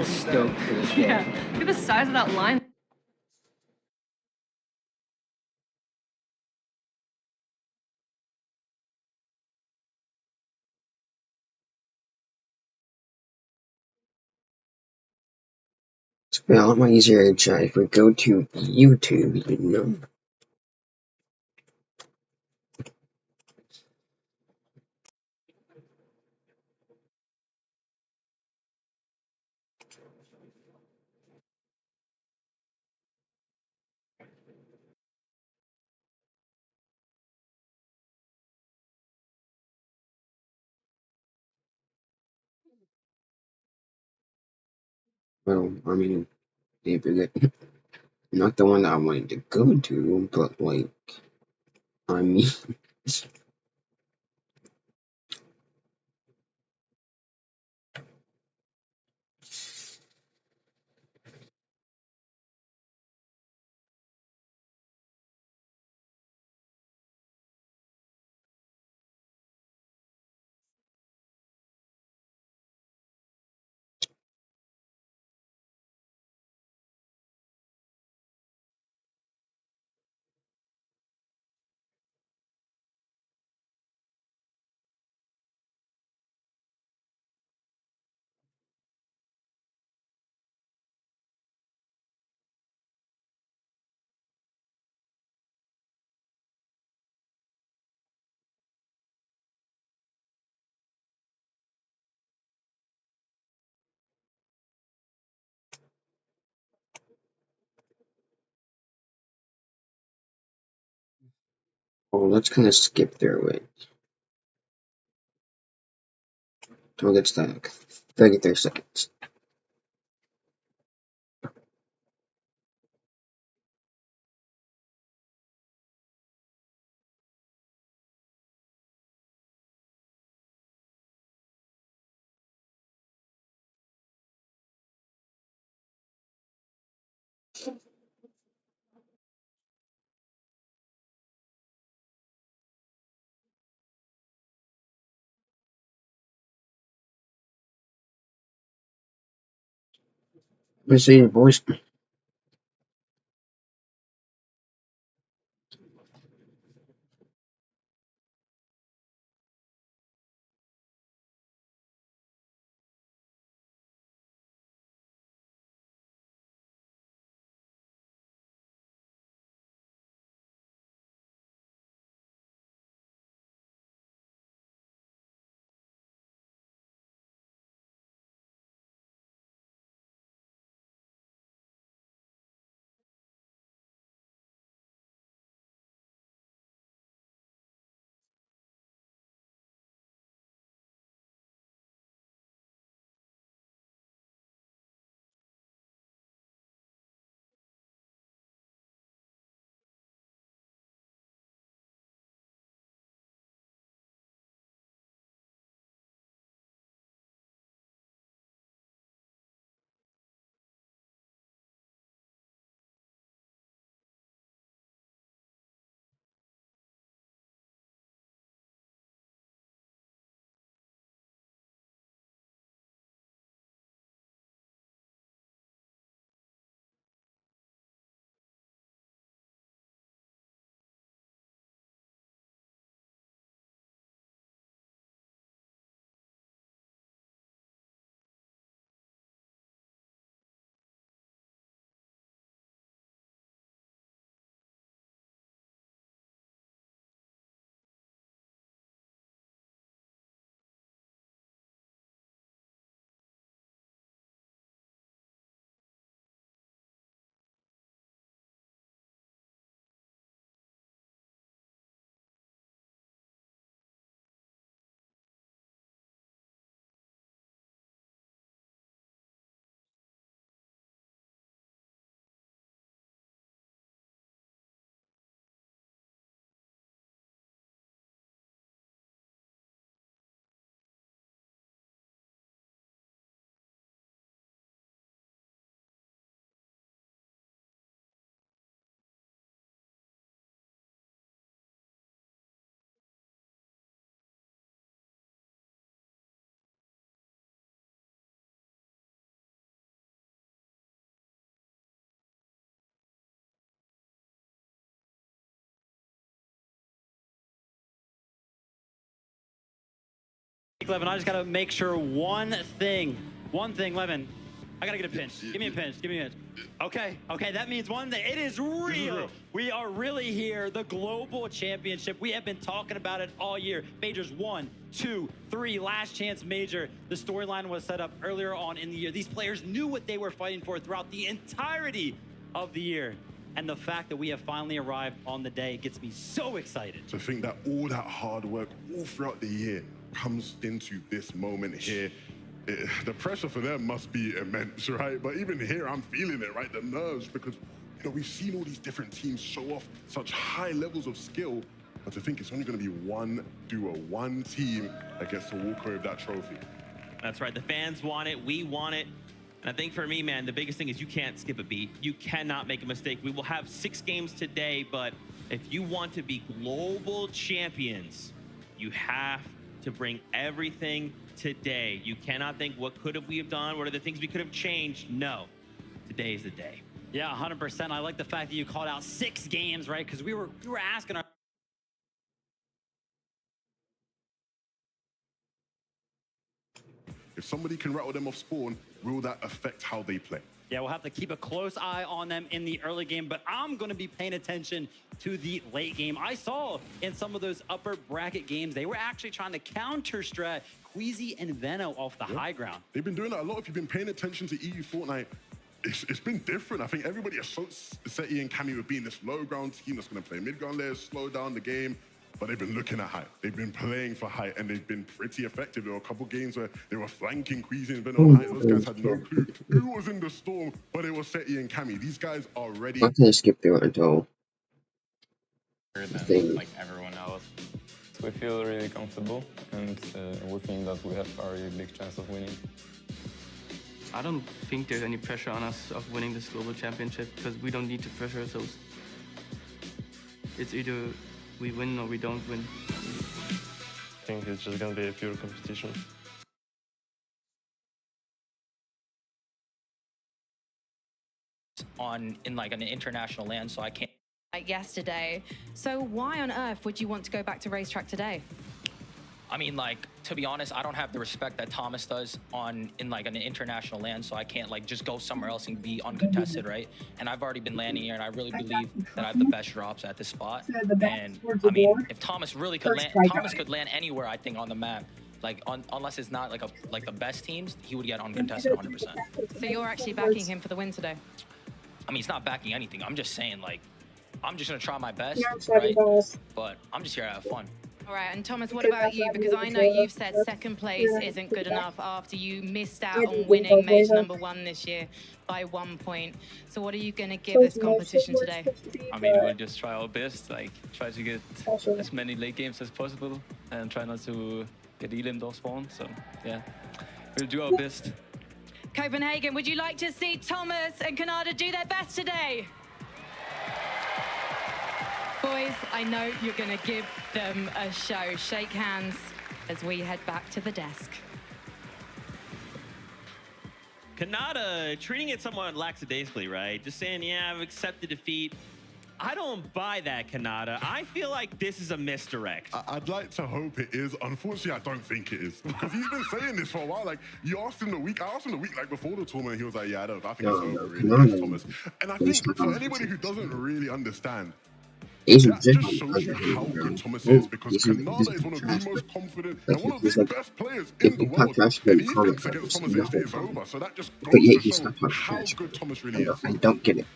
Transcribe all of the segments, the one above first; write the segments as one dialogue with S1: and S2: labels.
S1: I'm stoked for this game.
S2: Yeah. Look at the size of that line.
S3: It's a lot more easier to try if we go to YouTube, you know. Well, I mean, maybe not the one that I wanted to go to, but like, I mean, oh, let's kind of skip through it. Till it's like 33 seconds. Let's see, boys.
S1: Levin. I just got to make sure one thing, Levin. I got to get a pinch. Give me a pinch. Give me a pinch. Okay, that means one thing. It is real. We are really here. The Global Championship. We have been talking about it all year. Majors 1, 2, 3, last chance major. The storyline was set up earlier on in the year. These players knew what they were fighting for throughout the entirety of the year. And the fact that we have finally arrived on the day gets me so excited.
S4: To think that all that hard work all throughout the year comes into this moment here, the pressure for them must be immense, right? But even here, I'm feeling it, right? The nerves, because we've seen all these different teams show off such high levels of skill, but to think it's only going to be one duo, one team that gets to walk away with that trophy.
S5: That's right. The fans want it. We want it. And I think for me, man, the biggest thing is you can't skip a beat. You cannot make a mistake. We will have 6 games today, but if you want to be global champions, you have to bring everything today. You cannot think, what could have we have done? What are the things we could have changed? No, today is the day.
S1: Yeah, 100%. I like the fact that you called out 6 games, right? Because we were asking our
S4: If somebody can rattle them off spawn, will that affect how they play?
S1: Yeah, we'll have to keep a close eye on them in the early game, but I'm going to be paying attention to the late game. I saw in some of those upper bracket games, they were actually trying to counter-strat Queasy and Veno off the high ground.
S4: They've been doing that a lot. If you've been paying attention to EU Fortnite, it's been different. I think everybody associates Seti and Cammy with being this low ground team that's going to play mid-ground layers, slow down the game. But they've been looking at height. They've been playing for height, and they've been pretty effective. There were a couple games where they were flanking Queasy and Venom height. Those guys had no clue who was in the storm, but it was Seti and Cammy. These guys are ready.
S3: I can't skip through it until
S6: than like everyone else. We feel really comfortable, and we think that we have a really big chance of winning.
S2: I don't think there's any pressure on us of winning this global championship because we don't need to pressure ourselves. It's either we win or we don't win.
S6: I think it's just gonna be a pure competition.
S7: In like an international land, so I can't.
S8: Like yesterday. So why on earth would you want to go back to racetrack today?
S7: I mean, like, to be honest, I don't have the respect that Thomas does in like an international land, so I can't like just go somewhere else and be uncontested, right? And I've already been landing here, and I really believe that I have the best drops at this spot. And I mean, if Thomas really could land, Thomas could land anywhere, I think, on the map. Like, unless it's not like the best teams, he would get uncontested 100%.
S8: So you're actually backing him for the win today?
S7: I mean, he's not backing anything. I'm just saying, like, I'm just gonna try my best, right? But I'm just here to have fun.
S8: All right, and Thomas, what about you? Because I know you've said second place isn't good enough after you missed out on winning Major #1 this year by 1 point. So what are you going to give this competition today?
S9: I mean, we'll just try our best, like try to get as many late games as possible and try not to get elimed off spawn. So yeah, we'll do our best.
S8: Copenhagen, would you like to see Thomas and Canada do their best today? Boys, I know you're going to give them a show. Shake hands as we head back to the desk.
S5: Kanata treating it somewhat lackadaisically, right? Just saying, yeah, I've accepted defeat. I don't buy that, Kanata. I feel like this is a misdirect.
S4: I'd like to hope it is. Unfortunately, I don't think it is. Because he's been saying this for a while. Like, I asked him the week like before the tournament, he was like, yeah, I think it's over really, Thomas. And I think for anybody who doesn't really understand, that just shows you how good Thomas is, because Kanada is one of the most confident and one of the best players in the world. And he thinks against Thomas it's over. So that just goes to show how good Thomas really is.
S3: I don't get it.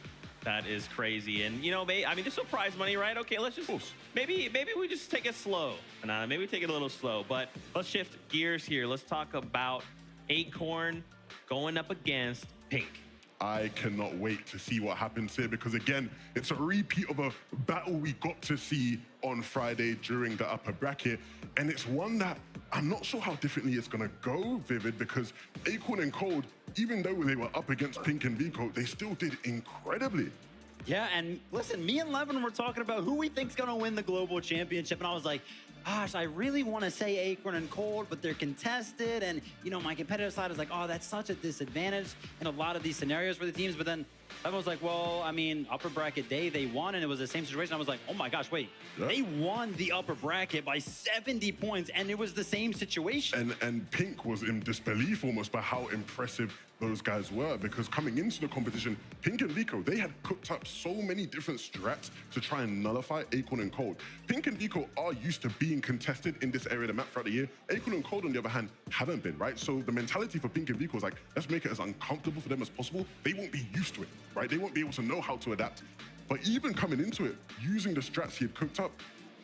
S5: That is crazy. And, you know, I mean, this is prize money, right? Okay, let's just, maybe we just take it slow. Kanata, maybe we take it a little slow. But let's shift gears here. Let's talk about Acorn going up against Pink.
S4: I cannot wait to see what happens here, because again, it's a repeat of a battle we got to see on Friday during the upper bracket. And it's one that I'm not sure how differently it's gonna go, Vivid, because Acorn and Cold, even though they were up against Pink and Vico, they still did incredibly.
S1: Yeah, and listen, me and Levin were talking about who we think's gonna win the global championship, and I was like, gosh, I really want to say Acorn and Cold, but they're contested, and you know, my competitive side is like, oh, that's such a disadvantage in a lot of these scenarios for the teams. But then I was like, well, I mean, upper bracket day, they won, and it was the same situation. I was like, oh my gosh, wait.
S4: Yeah.
S1: They won the upper bracket by 70 points, and it was the same situation.
S4: And Pink was in disbelief almost by how impressive those guys were, because coming into the competition, Pink and Vico, they had cooked up so many different strats to try and nullify Acorn and Cold. Pink and Vico are used to being contested in this area of the map throughout the year. Acorn and Cold, on the other hand, haven't been, right? So the mentality for Pink and Vico is like, let's make it as uncomfortable for them as possible. They won't be used to it, right? They won't be able to know how to adapt. But even coming into it, using the strats he had cooked up,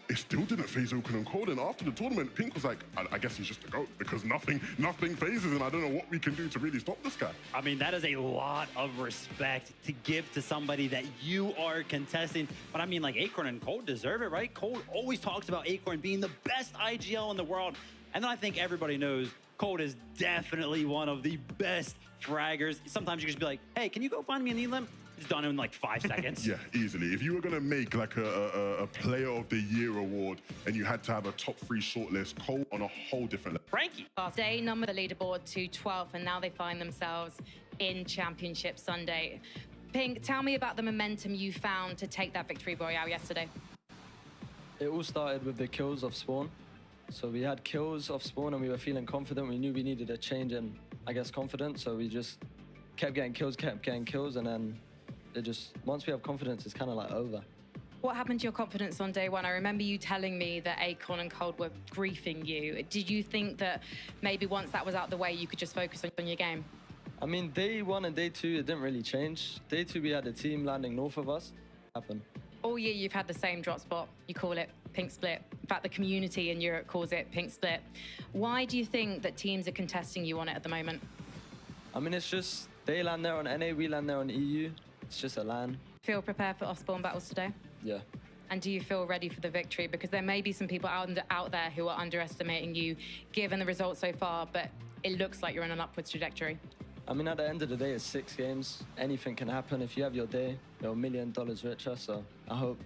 S4: it still didn't phase Acorn and Cold. And after the tournament, Pink was like, I guess he's just a GOAT, because nothing phases him. I don't know what we can do to really stop this guy.
S1: I mean, that is a lot of respect to give to somebody that you are contesting. But I mean, like, Acorn and Cold deserve it, right? Cold always talks about Acorn being the best IGL in the world. And then I think everybody knows Cold is definitely one of the best fraggers. Sometimes you can just be like, hey, can you go find me an elim? It's done in like 5 seconds.
S4: Yeah, easily. If you were going to make like a Player of the Year award and you had to have a top 3 shortlist, Cole on a whole different level.
S1: Frankie.
S8: They number the leaderboard to 12th, and now they find themselves in Championship Sunday. Pink, tell me about the momentum you found to take that victory royale yesterday.
S10: It all started with the kills of Spawn. So we had kills of Spawn and we were feeling confident. We knew we needed a change in, I guess, confidence. So we just kept getting kills, and then it just, once we have confidence, it's kind of like over.
S8: What happened to your confidence on day one? I remember you telling me that Acorn and Cold were griefing you. Did you think that maybe once that was out the way, you could just focus on your game?
S10: I mean, day 1 and day 2, it didn't really change. Day 2, we had a team landing north of us. Happened.
S8: All year, you've had the same drop spot. You call it Pink Split. In fact, the community in Europe calls it Pink Split. Why do you think that teams are contesting you on it at the moment?
S10: I mean, it's just, they land there on NA, we land there on EU. It's just a LAN.
S8: Feel prepared for off-spawn battles today?
S10: Yeah.
S8: And do you feel ready for the victory? Because there may be some people out there who are underestimating you, given the results so far, but it looks like you're on an upwards trajectory.
S10: I mean, at the end of the day, it's 6 games. Anything can happen. If you have your day, you're $1 million richer. So I hope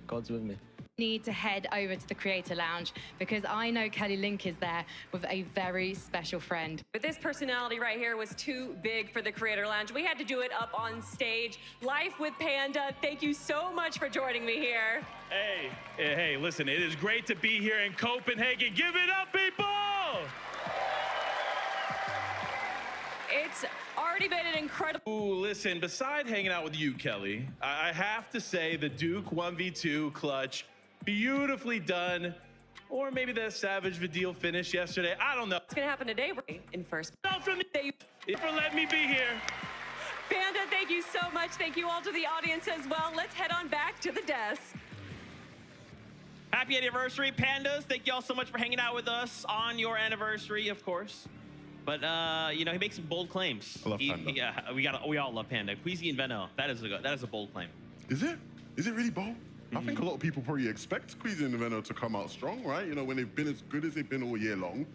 S10: God's with me.
S8: Need to head over to the Creator Lounge because I know Kelly Link is there with a very special friend.
S11: But this personality right here was too big for the Creator Lounge. We had to do it up on stage. Life with Panda, thank you so much for joining me here.
S12: Hey, listen, it is great to be here in Copenhagen. Give it up, people!
S11: It's already been an incredible...
S12: Ooh, listen, beside hanging out with you, Kelly, I have to say the Duke 1v2 clutch, beautifully done. Or maybe the Savage Vidal finish yesterday. I don't know.
S11: What's going to happen today? We're in first.
S12: No, from the for letting me be here.
S11: Panda, thank you so much. Thank you all to the audience as well. Let's head on back to the desk.
S5: Happy anniversary, Pandas. Thank you all so much for hanging out with us on your anniversary, of course. But, you know, he makes some bold claims.
S4: I love Panda.
S5: Yeah, we all love Panda. Queasy and Venno, that is a bold claim.
S4: Is it? Is it really bold? I think a lot of people probably expect Queasy and Venno to come out strong, right? You know, when they've been as good as they've been all year long.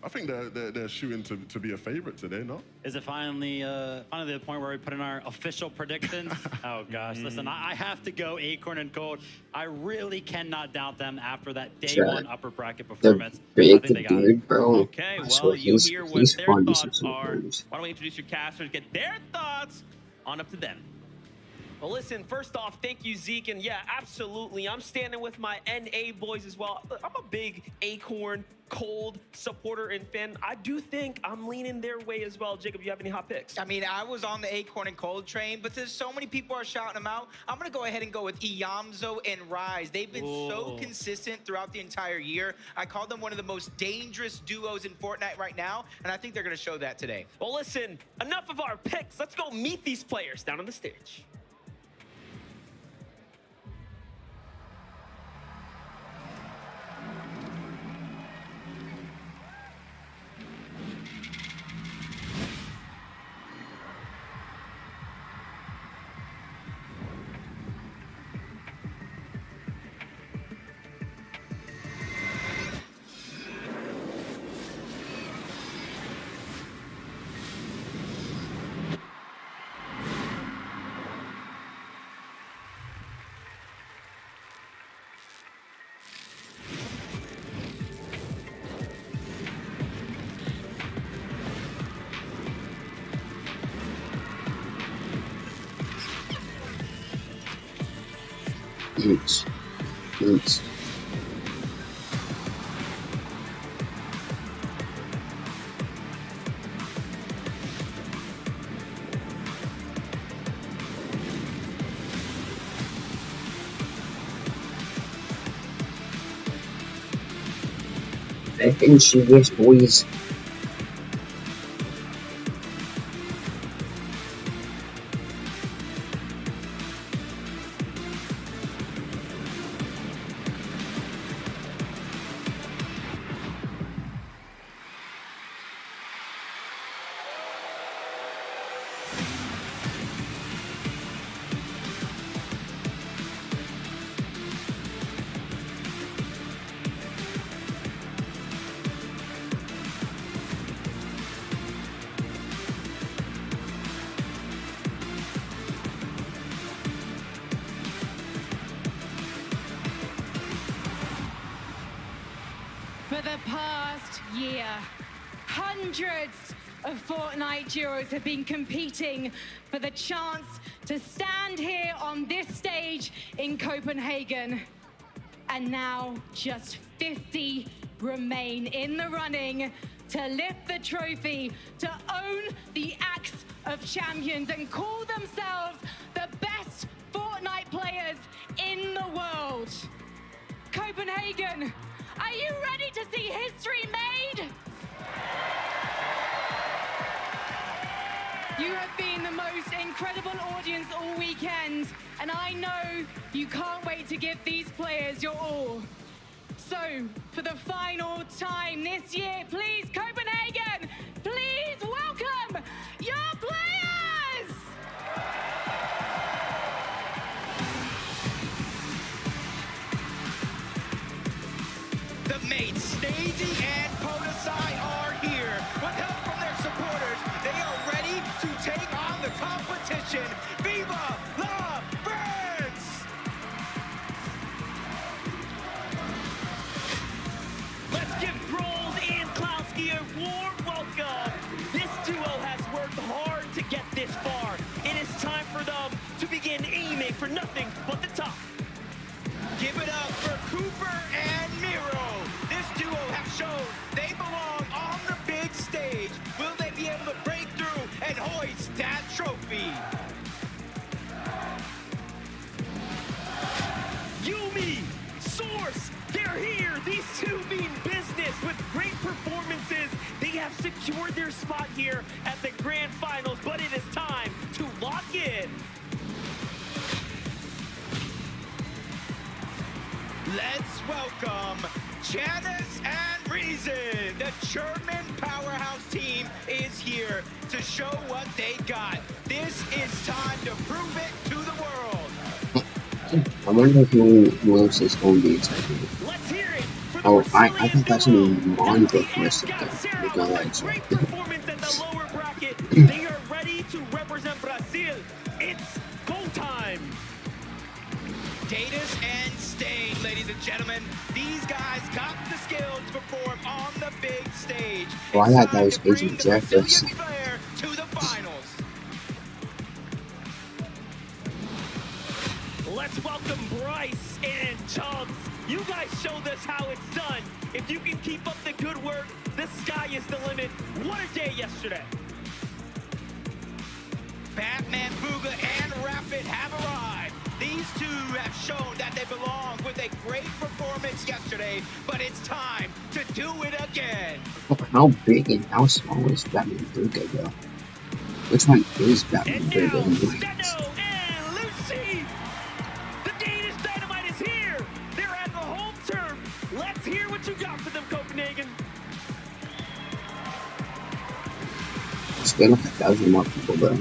S4: I think they're shooing to be a favorite today, no?
S1: Is it finally the point where we put in our official predictions? Oh gosh, listen, I have to go Acorn and Cold. I really cannot doubt them after that day one upper bracket performance. I think they got it.
S3: Bro.
S5: Okay, well, you hear what their thoughts are. Why don't we introduce your casters, get their thoughts on up to them.
S13: Well, listen, first off, thank you, Zeke. And yeah, absolutely. I'm standing with my NA boys as well. I'm a big Acorn Cold supporter and fan. I do think I'm leaning their way as well. Jacob, you have any hot picks?
S14: I mean, I was on the Acorn and Cold train, but there's so many people are shouting them out. I'm going to go ahead and go with Iyamzo and Rise. They've been so consistent throughout the entire year. I call them one of the most dangerous duos in Fortnite right now, and I think they're going to show that today.
S13: Well, listen, enough of our picks. Let's go meet these players down on the stage.
S3: Oops. Oops. I think she is, boys.
S8: For the past year, hundreds of Fortnite duos have been competing for the chance to stand here on this stage in Copenhagen. And now just 50 remain in the running to lift the trophy, to own the Axe of Champions and call themselves the best Fortnite players in the world. Copenhagen, are you ready to see history made? You have been the most incredible audience all weekend, and I know you can't wait to give these players your all. So, for the final time this year, please, Copenhagen, please welcome your players!
S14: The mates, Stagey and Podesai are here. With help from their supporters, they are ready to take on the competition. Viva la France!
S13: Let's give Grolls and Klowski a warm welcome. This duo has worked hard to get this far. It is time for them to begin aiming for nothing but the top.
S14: Give it up for Cooper and Miro. This duo has shown they belong on the big stage. Will they be able to break through and hoist that trophy?
S13: Yumi, Source, they're here. These two mean business with great performances. They have secured their spot here at the grand finals, but it is time to lock in.
S14: Let's welcome Janice and Reason. The German powerhouse team is here to show what they got. This is time to prove it to the world.
S3: I wonder who else is going to be attacking.
S13: Let's hear it for the
S3: Oh, I
S13: Brazilian
S3: think that's
S13: duo.
S3: in Monza
S13: The
S3: for a second.
S13: Garcero
S3: Because
S13: with
S3: like,
S13: a great performance at the lower bracket. They are ready to represent Brazil. It's go time.
S14: Datus and Stain, ladies and gentlemen. These guys got the skill to perform on the big stage.
S3: well, I
S14: It's
S3: had
S14: time
S3: those
S14: to bring
S3: Asian
S14: the
S3: Jeffers.
S14: Brazilian player to the finals.
S13: Let's welcome Bryce and Chubbs. You guys showed us how it's done. If you can keep up the good work, the sky is the limit. What a day yesterday.
S14: Batman, Booga, and Rapid have arrived. These two have shown that they belong with a great performance yesterday, but it's time to do it again.
S3: How big and how small is Batman Booga though? Which one is Batman
S13: And
S3: Booga
S13: now,
S3: anyway?
S13: Steno and Lucy. The Danish Dynamite is here. They're at the home turf. Let's hear what you got for them, Copenhagen.
S3: Still like 1,000 more people though.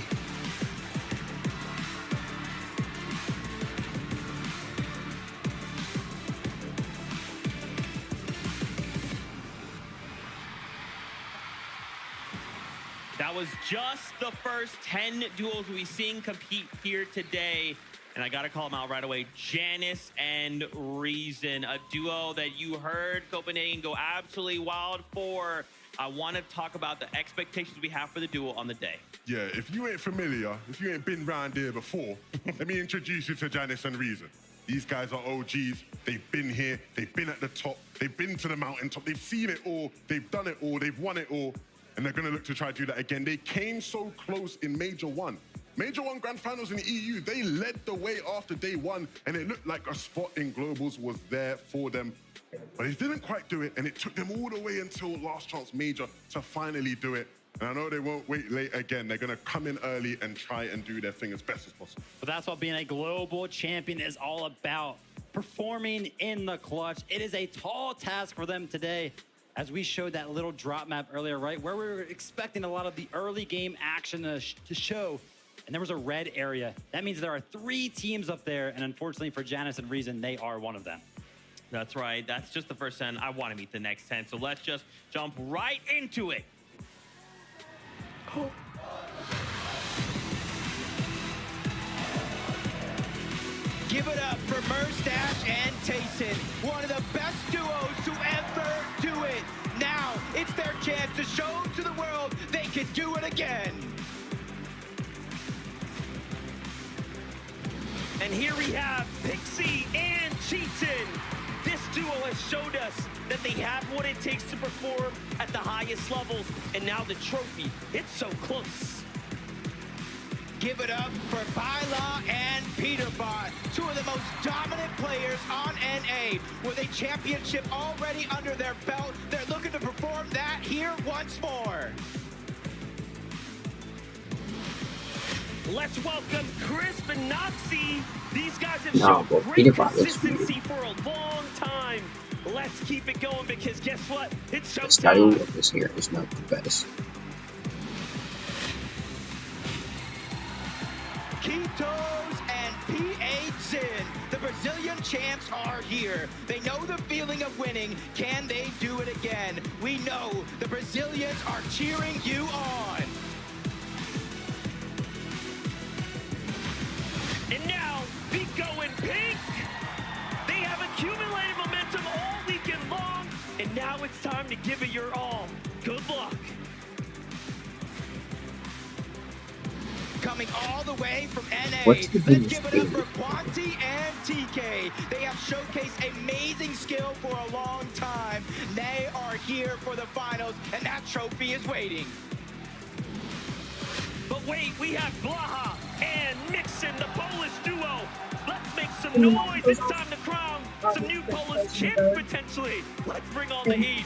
S5: That was just the first 10 duos we've seen compete here today. And I got to call them out right away. Janice and Reason, a duo that you heard Copenhagen go absolutely wild for. I want to talk about the expectations we have for the duo on the day.
S4: Yeah, if you ain't familiar, if you ain't been round here before, let me introduce you to Janice and Reason. These guys are OGs. They've been here. They've been at the top. They've been to the mountaintop. They've seen it all. They've done it all. They've won it all. And they're going to look to try to do that again. They came so close in Major 1. Major 1 Grand Finals in the EU, they led the way after day 1, and it looked like a spot in Globals was there for them. But they didn't quite do it, and it took them all the way until Last Chance Major to finally do it. And I know they won't wait late again. They're going to come in early and try and do their thing as best as possible.
S1: But that's what being a global champion is all about. Performing in the clutch. It is a tall task for them today. As we showed that little drop map earlier, right, where we were expecting a lot of the early game action to show, and there was a red area. That means there are 3 teams up there, and unfortunately for Janus and Reason, they are one of them.
S5: That's right. That's just the first 10. I want to meet the next 10, so let's just jump right into it.
S14: Give it up for Merstash and Tayson, one of the best duos to ever do it. Now it's their chance to show to the world they can do it again.
S13: And here we have Pixie and Cheatin. This duo has showed us that they have what it takes to perform at the highest levels. And now the trophy, it's so close.
S14: Give it up for Byla and Peterbot, 2 of the most dominant players on NA. With a championship already under their belt, they're looking to perform that here once more.
S13: Let's welcome Crisp and Noxy. These guys have shown great consistency for a long time. Let's keep it going because guess what? It's showtime.
S3: The style of this here is not the best.
S14: Kitos and P8 Sin, the Brazilian champs are here. They know the feeling of winning. Can they do it again? We know the Brazilians are cheering you on.
S13: And now, Vico and Pink. They have accumulated momentum all weekend long, and now it's time to give it your all. Good luck.
S14: Coming all the way from NA,
S3: What's the
S14: let's give
S3: biggest
S14: it up
S3: thing?
S14: for Quanti and TK. They have showcased amazing skill for a long time. They are here for the finals, and that trophy is waiting.
S13: But wait, we have Blaha and Mixon, the Polish duo. Let's make some noise. It's time to crown some new Polish champs potentially. Let's bring on the heat.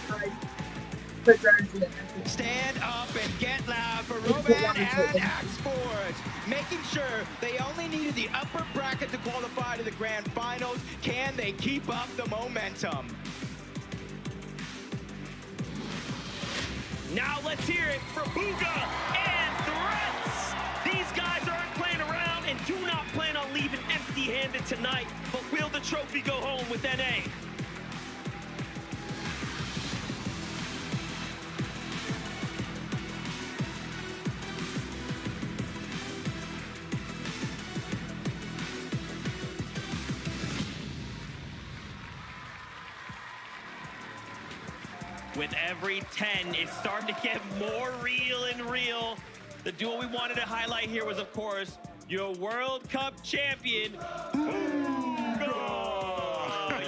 S14: Stand up and get loud for Roman and Axe Sports, making sure they only needed the upper bracket to qualify to the grand finals. Can they keep up the momentum?
S13: Now let's hear it for Booga and Threats. These guys aren't playing around and do not plan on leaving empty-handed tonight, but will the trophy go home with NA? With every 10, it's starting to get more real and real. The duo we wanted to highlight here was, of course, your World Cup champion, Booga.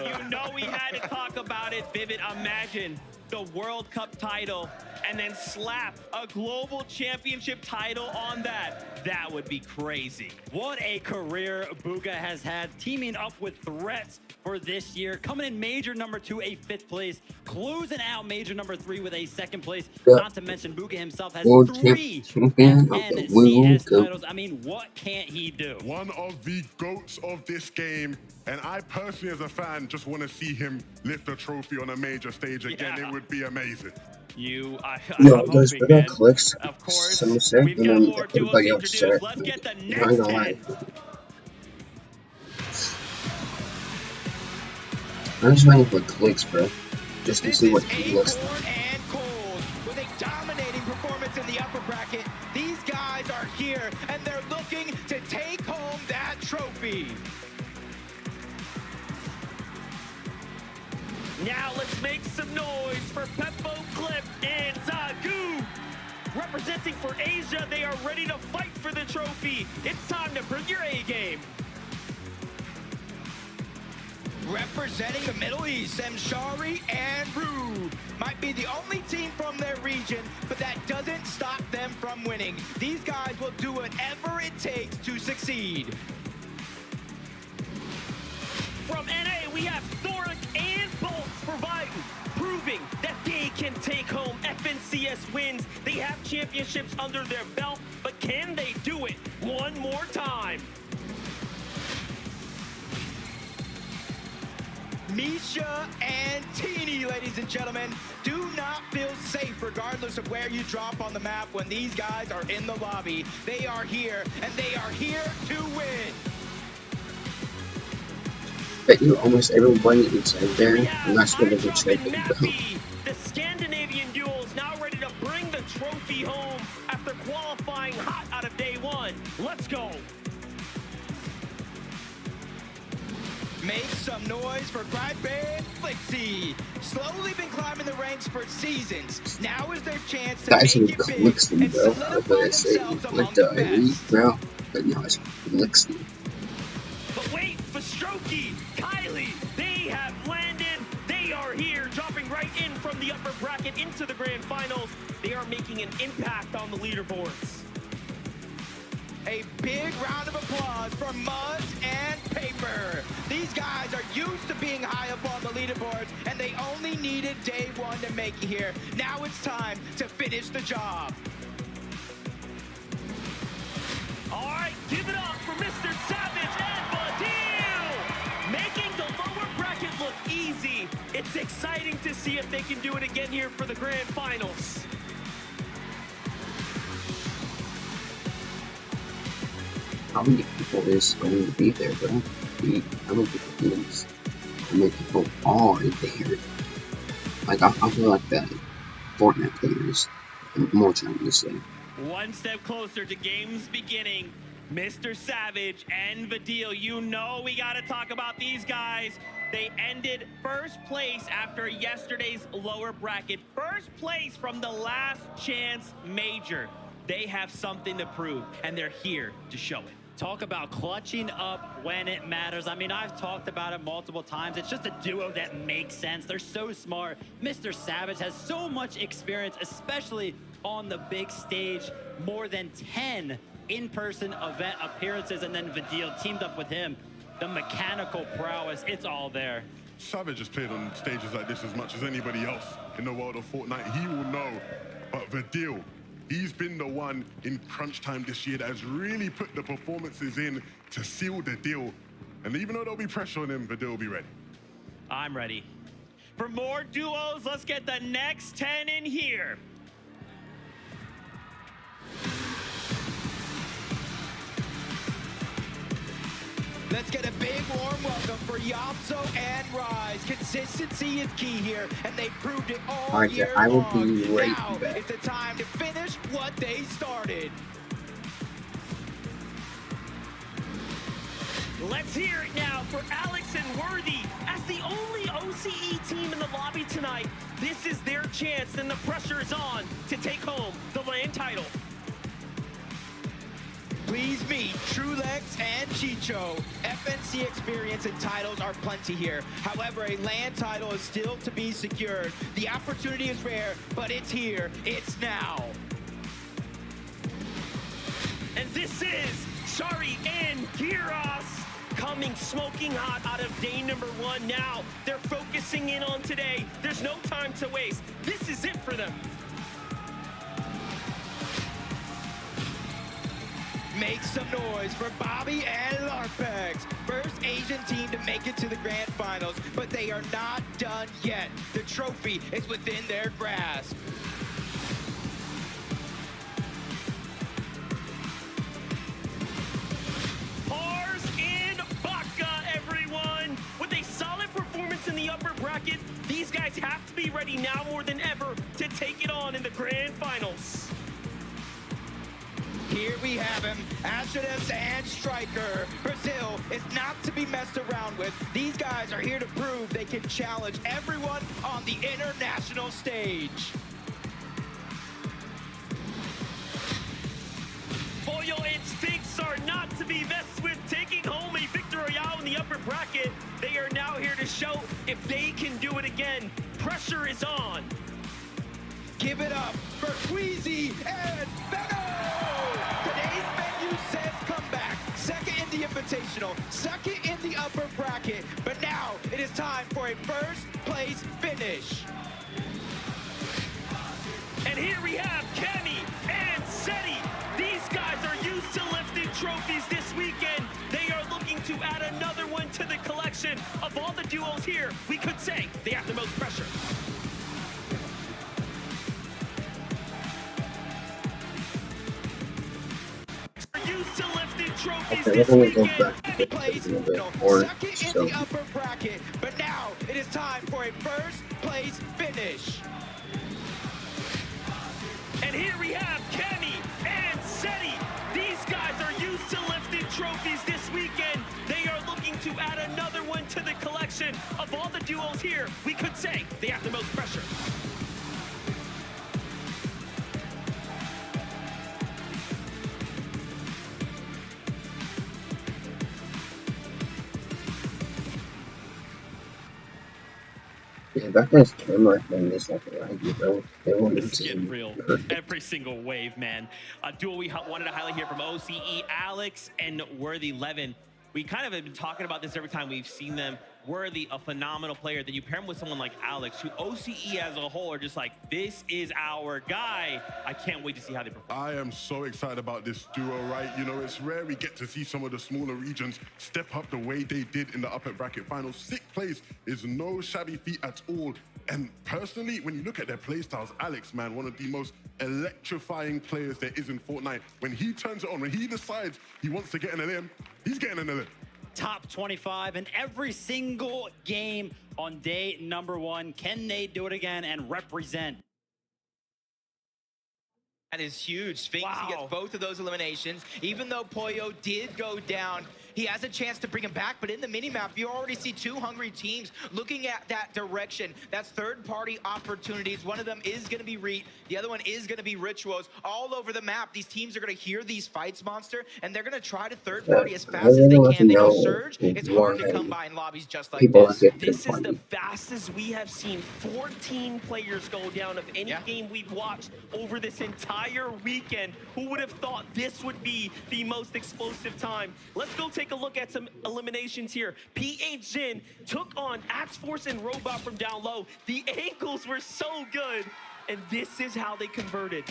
S13: You know we had to talk about it. Vivid, imagine the World Cup title and then slap a global championship title on that. That would be crazy.
S1: What a career Booga has had, teaming up with Threats for this year. Coming in major number 2, a 5th place. Closing out major number 3 with a 2nd place. Not to mention Booga himself has 3 NCS titles. I mean, what can't he do?
S4: One of the GOATs of this game. And I personally, as a fan, just want to see him lift a trophy on a major stage again. It would be amazing.
S3: Yo, those little clicks, some say, and then everybody else say, I'm not gonna lie. I'm just waiting for clicks, bro, just to see what he looks like.
S14: And Cold, with a dominating performance in the upper bracket, these guys are here, and they're looking to take home that trophy.
S13: Now let's make some noise for Peppo, Clip, and Zagu. Representing for Asia, they are ready to fight for the trophy. It's time to bring your A game.
S14: representing the Middle East, Mshari and Rue. Might be the only team from their region, but that doesn't stop them from winning. These guys will do whatever it takes to succeed.
S13: From NA, we have Thoric and Bolts proving that they can take home FNCS wins. They have championships under their belt, but can they do it one more time?
S14: Misha and Teeny, ladies and gentlemen, do not feel safe regardless of where you drop on the map when these guys are in the lobby. They are here, and they are here to win.
S3: Bet you almost everybody inside there, and that's what it's like.
S13: The Scandinavian duel is now ready to bring the trophy home after qualifying hot out of day one. Let's go.
S14: Make some noise for Crybear and Flixie. Slowly been climbing the ranks for seasons. Now is their chance to
S3: Guys,
S14: make
S3: who
S14: it big
S3: licks them,
S14: and
S3: bro?
S14: solidify
S3: I say,
S14: themselves among
S3: like
S14: the
S3: the elite,
S14: best.
S3: bro. But no, it's licks them.
S13: But wait, for Strokey, Kylie, they have landed. They are here, dropping right in from the upper bracket into the grand finals. They are making an impact on the leaderboards.
S14: A big round of applause for Muzz and Paper. These guys are used to being high up on the leaderboards, and they only needed day one to make it here. Now it's time to finish the job.
S13: All right, give it up for Mr. Savage and Badil, making the lower bracket look easy. It's exciting to see if they can do it again here for the grand finals.
S3: How many people is going to be there, bro? How many people is? How many people are there? Like, I feel like the Fortnite players, I'm more trying to say.
S13: One step closer to games beginning. Mr. Savage and Vadil, you know we got to talk about these guys. They ended first place after yesterday's lower bracket. First place from the last chance major. They have something to prove, and they're here to show it.
S1: Talk about clutching up when it matters. I mean, I've talked about it multiple times. It's just a duo that makes sense. They're so smart. Mr. Savage has so much experience, especially on the big stage. More than 10 in-person event appearances, and then Vadil teamed up with him. The mechanical prowess, it's all there.
S4: Savage has played on stages like this as much as anybody else in the world of Fortnite. He will know. But Vadil, he's been the one in crunch time this year that has really put the performances in to seal the deal. And even though there'll be pressure on him, Vadil will be ready.
S13: I'm ready. For more duos, let's get the next 10 in here.
S14: Let's get a big warm welcome for Yamso and Rise. Consistency is key here, and they proved it all
S3: Alright,
S14: year
S3: I will
S14: long.
S3: be right
S14: Now
S3: back.
S14: it's the time to finish what they started.
S13: Let's hear it now for Alex and Worthy. As the only OCE team in the lobby tonight, this is their chance, and the pressure is on to take home the LAN title.
S14: Please meet Trulex and Chicho. FNC experience and titles are plenty here. However, a LAN title is still to be secured. The opportunity is rare, but it's here. It's now.
S13: And this is Shari and Giras coming smoking hot out of day number one. Now they're focusing in on today. There's no time to waste. This is it for them.
S14: Make some noise for Bobby and Larpex. First Asian team to make it to the grand finals, but they are not done yet. The trophy is within their grasp.
S13: Pars and Baka, everyone. With a solid performance in the upper bracket, these guys have to be ready now more than ever to take it on in the grand finals.
S14: Here we have him, Ashedes and Striker. Brazil is not to be messed around with. These guys are here to prove they can challenge everyone on the international stage.
S13: Foil and Sphinx are not to be messed with, taking home a victory royale in the upper bracket. They are now here to show if they can do it again. Pressure is on.
S14: Give it up for Queasy and Benno! Today's menu says comeback. Second in the Invitational, second in the upper bracket, but now it is time for a first place finish.
S13: And here we have Kenny and Seti. These guys are used to lifting trophies this weekend. They are looking to add another one to the collection. Of all the duos here, we could say they have the most pressure. Used to lifting trophies this weekend.
S14: Second in the upper bracket, but now it is time for a first place finish.
S13: And here we have Kenny and Seti. These guys are used to lifting trophies this weekend. They are looking to add another one to the collection. Of all the duos here, we could say they have the most pressure.
S3: Yeah, that guy's camera thing is like a raggy, bro. They won't
S5: This is getting real. Every single wave, man. A duel we wanted to highlight here from OCE, Alex and Worthy Levin. We kind of have been talking about this every time we've seen them. Worthy, a phenomenal player. Then you pair him with someone like Alex, who OCE as a whole are just like, this is our guy. I can't wait to see how they perform.
S4: I am so excited about this duo, right? You know, it's rare we get to see some of the smaller regions step up the way they did in the upper bracket finals. 6th place is no shabby feat at all. And personally, when you look at their play styles, Alex, man, one of the most electrifying players there is in Fortnite. When he turns it on, when he decides he wants to get in a limb, he's getting in a limb.
S1: Top 25 in every single game on day number 1. Can they do it again and represent?
S14: That is huge. Sphinx, he gets both of those eliminations. Even though Pollo did go down, he has a chance to bring him back, but in the minimap, you already see 2 hungry teams looking at that direction. That's third-party opportunities. One of them is going to be Reet. The other one is going to be Rituals. All over the map, these teams are going to hear these fights, Monster, and they're going to try to third-party as fast as they can. They know Surge. It's hard to come by in lobbies just like this.
S13: This is the fastest we have seen 14 players go down of any game we've watched over this entire weekend. Who would have thought this would be the most explosive time? Let's go take a look at some eliminations here. PH Jin took on Axe Force and Robot from down low. The angles were so good, and this is how they converted.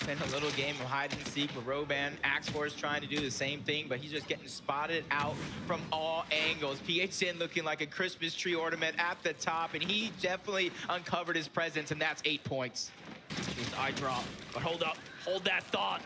S14: Been a little game of hide and seek with Roban. Axe Force trying to do the same thing, but he's just getting spotted out from all angles. PHN looking like a Christmas tree ornament at the top, and he definitely uncovered his presence, and that's 8 points.
S13: This eye drop, but hold up, hold that thought.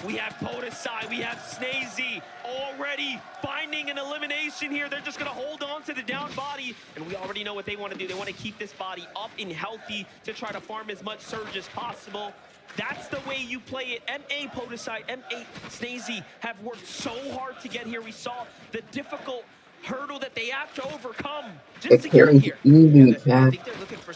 S13: We have Podesai, we have Snazy already finding an elimination here. They're just gonna hold on to the down body, and we already know what they wanna do. They wanna keep this body up and healthy to try to farm as much Surge as possible. That's the way you play it. MA Podesai, MA Snazy have worked so hard to get here. We saw the difficult hurdle that they have to overcome just to get here.
S3: Eevee, Cat.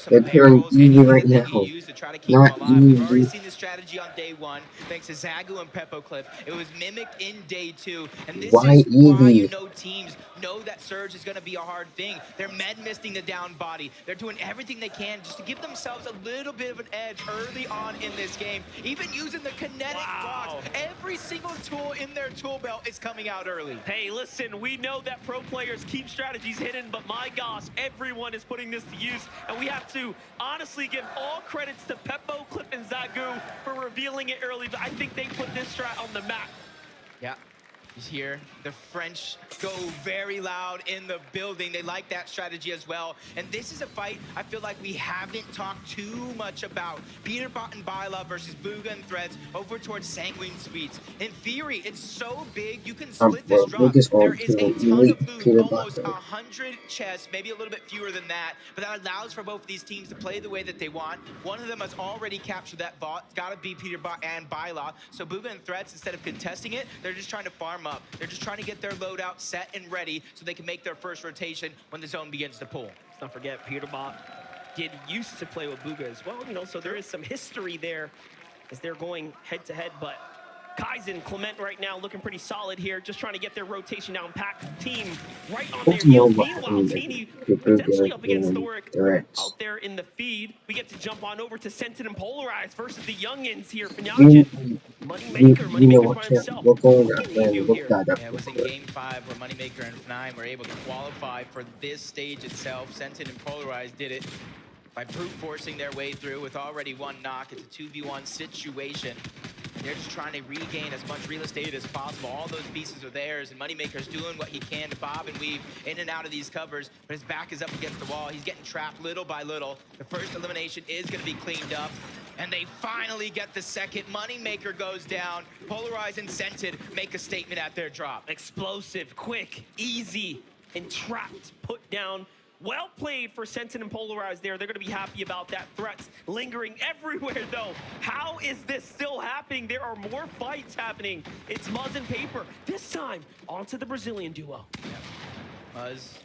S3: They're pairing Eevee right now. Not Eevee.
S14: We've already seen this strategy on day 1, thanks to Zagu and Peppo Clip. It was mimicked in day 2, and this
S3: Why
S14: is
S3: Eevee?
S14: why you know teams know that Surge is going to be a hard thing. They're med-misting the down body. They're doing everything they can just to give themselves a little bit of an edge early on in this game, even using the kinetic blocks. Every single tool in their tool belt is coming out early.
S13: Hey, listen, we know that pro players keep strategies hidden, but my gosh, everyone is putting this to use, and we have to honestly give all credits to Peppo, Clip, and Zagu for revealing it early, but I think they put this strat on the map.
S14: Yeah. He's here. The French go very loud in the building. They like that strategy as well. And this is a fight I feel like we haven't talked too much about. Peterbot and Byla versus Booga and Threads over towards Sanguine Sweets. In theory, it's so big, you can split this drop. There is a ton of loot, almost 100 chests, maybe a little bit fewer than that, but that allows for both of these teams to play the way that they want. One of them has already captured that vault. It's got to be Peterbot and Byla. So Booga and Threads, instead of contesting it, they're just trying to farm up. They're just trying to get their loadout set and ready so they can make their first rotation when the zone begins to pull.
S13: Let's not forget, Peterbot did used to play with Booga as well, you know, so there is some history there as they're going head-to-head, but Kaizen, Clement right now looking pretty solid here, just trying to get their rotation down. Pack team right on
S3: I
S13: their
S3: want to know
S13: heels.
S3: what
S13: Meanwhile,
S3: happened
S13: Teeny
S3: to
S13: potentially
S3: Booger
S13: up against
S3: and
S13: Thoric
S3: Threats.
S13: out there in the feed. We get to jump on over to Sentin and Polarize versus the youngins here.
S3: You,
S13: Fanyajin,
S3: you know
S13: Moneymaker's
S3: what
S13: by
S3: channel?
S13: himself.
S3: We'll go
S13: What
S3: that
S13: can he
S3: and
S13: do
S3: look
S13: here?
S3: that up.
S14: Yeah, it was in Game 5 where Moneymaker and F9 were able to qualify for this stage itself. Sentin and Polarize did it by brute forcing their way through with already one knock. It's a 2v1 situation. They're just trying to regain as much real estate as possible. All those pieces are theirs, and Moneymaker's doing what he can to bob and weave in and out of these covers, but his back is up against the wall. He's getting trapped little by little. The first elimination is going to be cleaned up, and they finally get the second. Moneymaker goes down. Polarize and Sentin make a statement at their drop.
S13: Explosive, quick, easy, and trapped, put down. Well played for Sentin and Polarize there. They're going to be happy about that. Threats lingering everywhere, though. How is this still happening? There are more fights happening. It's Muzz and Paper. This time, onto the Brazilian duo.
S14: Muzz,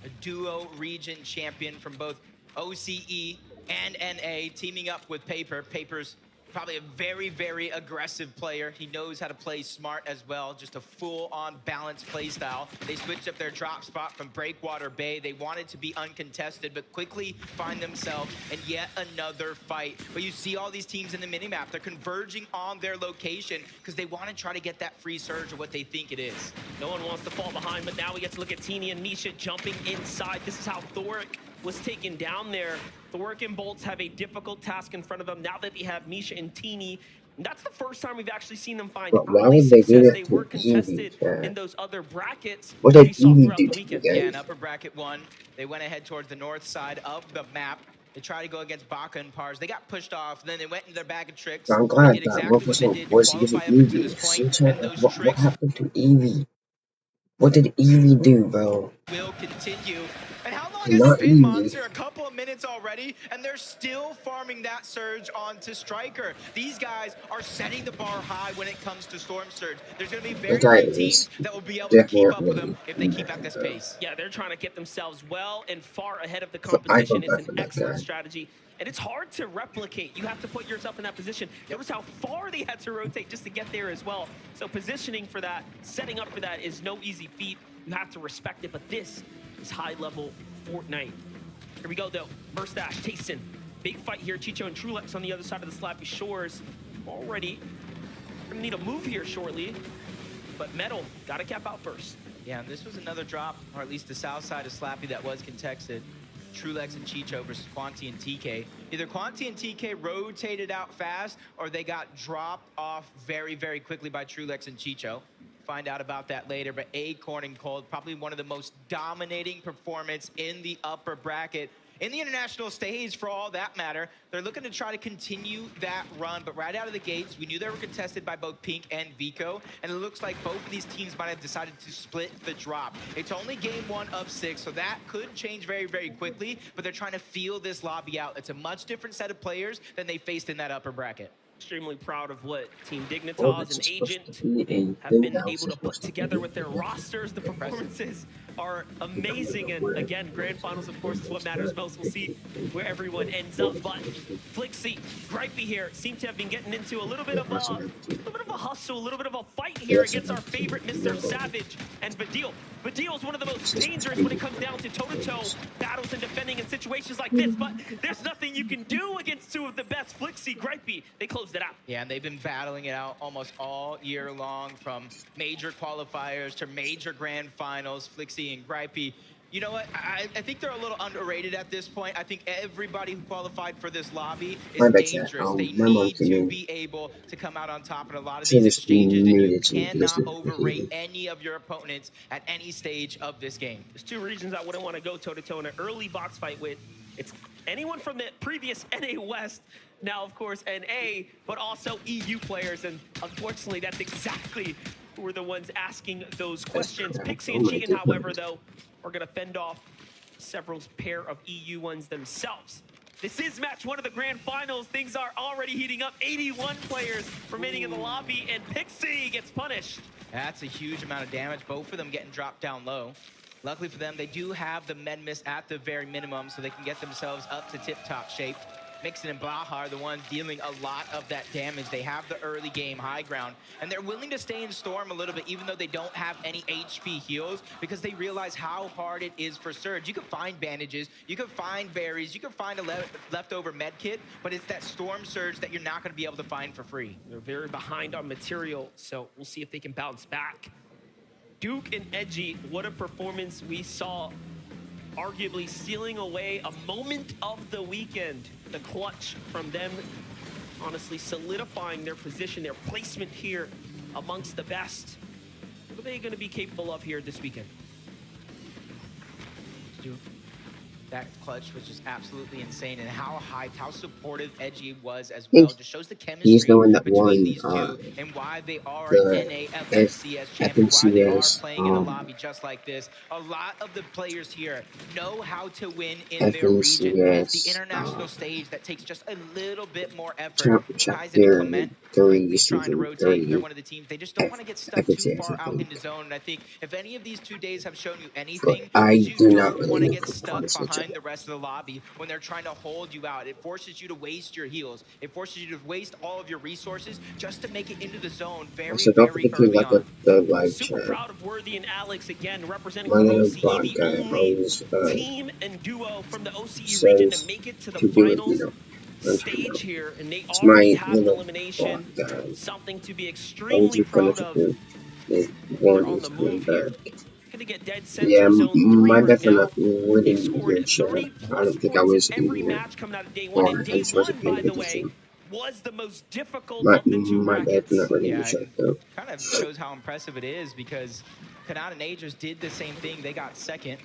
S14: a duo region champion from both OCE and NA, teaming up with Paper. Paper's probably a very, very aggressive player. He knows how to play smart as well, just a full-on balanced play style. They switched up their drop spot from Breakwater Bay. They wanted to be uncontested, but quickly find themselves in yet another fight. But you see all these teams in the minimap, they're converging on their location because they want to try to get that free surge of what they think it is.
S13: No one wants to fall behind, but now we get to look at Teeny and Misha jumping inside. This is how Thoric was taken down there. Thoric and Bolts have a difficult task in front of them now that they have Misha and Teeny. And that's the first time we've actually seen them find
S3: Why
S13: early
S3: would they do
S13: success.
S3: that
S13: They were
S3: to
S13: contested
S3: Evie?
S13: in those other brackets.
S3: What
S13: that
S3: did
S13: we saw
S3: Evie
S13: throughout
S3: do
S13: the
S3: to you
S13: weekend.
S3: guys?
S14: Yeah, in upper bracket 1, they went ahead towards the north side of the map. They tried to go against Baka and Pars. They got pushed off, then they went into their bag of tricks.
S3: I'm
S14: They
S3: glad
S14: did
S3: that
S14: exactly what they
S3: 1%
S14: did to
S3: was using
S14: qualify up until
S3: Evie.
S14: this point,
S3: See,
S14: and those
S3: what
S14: tricks
S3: happened to Evie? What did Evie do, bro?
S14: will continue. And how long has
S3: Not
S14: it been,
S3: Evie.
S14: Monster? A couple of minutes already, and they're still farming that surge onto Striker. These guys are setting the bar high when it comes to Storm Surge. There's going to be very few teams that will be able to keep up with them if they keep at this pace.
S13: Yeah, they're trying to get themselves well and far ahead of the
S3: So I
S13: competition.
S3: felt
S13: It's
S3: bad
S13: an
S3: for that
S13: excellent
S3: guy.
S13: strategy. And it's hard to replicate. You have to put yourself in that position. Notice how far they had to rotate just to get there as well. So positioning for that, setting up for that is no easy feat. You have to respect it, but this is high-level Fortnite. Here we go, though. Burst Dash, Tayson. Big fight here. Chicho and Trulex on the other side of the Slappy Shores. Already gonna need a move here shortly, but Metal gotta cap out first.
S14: Yeah, and this was another drop, or at least the south side of Slappy that was contested. Trulex and Chicho versus Quanti and TK. Either Quanti and TK rotated out fast, or they got dropped off very, very quickly by Trulex and Chicho. Find out about that later, but Acorn and Cold, probably one of the most dominating performance in the upper bracket. In the international stage, for all that matter, they're looking to try to continue that run, but right out of the gates, we knew they were contested by both Pink and Vico, and it looks like both of these teams might have decided to split the drop. It's only game 1 of 6, so that could change very, very quickly, but they're trying to feel this lobby out. It's a much different set of players than they faced in that upper bracket.
S13: Extremely proud of what Team
S3: Oh,
S13: Dignitas
S3: this
S13: and
S3: is supposed
S13: Agent
S3: to be a
S13: have
S3: thing
S13: been
S3: that was
S13: able to put
S3: supposed to
S13: together
S3: be.
S13: with their rosters. The performances are amazing, and again, grand finals, of course, is what matters most. We'll see where everyone ends up, but Flixie, Gripey here seem to have been getting into a little bit of a hustle, a little bit of a fight here against our favorite Mr. Savage and Vadil. Vadil is one of the most dangerous when it comes down to toe-to-toe battles and defending in situations like this, but there's nothing you can do against two of the best. Flixie, Gripey, they closed it out.
S14: Yeah, and they've been battling it out almost all year long, from major qualifiers to major grand finals. Flixie and Gripey, you know what? I think they're a little underrated at this point. I think everybody who qualified for this lobby is dangerous. They need to be able to come out on top in a lot of these exchanges, and you cannot overrate any of your opponents at any stage of this game.
S13: There's two regions I wouldn't want to go toe-to-toe in an early box fight with. It's anyone from the previous NA West, now of course NA, but also EU players, and unfortunately that's exactly who were the ones asking those questions. Pixie and Cheatin, however, though, are gonna fend off several pair of EU ones themselves. This is match 1 of the grand finals. Things are already heating up. 81 players remaining in the lobby, and Pixie gets punished.
S14: That's a huge amount of damage, both of them getting dropped down low. Luckily for them, they do have the med miss at the very minimum, so they can get themselves up to tip-top shape. Mixon and Baja are the ones dealing a lot of that damage. They have the early game high ground, and they're willing to stay in Storm a little bit, even though they don't have any HP heals, because they realize how hard it is for Surge. You can find bandages, you can find berries, you can find a leftover med kit, but it's that Storm Surge that you're not going to be able to find for free.
S13: They're very behind on material, so we'll see if they can bounce back. Duke and Edgy, what a performance we saw. Arguably stealing away a moment of the weekend. The clutch from them, honestly solidifying their position, their placement here amongst the best. What are they going to be capable of here this weekend?
S14: Duke. That clutch was just absolutely insane, and how hyped, how supportive Edgy was as well. Just shows the chemistry
S3: he's the one that
S14: between
S3: won
S14: these two and why they are
S3: the
S14: NAFFCS champions, why they are
S3: FNCS,
S14: playing in the lobby just like this. A lot of the players here know how to win in their region. It's the international stage that takes just a little bit more effort. Kaizen and Clement, quickly trying to rotate. They're one of the teams. They just don't want to get stuck too far out in the zone. And I think if any of these 2 days have shown you anything, you don't want to get stuck behind the rest of the lobby when they're trying to hold you out. It forces you to waste your heals. It forces you to waste all of your resources just to make it into the zone very, very early on.
S13: Super proud of Worthy and Alex again, representing
S3: My
S13: from
S3: little
S13: OCE,
S3: blog
S13: the
S3: guy
S13: only
S3: always
S13: team and duo from the OCE region to make it to the finals stage here, and they already have the elimination. Something to be extremely proud of. They're on the move here. Gonna get dead center zone 3 right now. They've scored 30 plus points in every match coming out of day 1. And day 1, by the way, was the most difficult of the 2 brackets.
S14: Yeah, kind of shows how impressive it is, because Kanata Nagers did the same thing. They got second,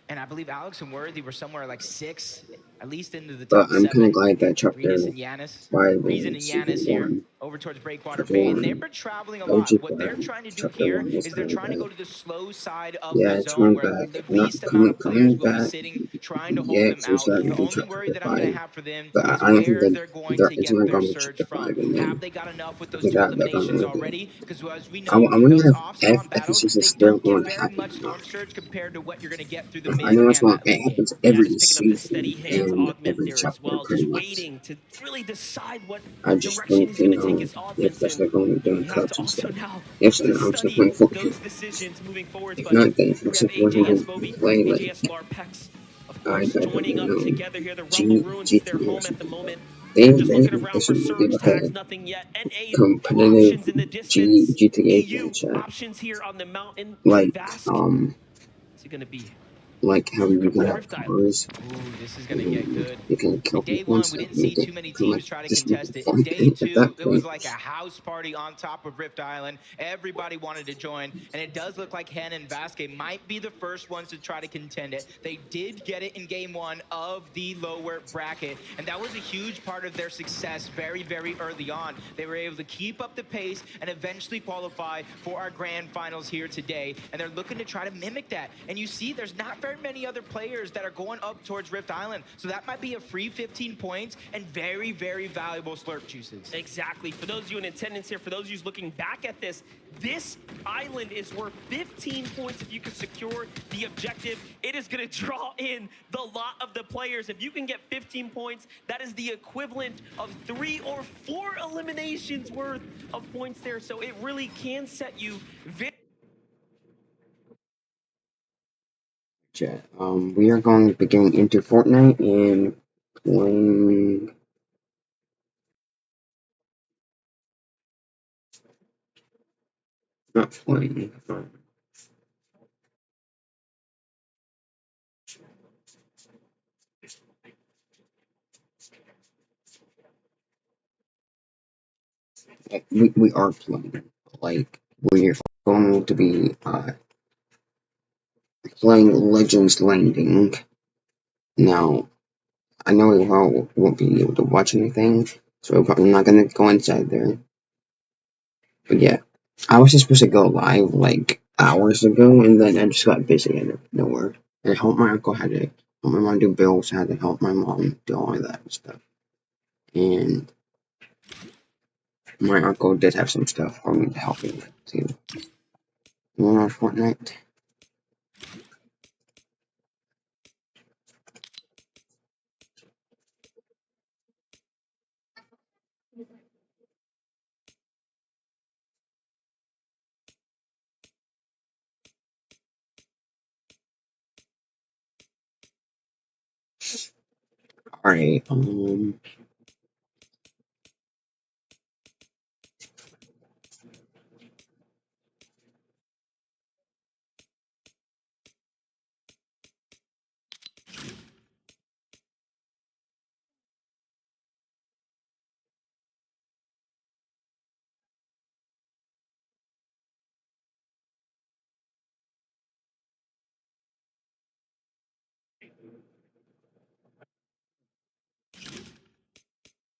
S14: and I believe Alex and Worthy were somewhere like 6, at least into the top 7.
S3: I'm kind of glad that chapter
S14: Reason and Yanis here over towards Breakwater Bay, and they've been traveling a lot. What they're trying to do here is they're trying to go to the slow side of the zone, where the least amount of players will be sitting, trying to hold them out. The only worry that I'm going to have for them is where they're going to get their surge from. Have they got enough with those 2 eliminations already? Because as we know, those off-spawn battles, they don't get very much storm surge compared to what you're going to get through the mid and that late game.
S3: Every season and every
S13: as
S3: chapter
S13: well,
S3: pretty
S13: just
S3: much.
S13: waiting to really decide what
S3: I just
S13: direction
S3: don't
S13: he's going to
S3: know
S13: take his
S3: if
S13: offense
S3: that's
S13: in.
S3: like only doing
S13: You have
S3: cuts
S13: to also
S3: instead.
S13: now
S3: If so,
S13: to
S3: I'm still
S13: study
S3: playing full.
S13: those decisions moving forward.
S3: If
S13: But
S3: not, then
S13: we
S3: fix
S13: have
S3: it when
S13: AJS
S3: we
S13: Moby,
S3: play like
S13: AJS Larpex, of course, joining up together here. The
S3: G-
S13: Rumble Ruins is their
S3: GT or
S13: home at the
S3: something.
S13: moment.
S3: They
S13: They're just looking
S3: they
S13: around for
S3: should be
S13: surge
S3: like
S13: tags,
S3: a
S13: nothing yet. NA
S3: competitive
S13: options in the distance.
S3: GTA
S13: EU
S3: franchise.
S13: options here on the mountain.
S3: Like
S13: Vask. What's it going to be?
S3: like how you can have
S13: Rift Island.
S3: cars.
S14: Ooh, this is going to get good.
S3: You can kill
S14: In day
S3: people
S14: 1,
S3: and
S14: we
S3: stuff.
S14: didn't see too many teams try to contest it. In
S3: Fun
S14: day
S3: at
S14: 2,
S3: that
S14: it was
S3: point.
S14: like a house party on top of Rift Island. Everybody wanted to join, and it does look like Hannah and Vasquez might be the first ones to try to contend it. They did get it in game 1 of the lower bracket, and that was a huge part of their success very, very early on. They were able to keep up the pace and eventually qualify for our grand finals here today, and they're looking to try to mimic that. And you see, there's not very many other players that are going up towards Rift Island, so that might be a free 15 points and very, very valuable slurp juices.
S13: Exactly. For those of you in attendance here, for those of you looking back at this island is worth 15 points if you can secure the objective. It is going to draw in the lot of the players. If you can get 15 points, that is the equivalent of 3 or 4 eliminations worth of points there. So it really can set you very...
S3: Chat. We are going to be getting into Fortnite and playing. Not playing. We are playing. Like, we're going to be playing Legends Landing. Now, I know we won't be able to watch anything, so we're probably not going to go inside there. But yeah, I was just supposed to go live like hours ago, and then I just got busy out of nowhere. And I helped my uncle had to help my mom do bills, had to help my mom do all of that stuff. And my uncle did have some stuff for me to help him with too. You want to Fortnite? Alright,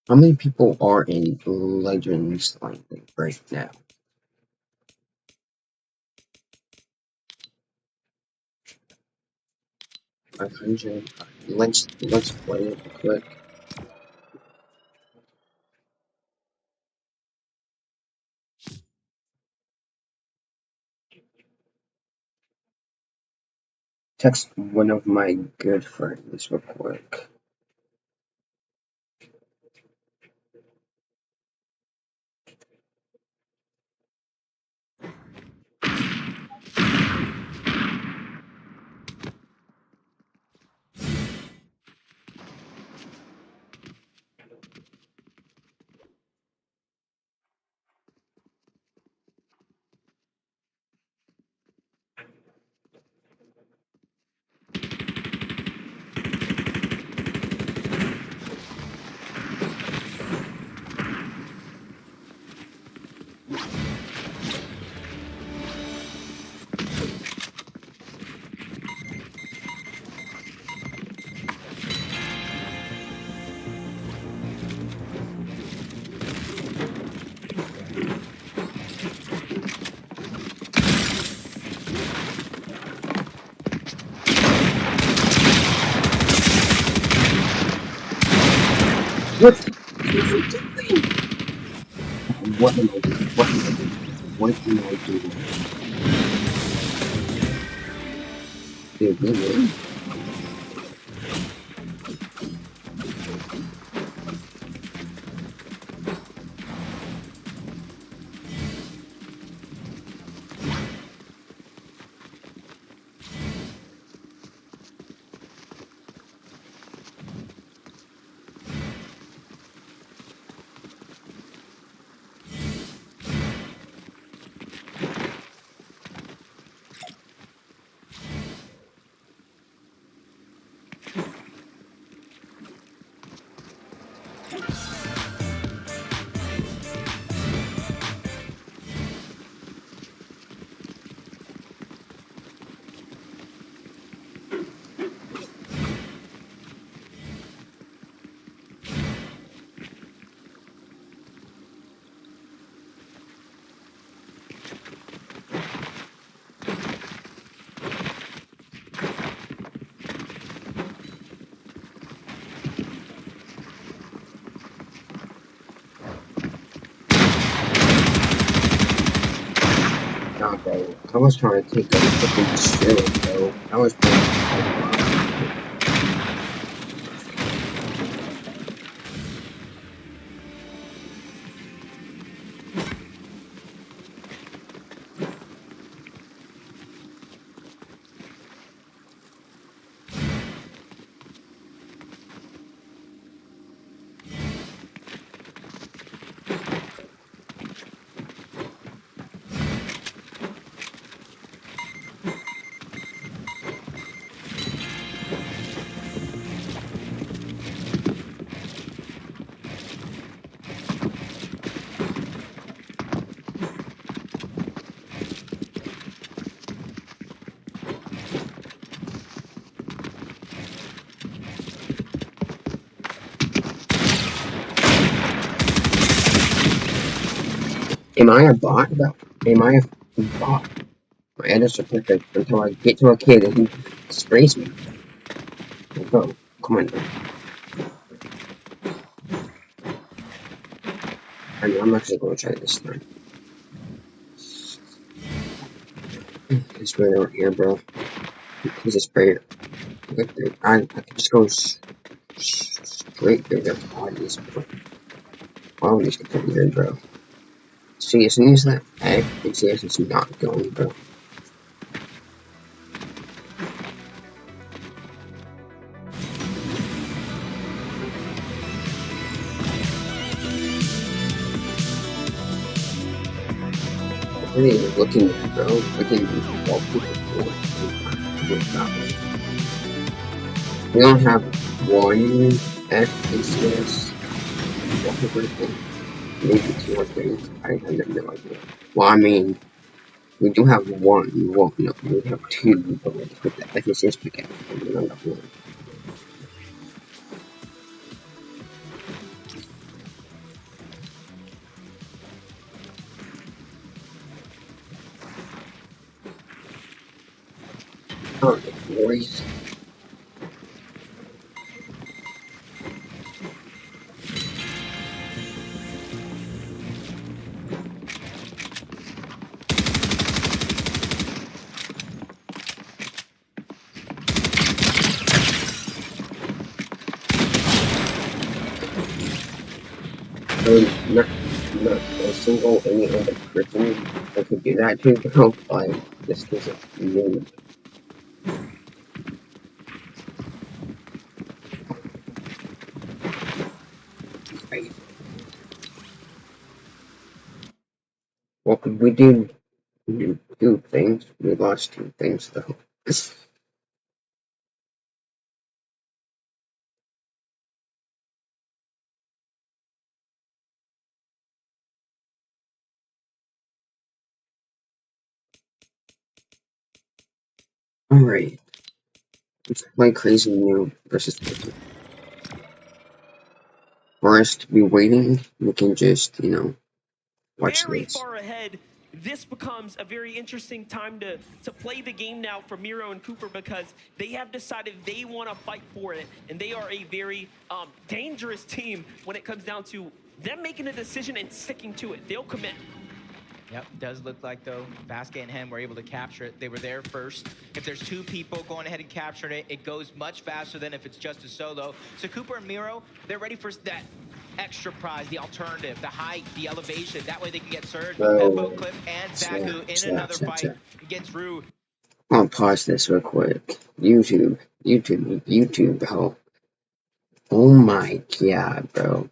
S3: how many people are in Legends like right now? Let's play it real quick. Text one of my good friends real quick. What? What am I doing? What am I doing? What am I doing? Dude, really? Okay, I was trying to take a freaking shield, though. I was playing. Am I a bot? Am I a bot? My edits are perfect until I get to a kid and he sprays me. Go. Come on. I mean, I'm actually going to try this time. This way over here, bro. He's a sprayer. I can just go straight through their bodies, bro. All of these can be good, bro. See, as soon as that egg exists, it's not going, bro. really looking, bro. Looking all people forward. We don't have one FPCS wallpaper thing. Maybe 2 or 3. I have no idea. Well, I mean, we do have one. Well, no, we have 2, but let's put the FPCS together. We don't have 1. Alright, boys. Not a single any other person that could do that to, bro, but this is a new. Right. What could we do? 2 things. We lost 2 things, though. Alright. Let's play Crazy New versus Picker. For us to be waiting, we can just, you know, watch
S13: Very
S3: this.
S13: far ahead. This becomes a very interesting time to play the game now for Miro and Cooper because they have decided they want to fight for it, and they are a very dangerous team when it comes down to them making a decision and sticking to it. They'll commit.
S14: Yep, does look like, though, Vasquez and him were able to capture it. They were there first. If there's 2 people going ahead and capturing it, it goes much faster than if it's just a solo. So Cooper and Miro, they're ready for that extra prize, the alternative, the height, the elevation. That way they can get Surge, Beppo, Clip, and Zaku in another fight against Rue.
S3: I'll pause this real quick. YouTube, bro. Oh my god, bro.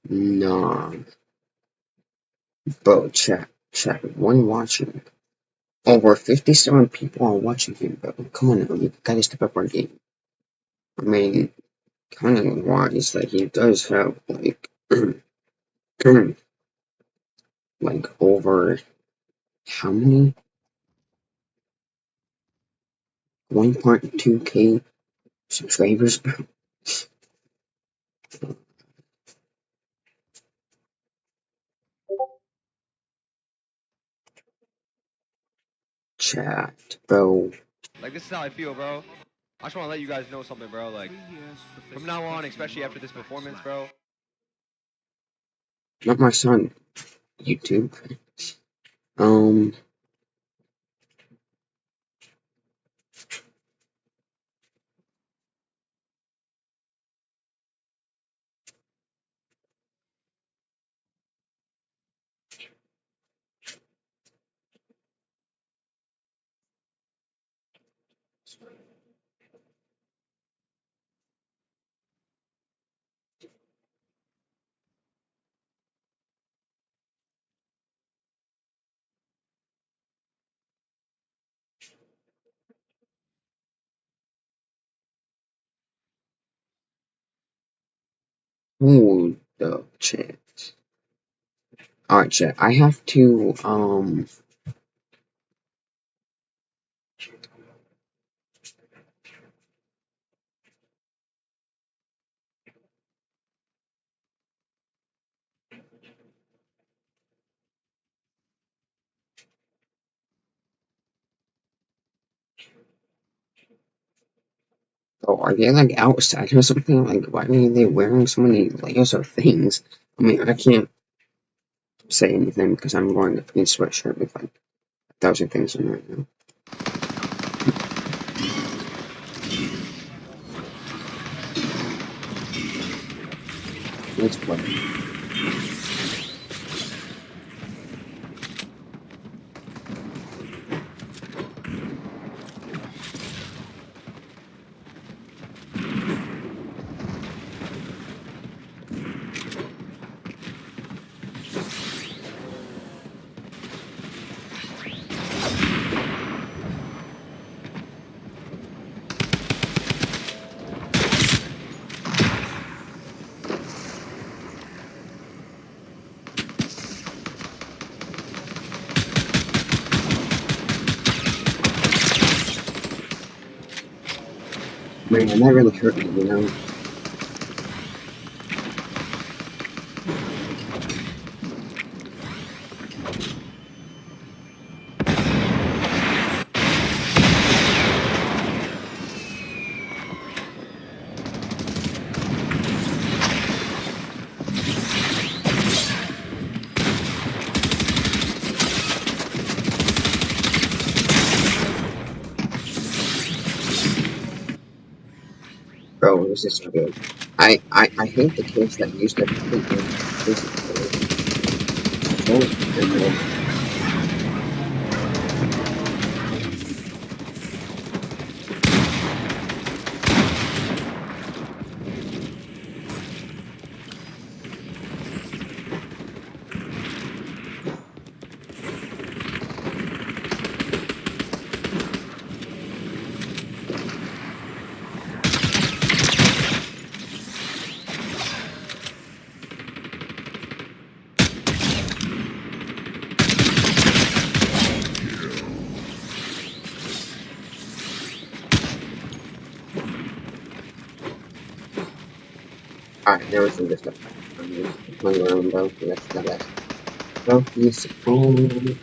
S3: Nah. Bro, chat. One watching. Over 57 people are watching him, bro. Come on now, you gotta step up our game. I mean, kind of wise, like, he does have, like, like, over, how many? 1.2k subscribers, bro. Chat, bro.
S15: Like, this is how I feel, bro. I just want to let you guys know something, bro. Like, from now on, especially after this performance, bro.
S3: Not my son. YouTube. Hold up, chat. Alright, chat. I have to, oh, are they, like, outside or something? Like, why are they wearing so many layers of things? I mean, I can't say anything because I'm wearing a green sweatshirt with, like, 1,000 things in right now. Let's play. Man, that really hurt me, you know? Bro, this is so good. I hate the kids that use their completely Alright, now it's in this stuff. I'm playing around though, that's the best. So, he's home.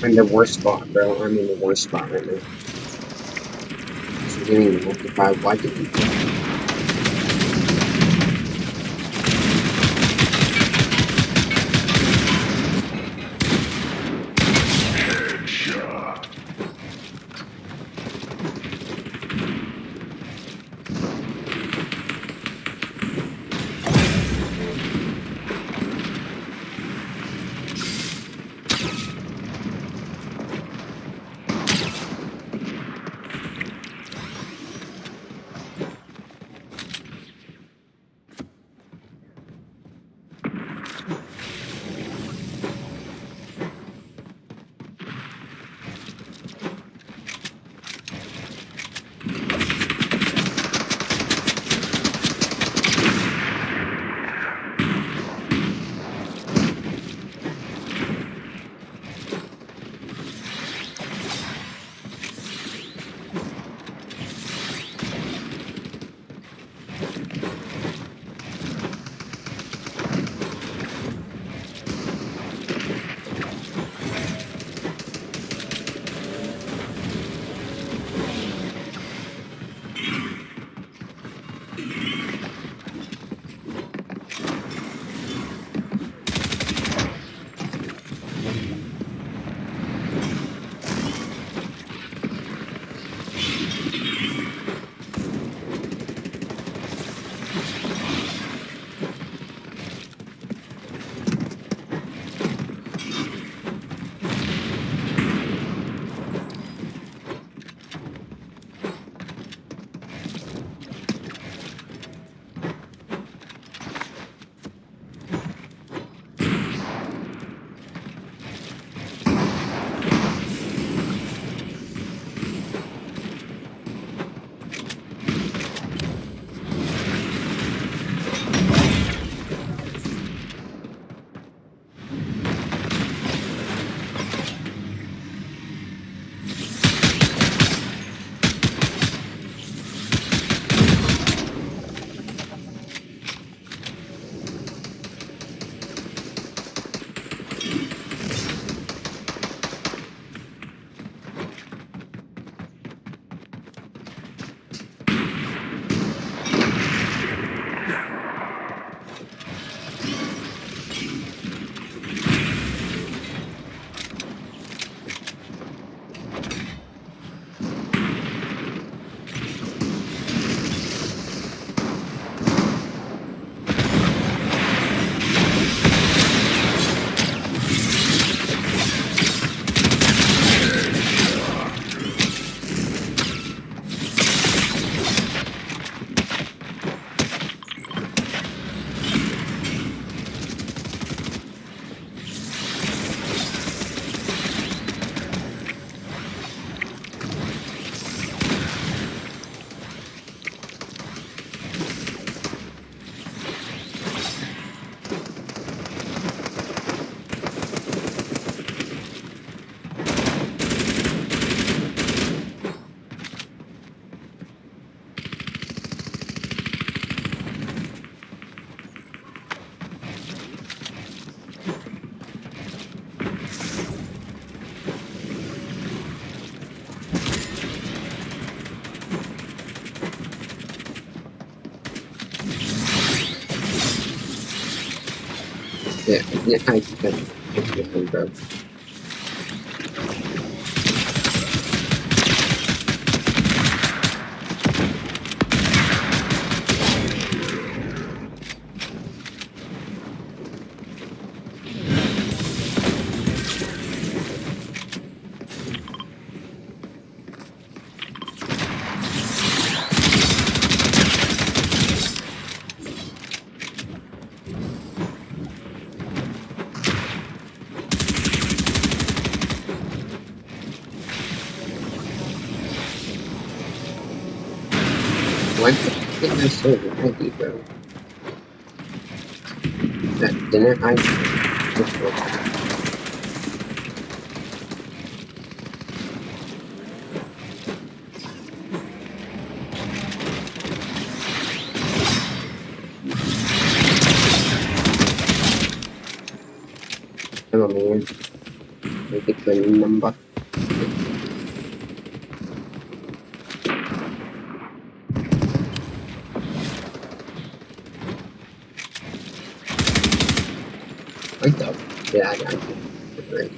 S3: I'm in the worst spot, bro. I'm in the worst spot right now. It's getting multiplied. Why did you? Yeah, I got it, bro. Why did I so heavy, bro? That dinner I come on, man. Make it your number. What the? Yeah, I got you. Great.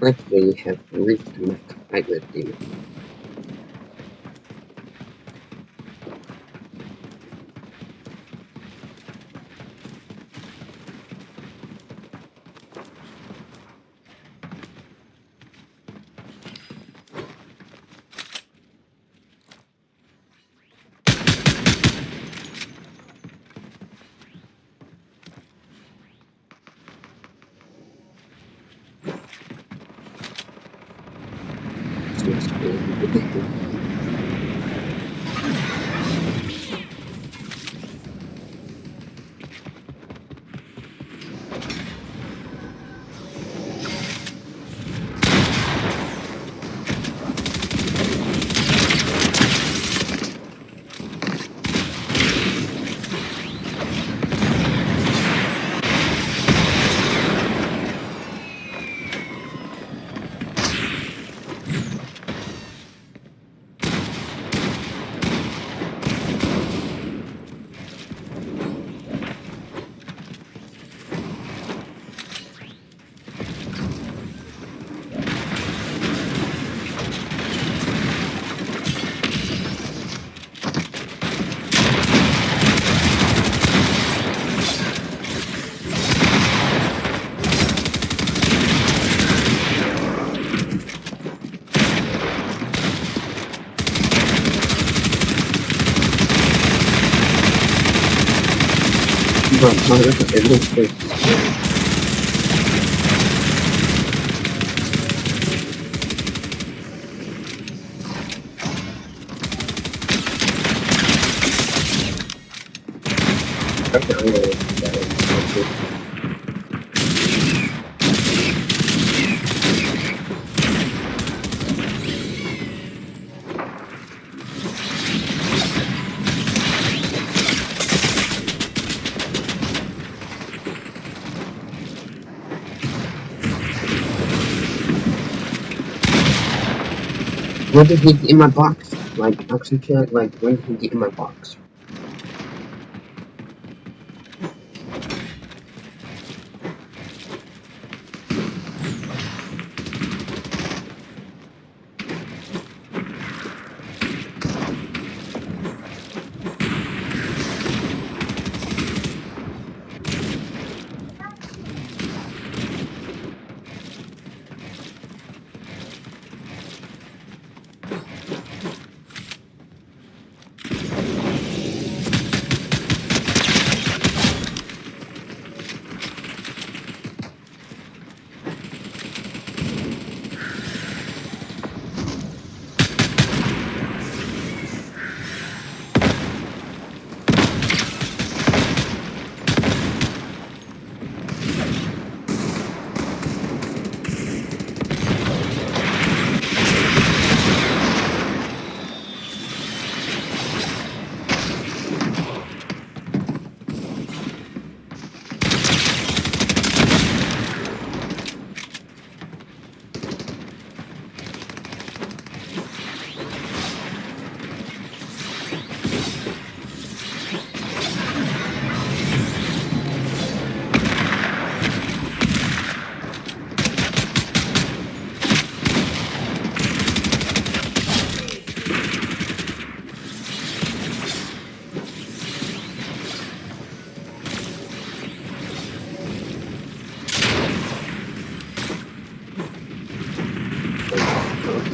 S3: Luckily, have reached my pilot demon. Bro, it looks great. Okay, I'm gonna When did he get in my box? Like, oxygen, like, when did he get in my box?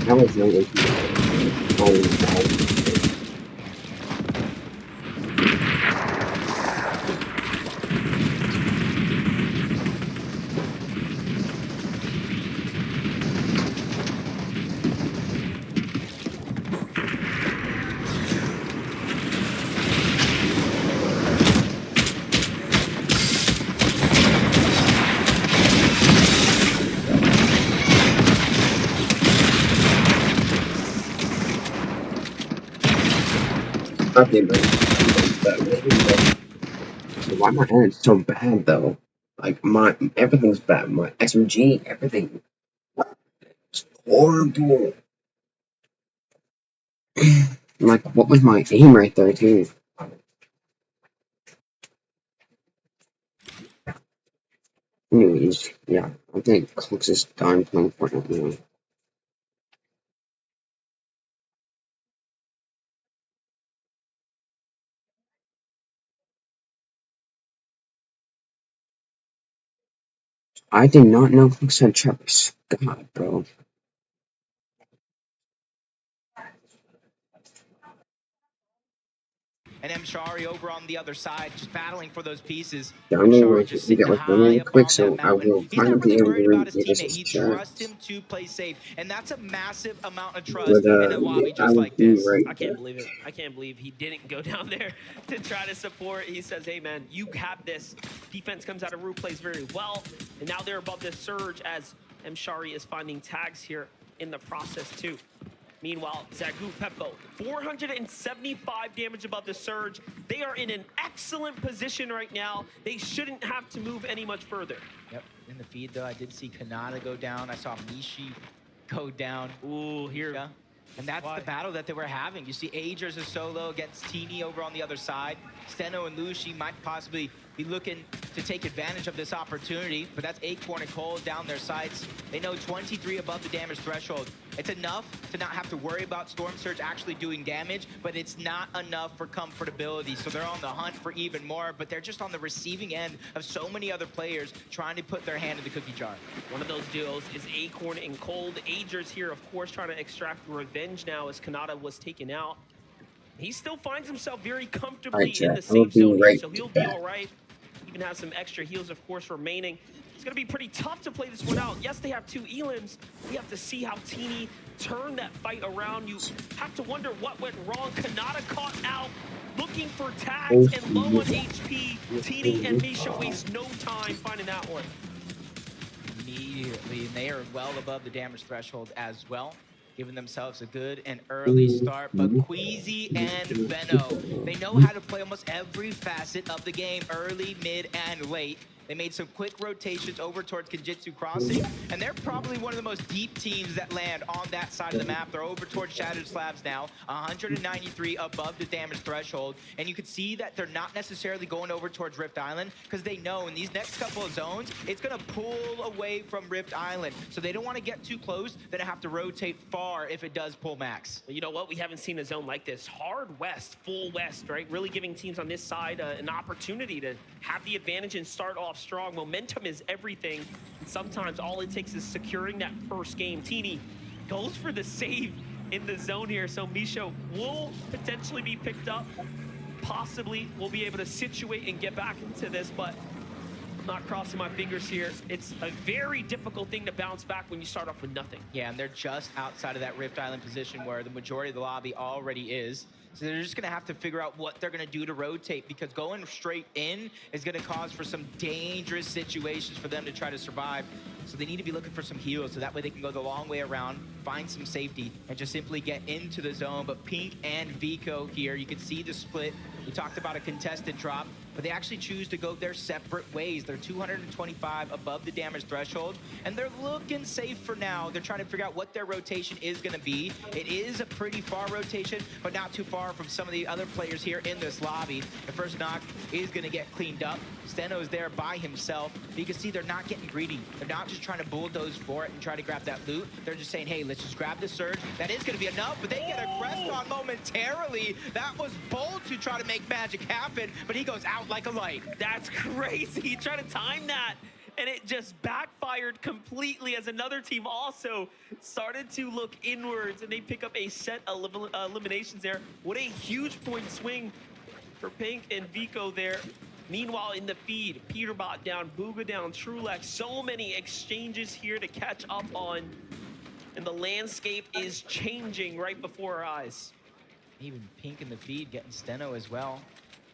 S3: I was young and okay, but why my hand's so bad though? Like everything's bad. My SMG, everything. It's horrible. Like, what was my aim right there too? Anyways, yeah, I think Clux is done playing Fortnite now. I did not know Clux had Travis Scott, bro.
S14: And Mshari over on the other side, just battling for those pieces.
S3: Yeah, I'm gonna
S14: Mshari just sitting
S3: get with
S14: high
S3: really
S14: up
S3: quick,
S14: on
S3: so
S14: that
S3: I
S14: mountain.
S3: will
S14: He's not
S3: finally
S14: really worried about his
S3: get
S14: teammate.
S3: his
S14: He
S3: chat.
S14: trusts him to play safe, and that's a massive amount of trust
S3: But
S14: in a lobby
S3: I
S14: just
S3: will
S14: like
S3: be
S14: this.
S3: right
S5: I
S3: back.
S5: can't believe it. I can't believe he didn't go down there to try to support. He says, hey, man, you have this. Defense comes out of Root, plays very well. And now they're above this surge as Mshari is finding tags here in the process, too. Meanwhile, Zagu Peppo, 475 damage above the surge. They are in an excellent position right now. They shouldn't have to move any much further.
S14: Yep, in the feed, though, I did see Kanata go down. I saw Mishi go down.
S5: Ooh, here.
S14: Yeah. And that's the battle that they were having. You see Agers is solo against Teeny over on the other side. Steno and Lushi might possibly be looking to take advantage of this opportunity, but that's Acorn and Cole down their sights. They know 23 above the damage threshold. It's enough to not have to worry about Storm Surge actually doing damage, but it's not enough for comfortability. So they're on the hunt for even more, but they're just on the receiving end of so many other players trying to put their hand in the cookie jar.
S5: One of those duos is Acorn and Cold. Agers here, of course, trying to extract revenge now as Kanata was taken out. He still finds himself very comfortably in the safe zone here, so he'll be all right. Even has some extra heals, of course, remaining. It's going to be pretty tough to play this one out. Yes, they have 2 elims. We have to see how Teeny turned that fight around. You have to wonder what went wrong. Kanata caught out, looking for tags and low on HP. Teeny and Misha waste no time finding that one.
S14: Immediately, and they are well above the damage threshold as well, giving themselves a good and early start. But Queasy and Veno, they know how to play almost every facet of the game, early, mid, and late. They made some quick rotations over towards Kenjutsu Crossing, and they're probably one of the most deep teams that land on that side of the map. They're over towards Shattered Slabs now, 193 above the damage threshold, and you can see that they're not necessarily going over towards Rift Island because they know in these next couple of zones, it's going to pull away from Rift Island. So they don't want to get too close, then have to rotate far if it does pull max.
S5: You know what? We haven't seen a zone like this. Hard west, full west, right? Really giving teams on this side an opportunity to have the advantage and start off strong. Momentum is everything. And sometimes all it takes is securing that first game. Teeny goes for the save in the zone here. So Misha will potentially be picked up. Possibly we'll be able to situate and get back into this, but I'm not crossing my fingers here. It's a very difficult thing to bounce back when you start off with nothing.
S14: Yeah, and they're just outside of that Rift Island position where the majority of the lobby already is. So they're just gonna have to figure out what they're gonna do to rotate, because going straight in is gonna cause for some dangerous situations for them to try to survive. So they need to be looking for some heals, so that way they can go the long way around, find some safety, and just simply get into the zone. But Pink and Vico here, you can see the split. We talked about a contested drop, but they actually choose to go their separate ways. They're 225 above the damage threshold, and they're looking safe for now. They're trying to figure out what their rotation is gonna be. It is a pretty far rotation, but not too far from some of the other players here in this lobby. The first knock is gonna get cleaned up. Steno is there by himself. You can see they're not getting greedy. They're not just trying to bulldoze for it and try to grab that loot. They're just saying, hey, let's just grab the surge. That is gonna be enough, but they get a crest on momentarily. That was bold to try to make magic happen, but he goes out like a light.
S5: That's crazy. He tried to time that.
S13: and it just backfired completely as another team also started to look inwards, and they pick up a set of eliminations there. What a huge point swing for Pink and Vico there. Meanwhile, in the feed, Peterbot down, Booga down, Trulex. So many exchanges here to catch up on. And the landscape is changing right before our eyes.
S14: Even Pink in the feed getting Steno as well.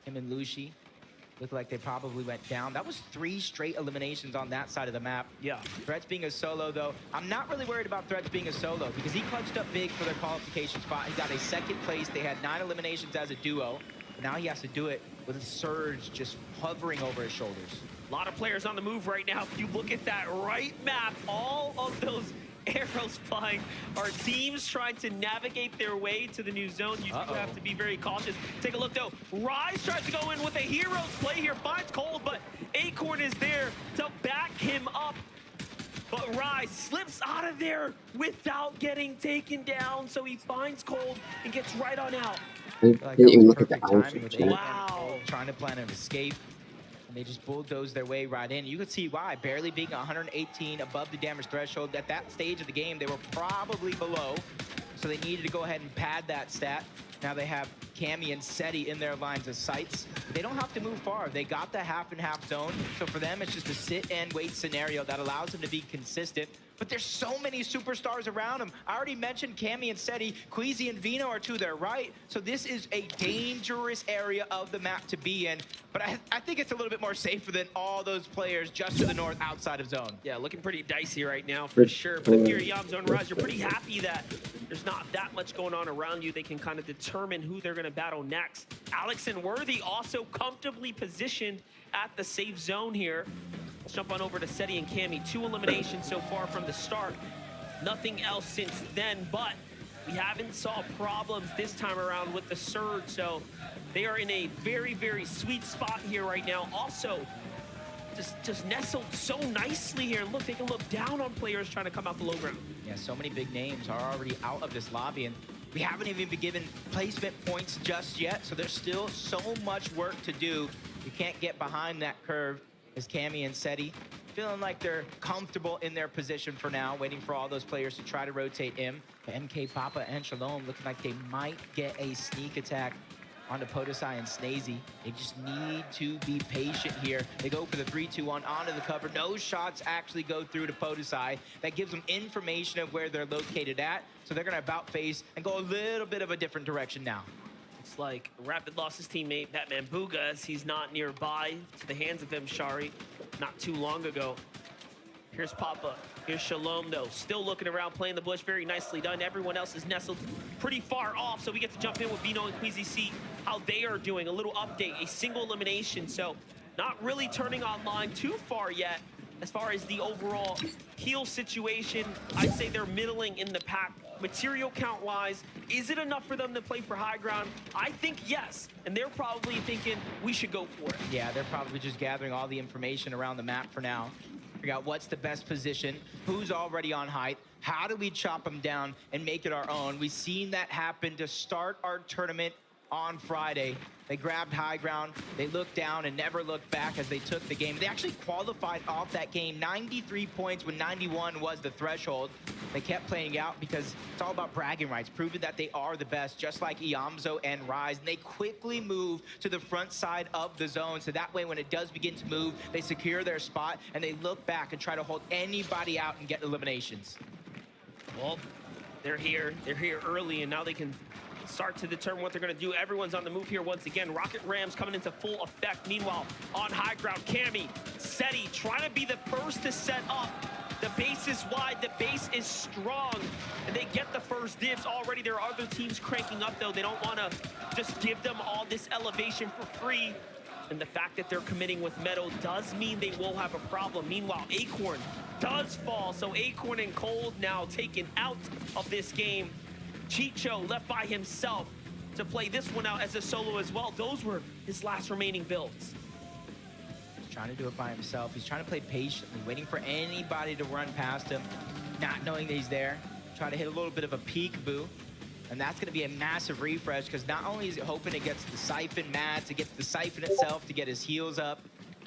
S14: Him and Lucy look like they probably went down. That was 3 straight eliminations on that side of the map.
S13: Yeah.
S14: Threats being a solo, though. I'm not really worried about Threats being a solo because he clutched up big for their qualification spot. He got a 2nd place. They had 9 eliminations as a duo. But now he has to do it with a Surge just hovering over his shoulders.
S13: A lot of players on the move right now. If you look at that right map, all of those arrows flying. Our teams trying to navigate their way to the new zone. You do have to be very cautious. Take a look, though. Rise tries to go in with a hero's play here. Finds Cold, but Acorn is there to back him up. But Rise slips out of there without getting taken down. So he finds Cold and gets right on out.
S3: Didn't even look at the outfit.
S14: Wow. Trying to plan an escape. And they just bulldoze their way right in. You can see why. Barely being 118 above the damage threshold. At that stage of the game, they were probably below. So they needed to go ahead and pad that stat. Now they have Cammy and Seti in their lines of sights. They don't have to move far. They got the half and half zone. So for them, it's just a sit and wait scenario that allows them to be consistent. But there's so many superstars around them. I already mentioned Cammy and Seti. Queasy and Vino are to their right. So this is a dangerous area of the map to be in. But I think it's a little bit more safer than all those players just to the north outside of zone.
S13: Yeah, looking pretty dicey right now for sure. But if you're Yam Zone Rise, you're pretty happy that there's not that much going on around you. They can kind of determine who they're going to battle next. Alex and Worthy also comfortably positioned at the safe zone here. Let's jump on over to Seti and Cammy. 2 eliminations so far from the start. Nothing else since then, but we haven't saw problems this time around with the Surge, so they are in a very, very sweet spot here right now. Also, just nestled so nicely here. And look, they can look down on players trying to come out the low ground.
S14: Yeah, so many big names are already out of this lobby, and we haven't even been given placement points just yet, so there's still so much work to do. You can't get behind that curve as Cammy and Seti feeling like they're comfortable in their position for now, waiting for all those players to try to rotate in. But MK, Papa, and Shalom looking like they might get a sneak attack onto Podesai and Snazy. They just need to be patient here. They go for the 3-2-1 onto the cover. No shots actually go through to Podesai. That gives them information of where they're located at. So they're going to about face and go a little bit of a different direction now.
S13: It's like Rapid lost his teammate, Batman Booga, as he's not nearby to the hands of him, Shari, not too long ago. Here's Papa. Here's Shalom, though. Still looking around, playing the bush. Very nicely done. Everyone else is nestled pretty far off, so we get to jump in with Vino and Queasy, see how they are doing. A little update, a single elimination, so not really turning online too far yet. As far as the overall heal situation, I'd say they're middling in the pack. Material count-wise, is it enough for them to play for high ground? I think yes, and they're probably thinking we should go for it.
S14: Yeah, they're probably just gathering all the information around the map for now. Figure out what's the best position, who's already on height, how do we chop them down and make it our own. We've seen that happen to start our tournament on Friday. They grabbed high ground, they looked down and never looked back as they took the game. They actually qualified off that game, 93 points when 91 was the threshold. They kept playing out because it's all about bragging rights, proving that they are the best, just like Iamzo and Rise. And they quickly move to the front side of the zone, so that way when it does begin to move, they secure their spot and they look back and try to hold anybody out and get eliminations.
S13: Well, they're here early, and now they can start to determine what they're going to do. Everyone's on the move here once again. Rocket Rams coming into full effect. Meanwhile, on high ground, Cammy, Seti trying to be the first to set up. The base is wide, the base is strong, and they get the first dibs already. There are other teams cranking up, though. They don't want to just give them all this elevation for free. And the fact that they're committing with Meadow does mean they will have a problem. Meanwhile, Acorn does fall, so Acorn and Cold now taken out of this game. Chicho left by himself to play this one out as a solo as well. Those were his last remaining builds.
S14: He's trying to do it by himself. He's trying to play patiently, waiting for anybody to run past him, not knowing that he's there. Try to hit a little bit of a peekaboo. And that's going to be a massive refresh because not only is it hoping it gets the Siphon mad, to get the Siphon itself to get his heals up,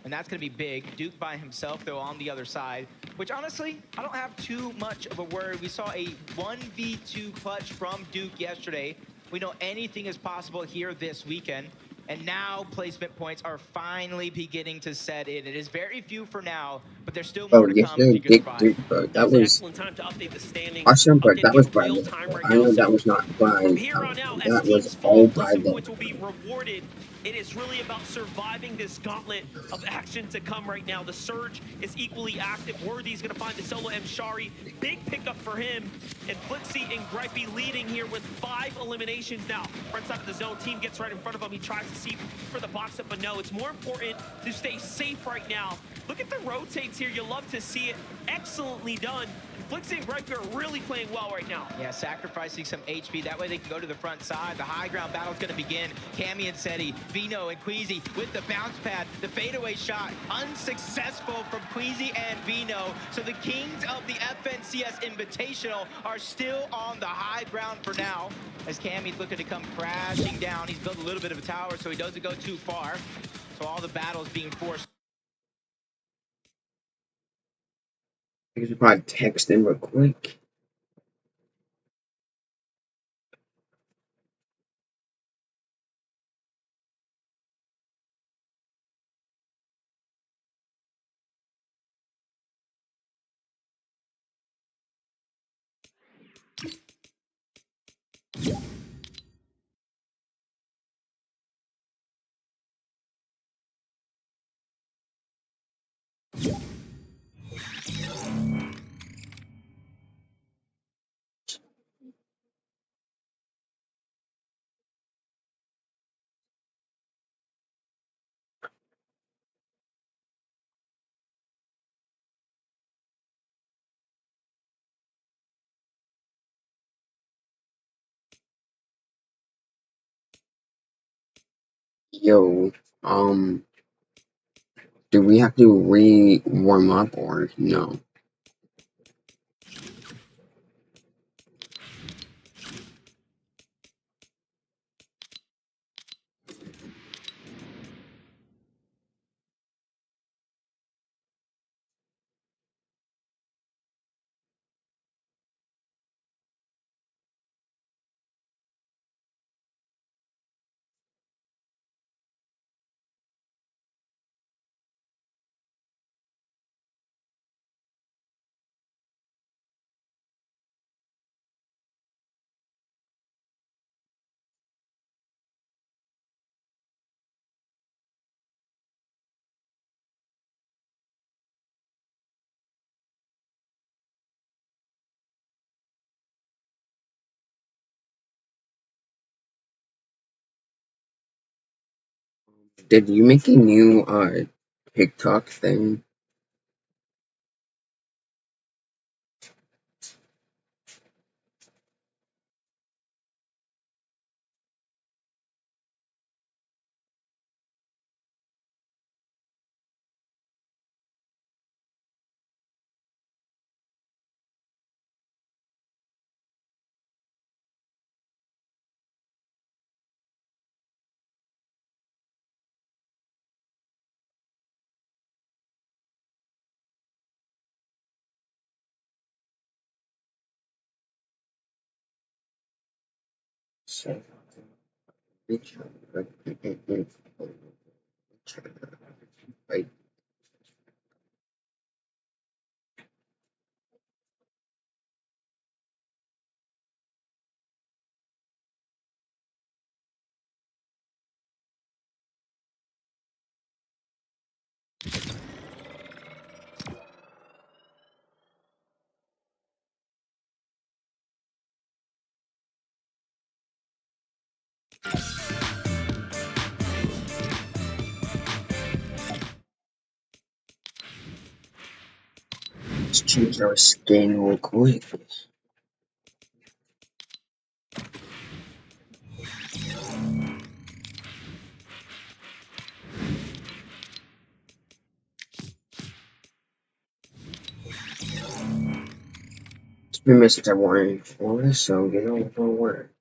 S14: and that's going to be big. Duke by himself, though, on the other side, which honestly, I don't have too much of a worry. We saw a 1v2 clutch from Duke yesterday. We know anything is possible here this weekend. And now placement points are finally beginning to set in. It is very few for now, but there's still more to come if you can survive.
S3: Duke, bro. That
S13: an
S3: was
S13: excellent time to update the standings.
S3: awesome, but that
S13: Updating
S3: was
S13: in
S3: by
S13: real
S3: luck.
S13: time
S3: Bro.
S13: right
S3: I
S13: now.
S3: know
S13: So
S3: that was not by
S13: from here on
S3: talent.
S13: out,
S3: That
S13: as
S3: was
S13: teams
S3: all
S13: fall,
S3: by
S13: placement
S3: luck.
S13: points will be rewarded. It is really about surviving this gauntlet of action to come right now. The Surge is equally active. Worthy's going to find the solo Mshari. Big pickup for him. And Flixie and Gripey leading here with 5 eliminations now. Front side of the zone, team gets right in front of him. He tries to see for the box up, but no. It's more important to stay safe right now. Look at the rotates here. You love to see it. Excellently done. Flixie and Gripey are really playing well right now.
S14: Yeah, sacrificing some HP. That way they can go to the front side. The high ground battle's going to begin. Cammy and Seti, Vino and Queasy with the bounce pad. The fadeaway shot unsuccessful from Queasy and Vino. So the kings of the FNCS Invitational are still on the high ground for now. As Cammy's looking to come crashing down. He's built a little bit of a tower, so he doesn't go too far. So all the battles being forced.
S3: I could probably text him real quick. Yo, do we have to warm up or no? Did you make a new TikTok thing? So, right. Let's change our skin real quick. It's been message I wanted for, so you know, it'll work.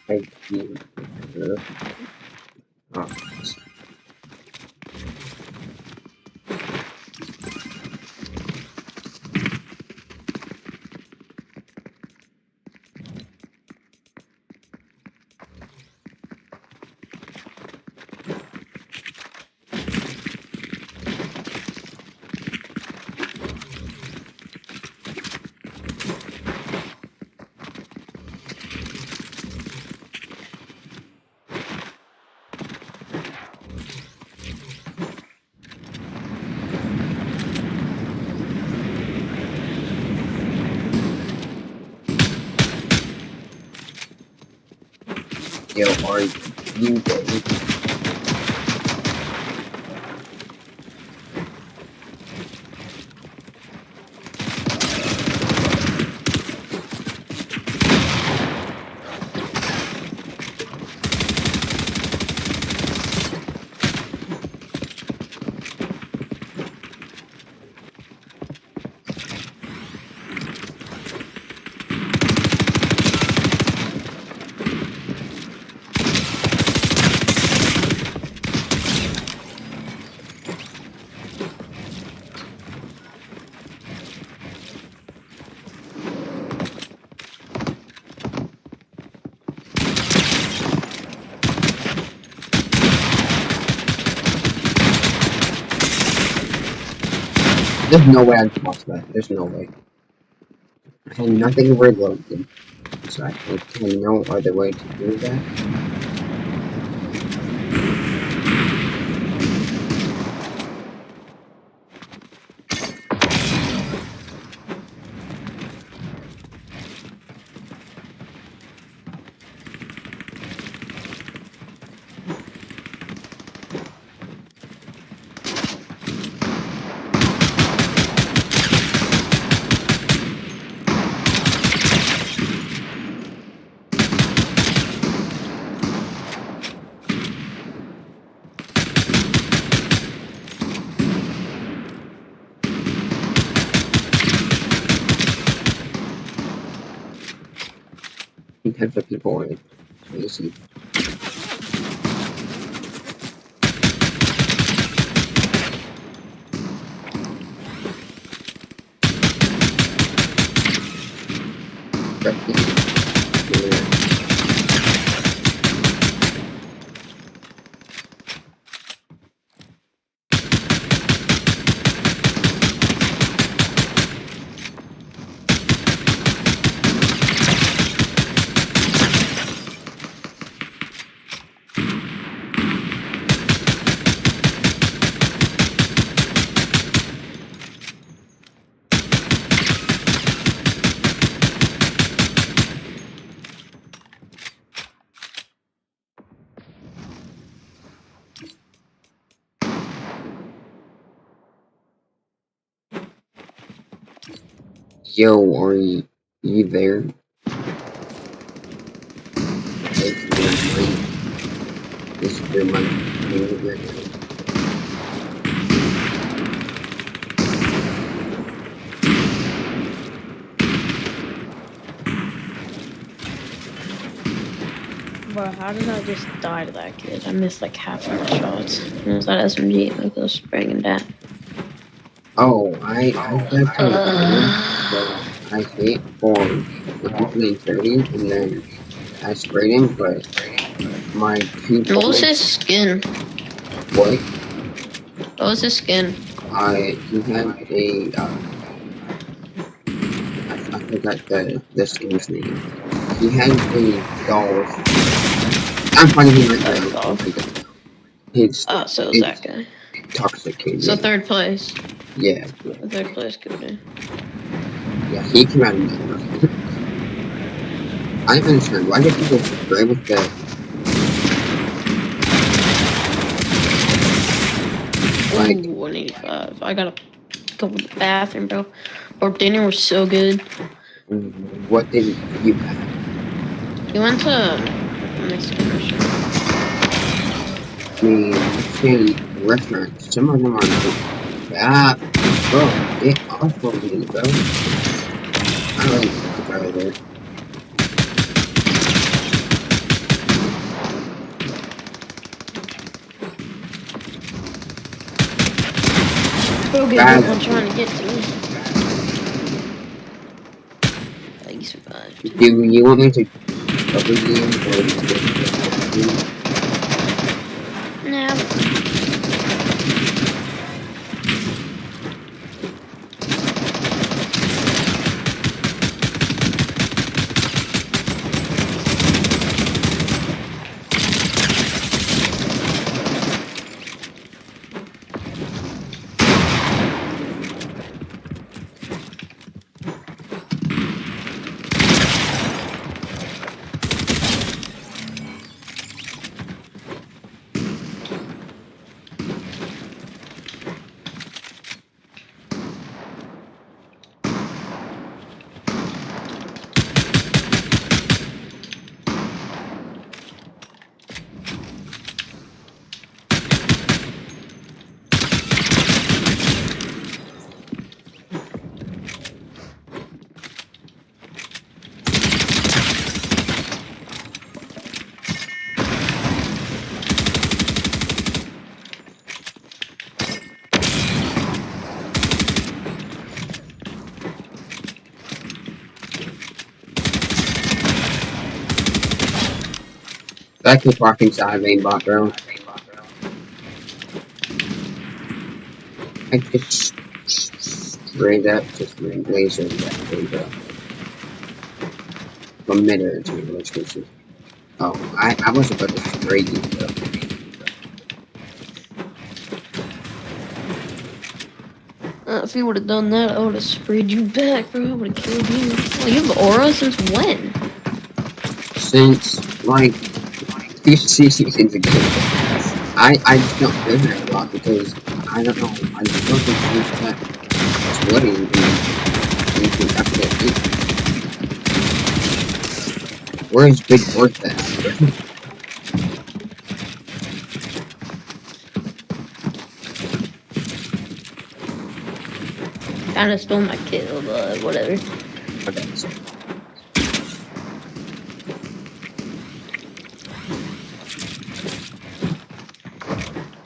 S3: I do. Oh. Yo, are you ready? There's no way I'd watch that. There's no way. I had nothing reloaded. So I have no other way to do that. Types of people are crazy. Yo, are you there? This is your money.
S16: Bro, how did I just die to that kid? I missed like half of the shots. It was that SMG, like those spraying him down.
S3: Oh, I got I hit for 130 and then I sprayed him, but my two.
S16: What was his skin?
S3: What?
S16: What was his skin?
S3: He had a I forgot the skin's name. He had a doll. I'm finding him right now.
S16: So it's that guy.
S3: Toxic kid.
S16: So third place.
S3: Yeah.
S16: Third place could be.
S3: Yeah, he came out of nowhere. I don't understand. Why do people spray with the...
S16: Like... Ooh, 185. I gotta go to the bathroom, bro. Our dinner was so good.
S3: What did you have?
S16: We went to a Mexican restaurant.
S3: Mexican restaurants. Some of them are bad. Bro, get off of me, bro. I don't like to go there.
S16: Bro, get
S3: Guys,
S16: what I'm trying to get to. Oh, you survived.
S3: do you want me to cover you or just
S16: Nah.
S3: I keep walking side main bot, bro. I just straight up just laser that way, bro. A minute or two, let's go see. Oh, I was about to spray you, bro.
S16: If you would have done that, I would have sprayed you back, bro. I would have killed you. Oh, you have aura since when?
S3: Since, like, 50 seasons ago. I just don't play that a lot because, I don't know, I just don't think it's that sweaty and anything after that beat. Where's Big Worth at?
S16: Kinda stole my kill, but whatever.
S3: Okay, so.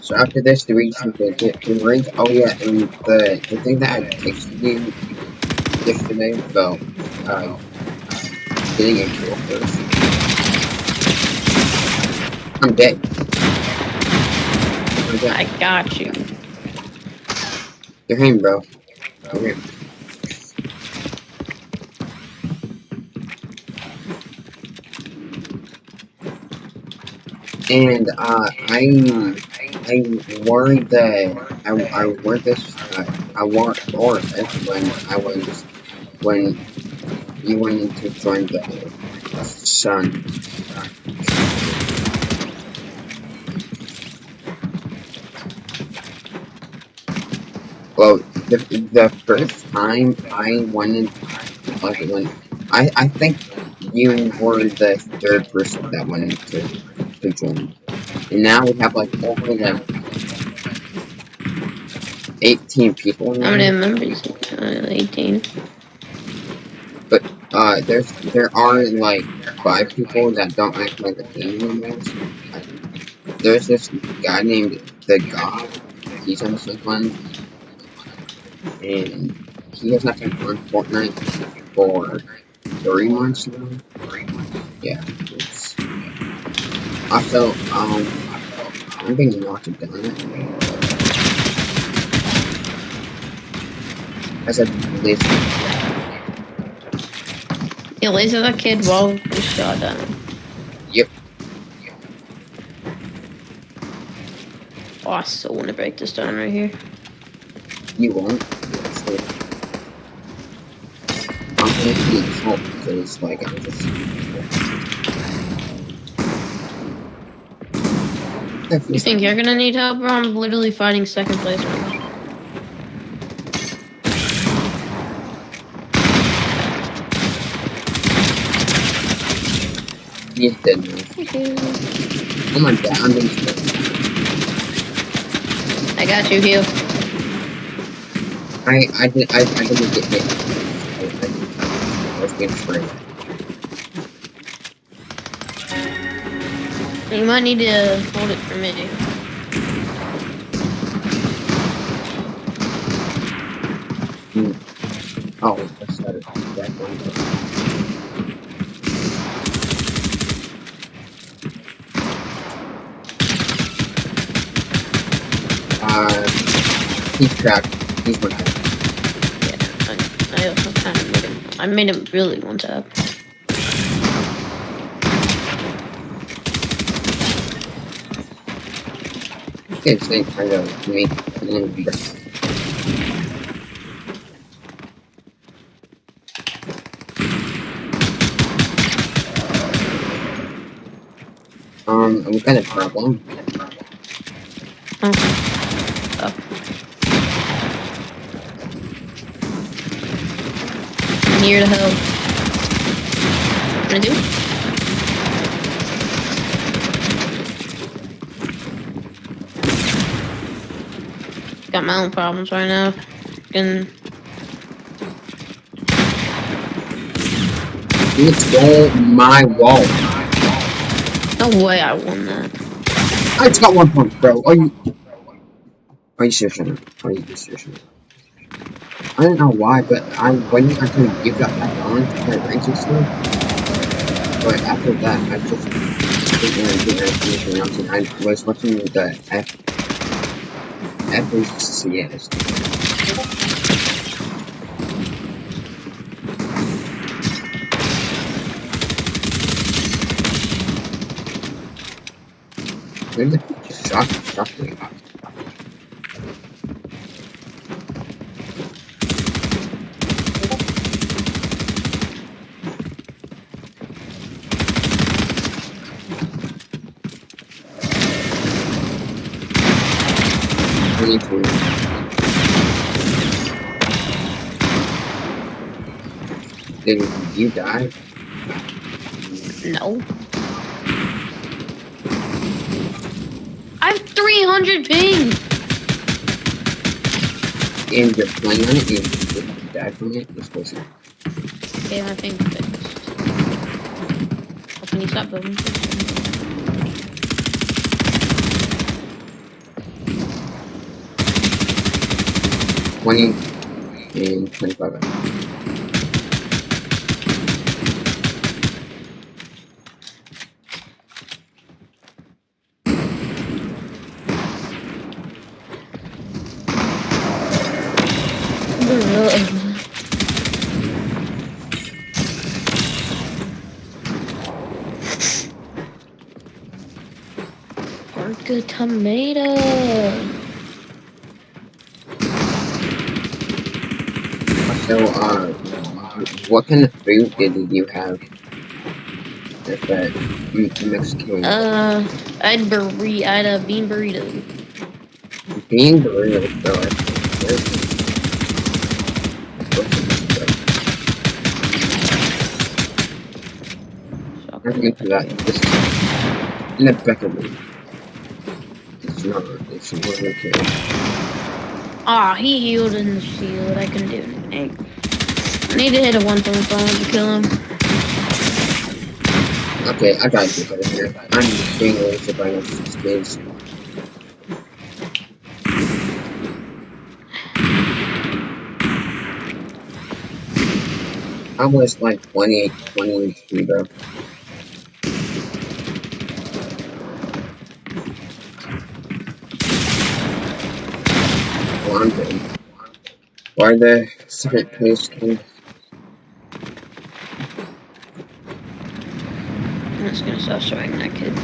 S3: So after this, do we just have to get to the range? Oh yeah, and the thing that I texted you yesterday about getting a kill first. I'm dead.
S16: I got you.
S3: You're him, bro. You're him. And I wore this when you wanted to join the sun. Well, the first time I wanted, like, when I think you were the third person that wanted to join, and now we have like over like 18 people.
S16: How many members? 18.
S3: But there are like 5 people that don't act like the game members. There's this guy named the God. He's on this one, and he has not been on Fortnite for 3 months now. Yeah. Also, I'm being knocked down. I said, laser.
S16: You laser that kid while we shot down.
S3: Yep.
S16: Oh, I still want to break this down right here.
S3: You won't. I'm gonna be help because, like, I'm just.
S16: You think you're gonna need help, bro? I'm literally fighting second place right now.
S3: He's dead now. Oh my god, I'm being dead.
S16: I got you, heal.
S3: I didn't get hit. I was being sprayed.
S16: You might need to hold it for me.
S3: Oh, that's that one. Keep track. He's one tap.
S16: Yeah, I also kind of made him. I made him really one tap.
S3: It's like kind of make a little bit. We got a problem.
S16: Oh. I'm here to help. What I do? Got my own problems right now. Fucking.
S3: You stole my wall.
S16: No way I won that.
S3: I just got 1 point, bro. Are you serious? Are you serious? I don't know why, but I'm waiting until you give that back on to play ranks and stuff. But after that, I just didn't really get information. I was watching the FACS. Where's the shot me? Did you die?
S16: No. I have 300 ping.
S3: And you're playing on it, and you died from it? You're supposed to.
S16: Yeah, I think fixed. Oh, can you stop building?
S3: 20 and 25.
S16: Good tomato.
S3: So, what kind of food did you have? That Mexican.
S16: I had a bean burrito.
S3: Bean burrito, bro. I'm into that. This is in a better way. It's not okay.
S16: Ah, he healed in the shield. I can do anything. I need to hit a 1.5 to kill him.
S3: Okay, I got you over here. I'm being able to buy up some space. I was like 28, 23, bro. Well, I'm good. Why the second place came?
S16: I'm just gonna stop showing that kid.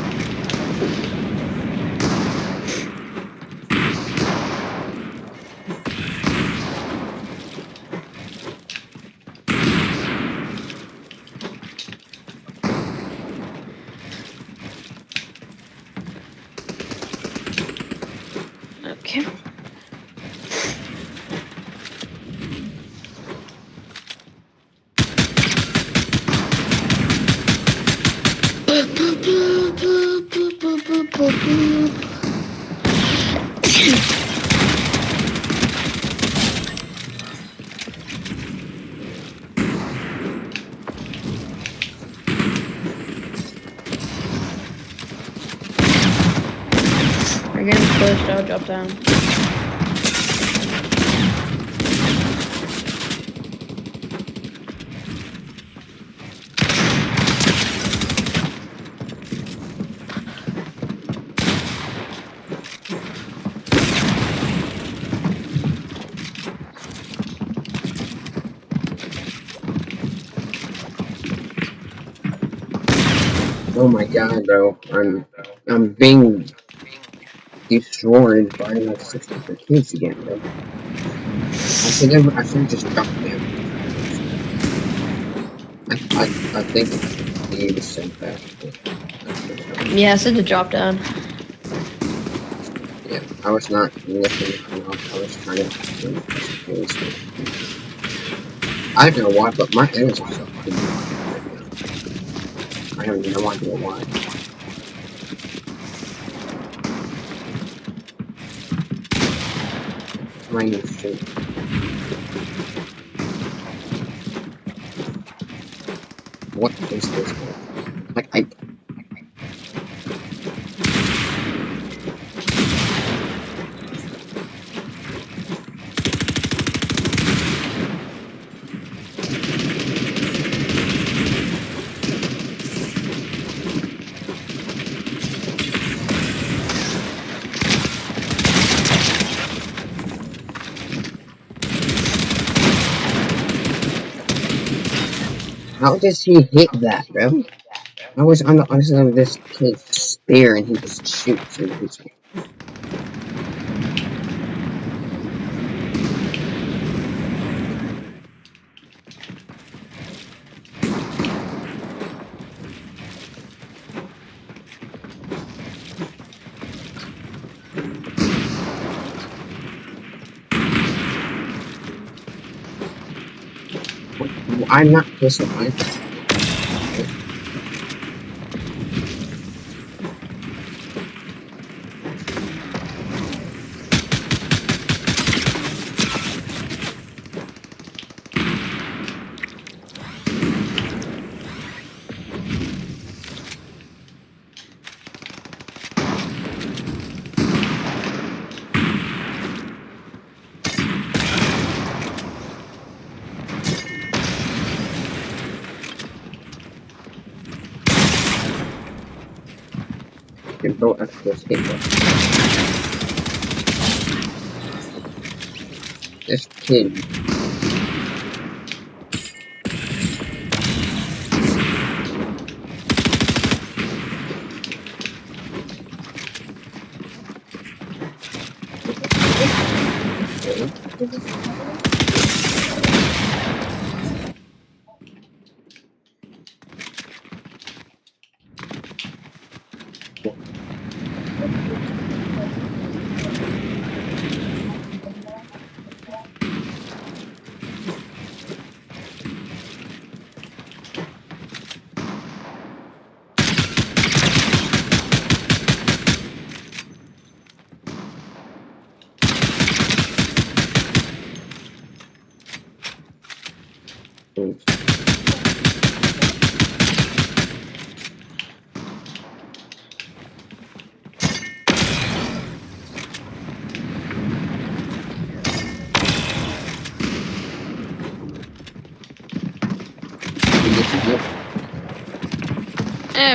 S16: Okay. We're getting pushed, I'll drop down.
S3: Oh my god, bro. I'm being destroyed by like 6 different kids again, bro. I should have just dropped down. I think you just said that.
S16: Yeah, I said to drop down.
S3: Yeah, I was not listening. I was trying to. I don't know why, but my ears are so fucking dry right now. I have no idea why. Rain shit. What is this? Like how does he hit that, bro? I was on the other side of this kid's spear and he just shoots and he's like, I'm not pissing either. You can go after this kid, bro. This kid.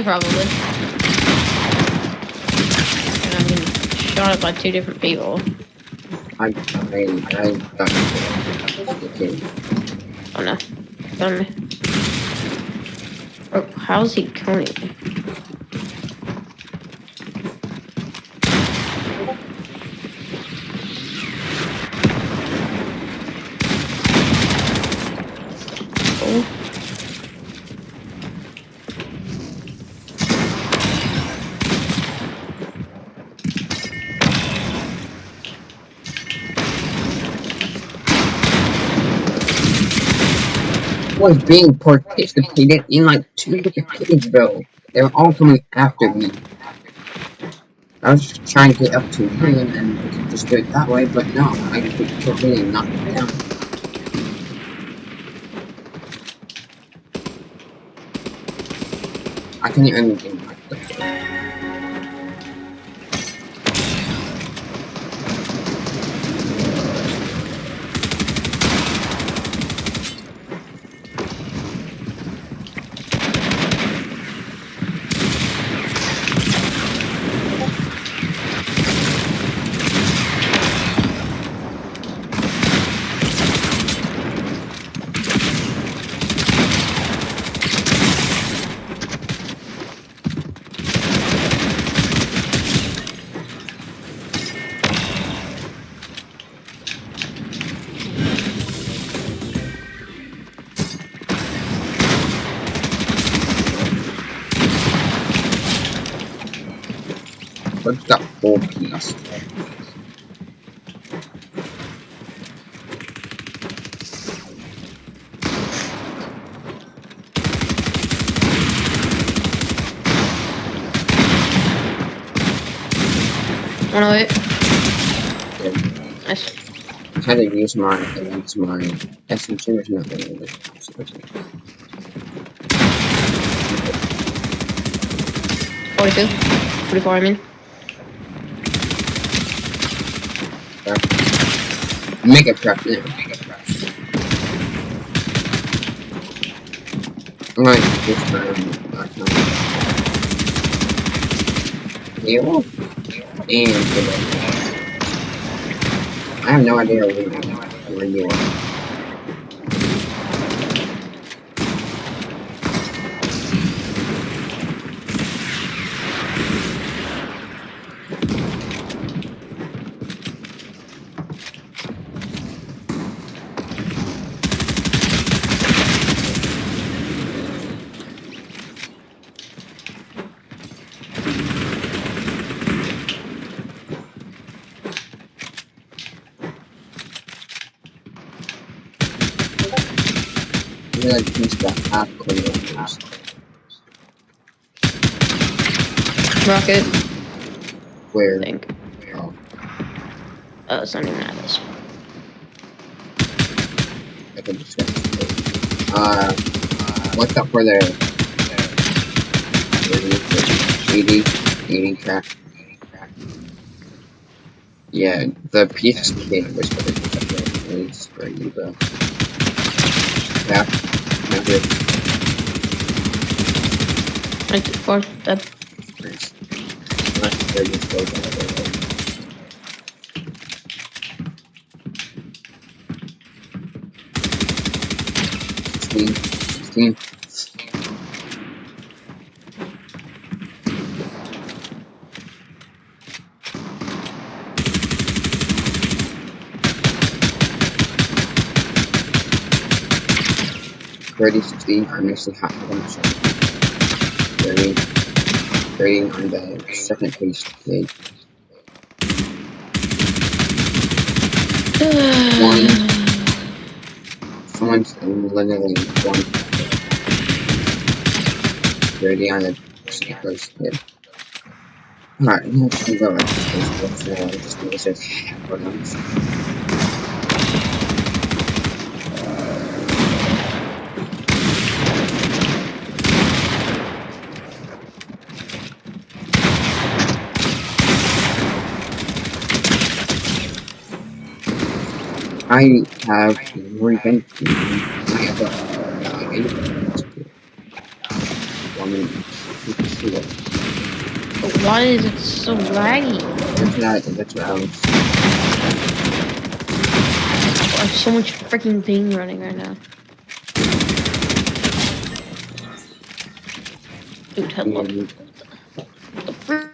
S16: Probably. And I've been shot at by 2 different people.
S3: I got
S16: Oh no. Got me. Oh, how's he going? Oh.
S3: was being participated in like 2 different kids, bro. They were all coming after me. I was just trying to get up to him and just do it that way, but no, I could really knock him down. I couldn't even get my What's that whole piece?
S16: One of it.
S3: Nice. I had to use my SMG was not really good.
S16: 42. 44, I mean.
S3: Mega trap now. I'm going to this time. Heal? And I have no idea where you are. I feel like he's got half corners.
S16: Rocket.
S3: Where?
S16: I think.
S3: Oh.
S16: It's not even at this.
S3: I can just what's up for the 80 track? Yeah, the piece came was for the for you, bro. Yeah, I'm good.
S16: 94, dead.
S3: Nice. Nice, 34. 16. 16, I'm actually hot for them. 30 on the second page page. 1. Someone's literally 1. 30 on the first page. Alright, I'm just gonna go back to Facebook just to just for them. I have revenge. I have
S16: But why is it so laggy?
S3: That's what I was.
S16: I have so much freaking ping running right now. Dude, hello. The frick?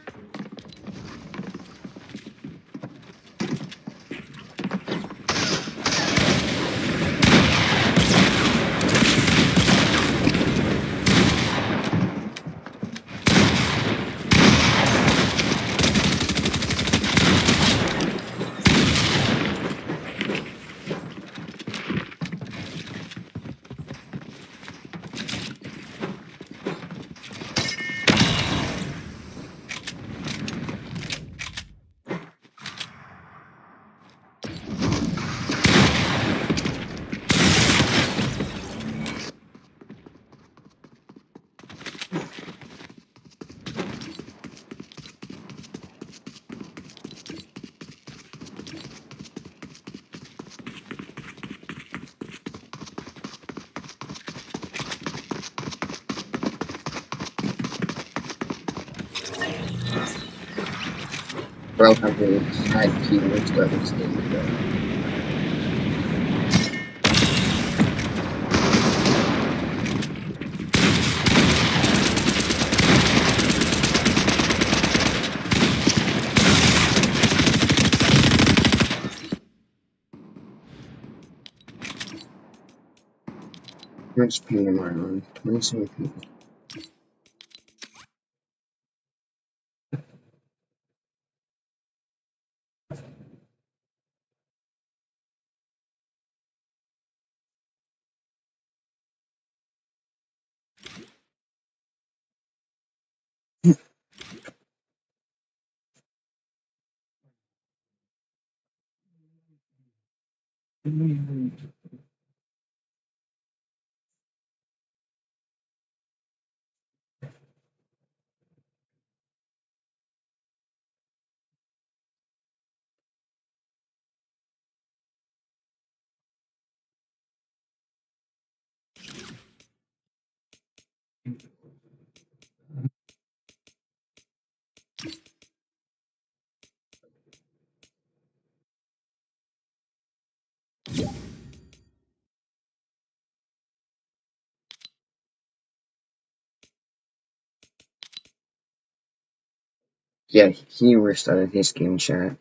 S3: Bro, have really had keywords where it's Let's ping them on 27 people. Yeah, he restarted his game chat.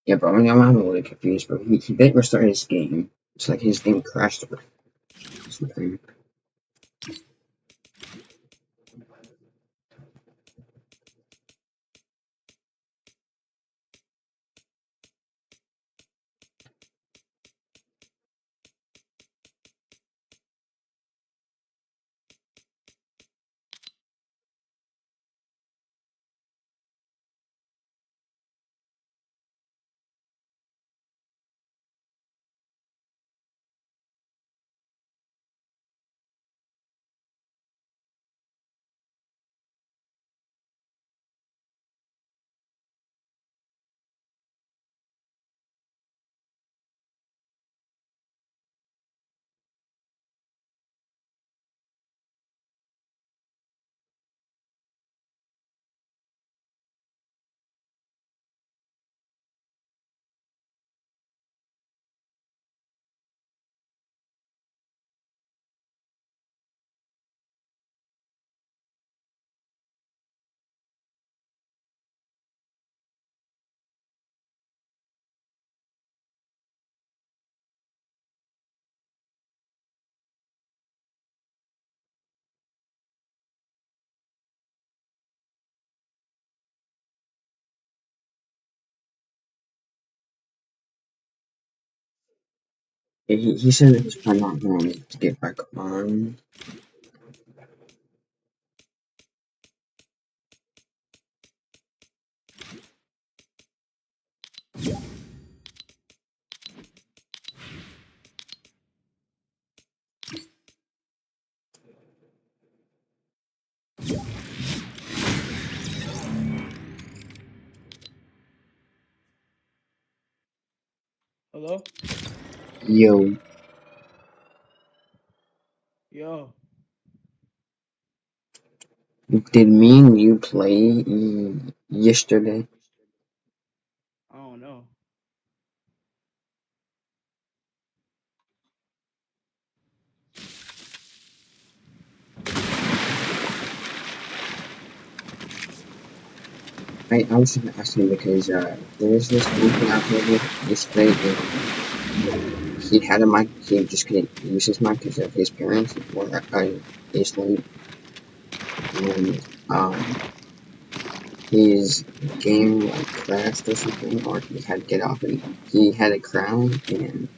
S3: Yeah, bro, I'm a little confused, bro. He didn't restart his game. It's like his game crashed or something. Yeah, he said it was probably not going to get back on.
S17: Hello?
S3: Yo,
S17: Yo.
S3: did me and you play yesterday?
S17: I don't know.
S3: I was just asking because there was this movie out there yesterday and he had a mic, he just couldn't use his mic because of his parents were asleep. And his game like crashed or something, or he had to get off and he had a crown and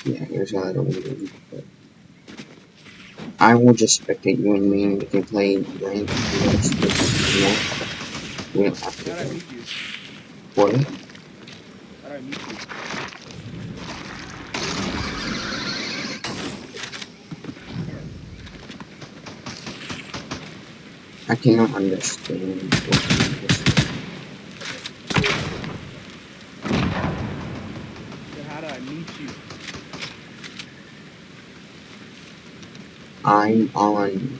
S3: yeah, it was a little weird. But I will just spectate you and me and we can play ranked match with we don't have to.
S17: How'd I meet you?
S3: What?
S17: How'd I meet you?
S3: I cannot understand what you just said.
S17: Then how did I meet you?
S3: I'm on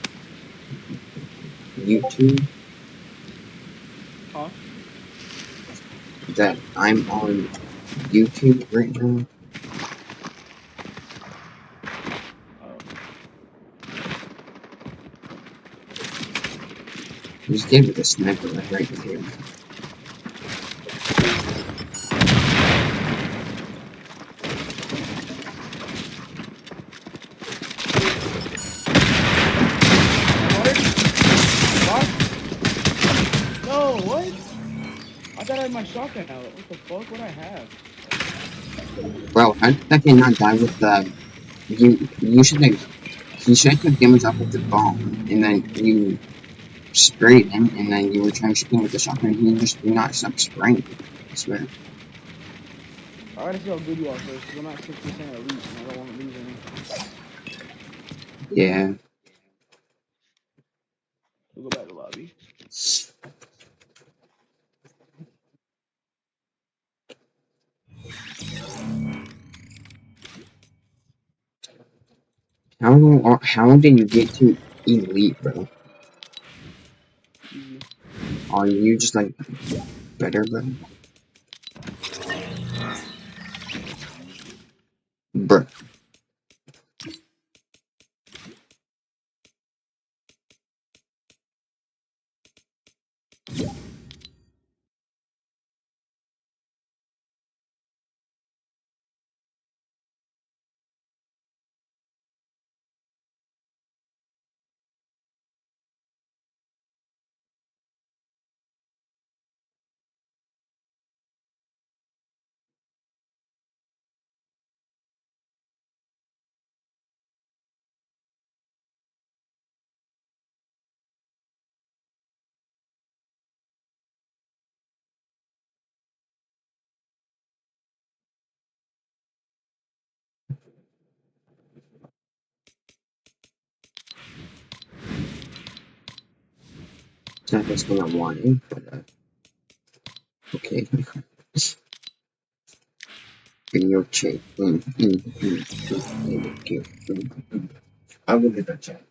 S3: YouTube.
S17: Huh?
S3: That I'm on YouTube right now. Just gave it a sniper right here.
S17: No, what? I thought I had my shotgun out. What the fuck would I have?
S3: Bro, how did that guy not die with the you should have he should have took damage off with the bomb and then you sprayed him and then you were trying to shoot him with the shotgun and he just would not stop spraying. I swear.
S17: I gotta see how good you are first, because I'm at 6% elite and I don't want to lose any.
S3: Yeah.
S17: We'll go back to lobby.
S3: How did you get to elite, bro?
S17: Easy.
S3: Are you just like better, bro? Bruh. It's not just what I'm wanting, but okay. Video check. I will get that check.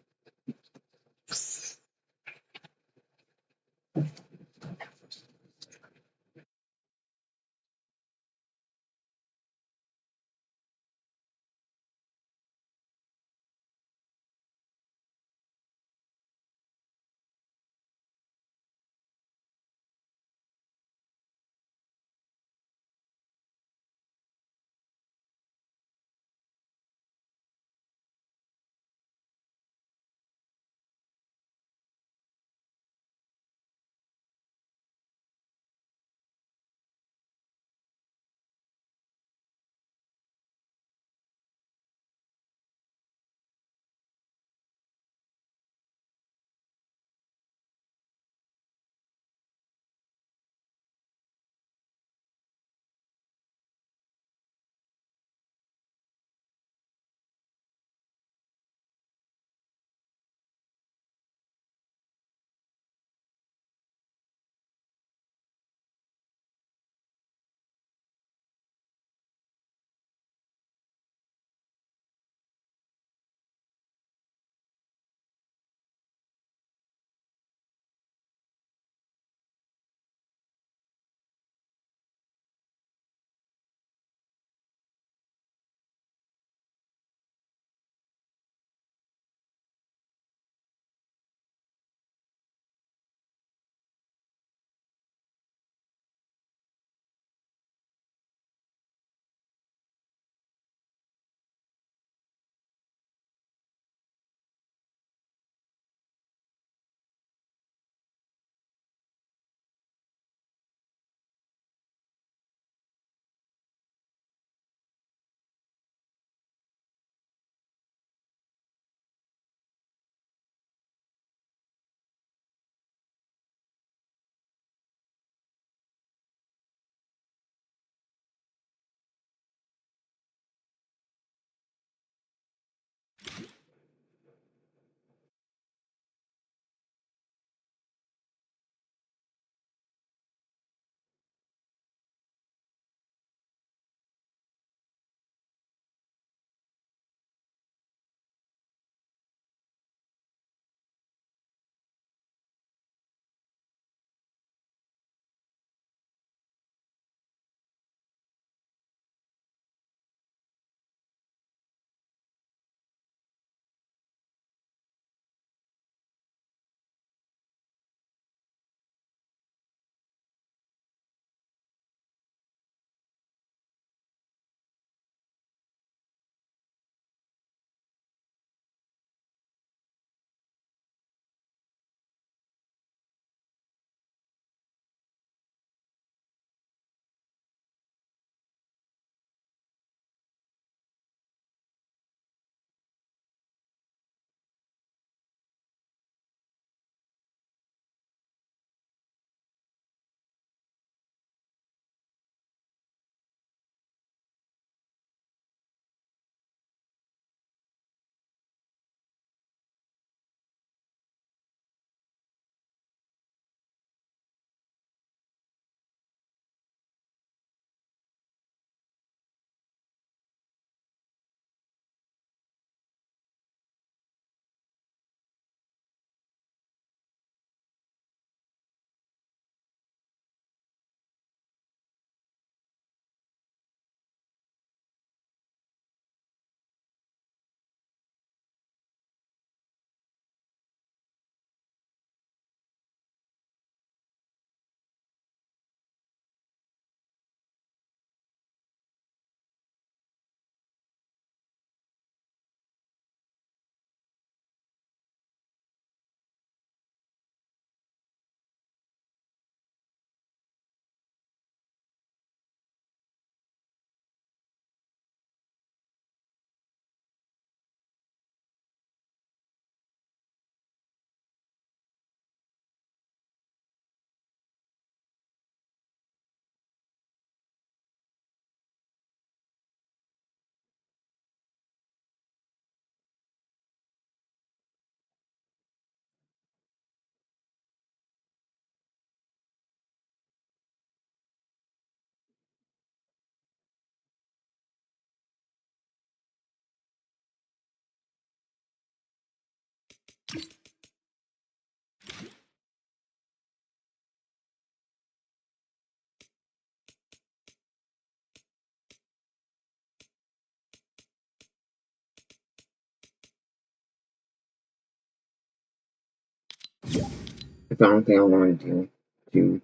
S3: If I don't think I want to do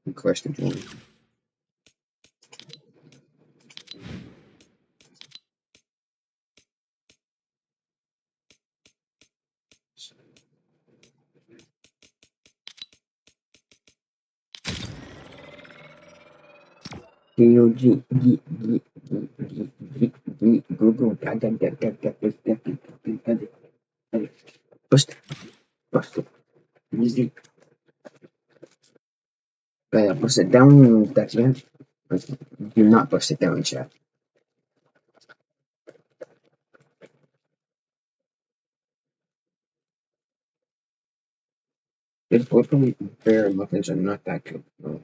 S3: request to join. Google bust it. Easy. Bust it down, that's it. Do not bust it down, chat. It's hopefully bear muffins are not that good. No.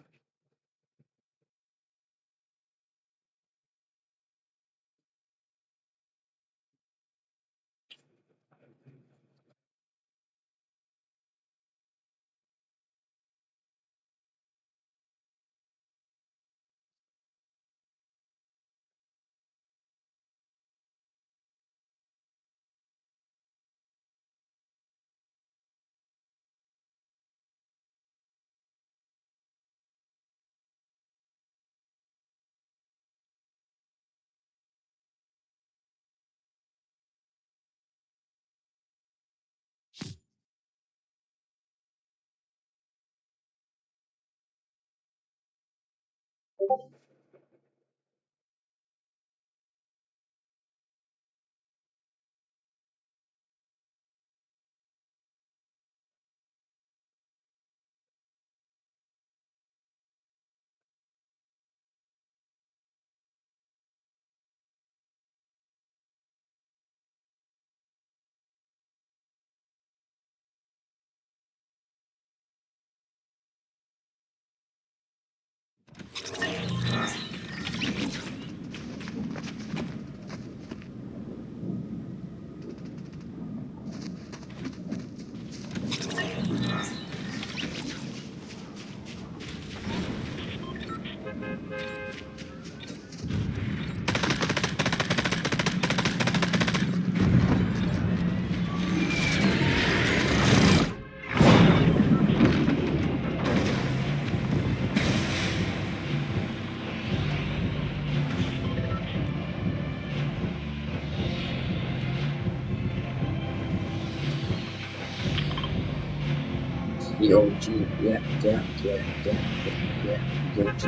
S3: The OG, yeah. The OG.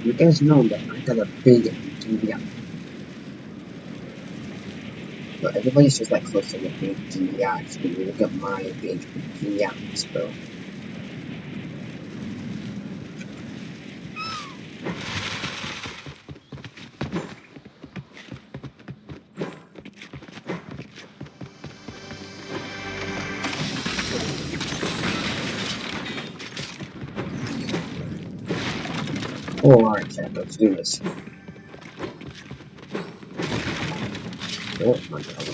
S3: You guys know that I got a big DVI. But everybody's just like close to the big DVIs. When you look at my big DVIs, bro. Oh, alright, chat, let's do this. Oh my god.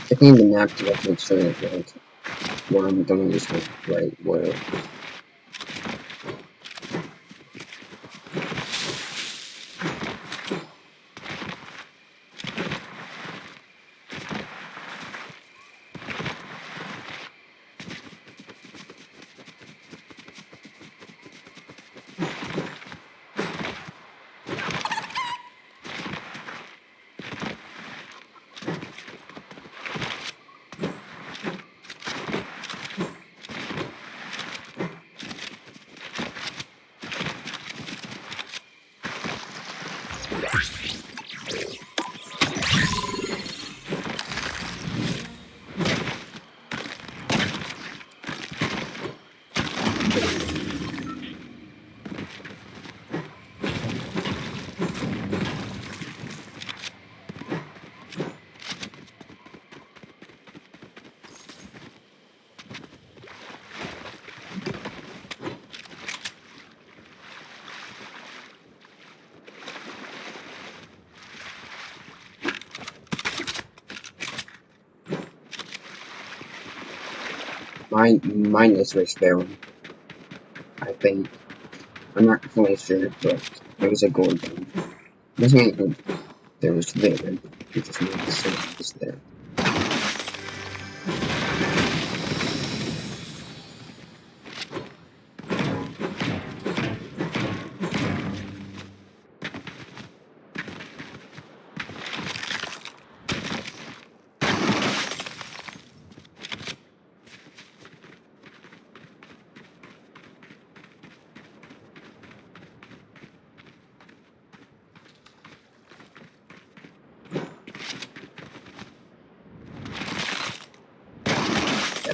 S3: Checking the map to make sure that like where I'm going is like right where. Mine is right there. I think. I'm not fully sure, but there was a gold gun. Doesn't mean there was there. It just means the same was there.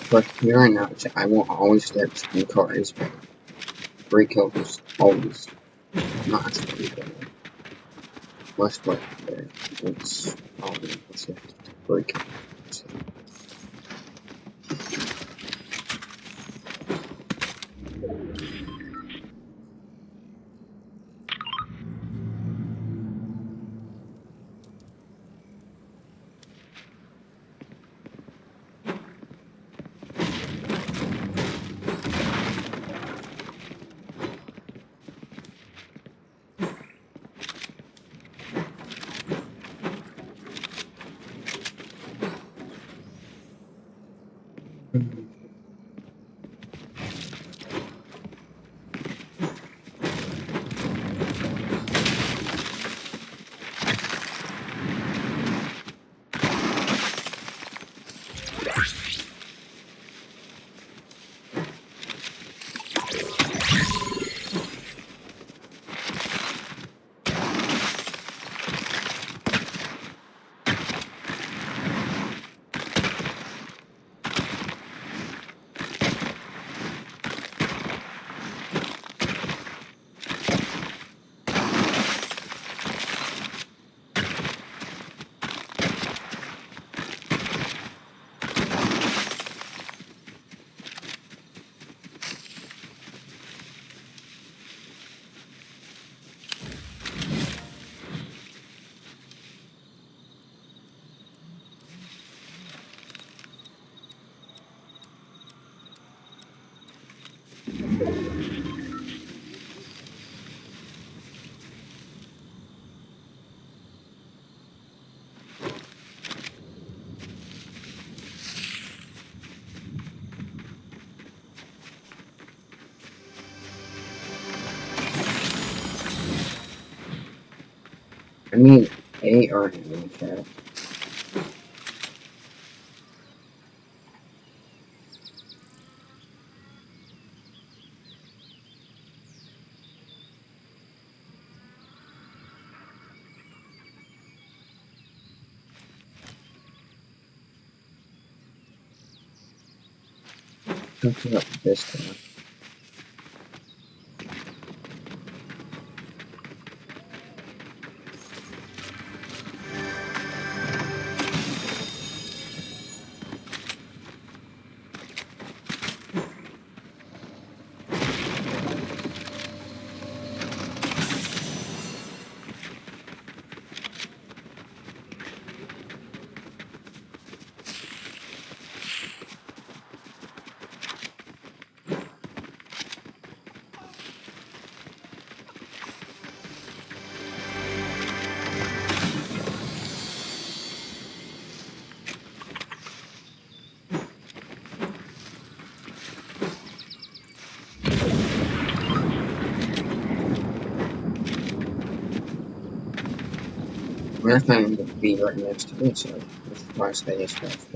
S3: But here on out, I will always start checking cars, but free kills, always. Not as free, but most like there. It's always free kills. I mean, 8 or in chat. Something up this time. We're going to be right next to it, so it's why I stay as fast.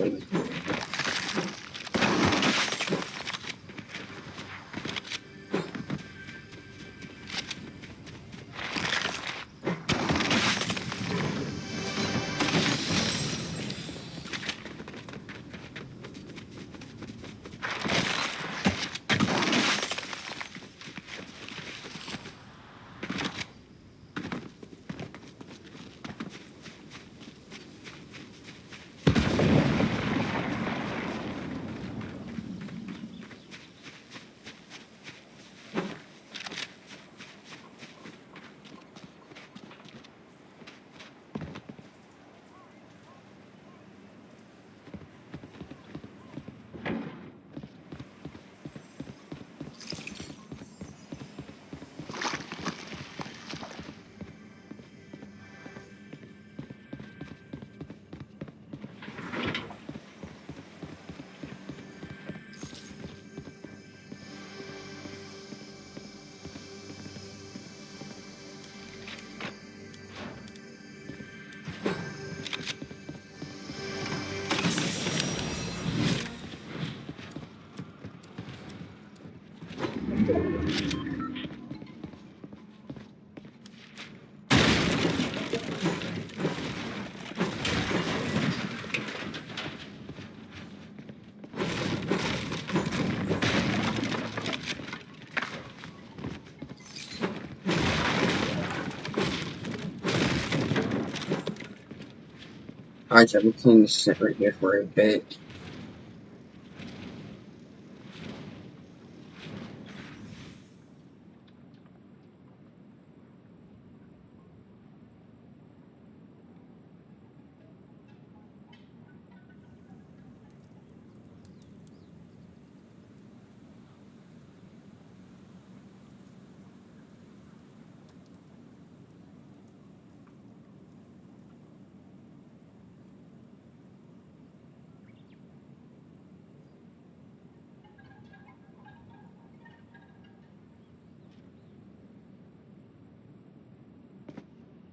S3: Alright, so we can sit right here for a bit.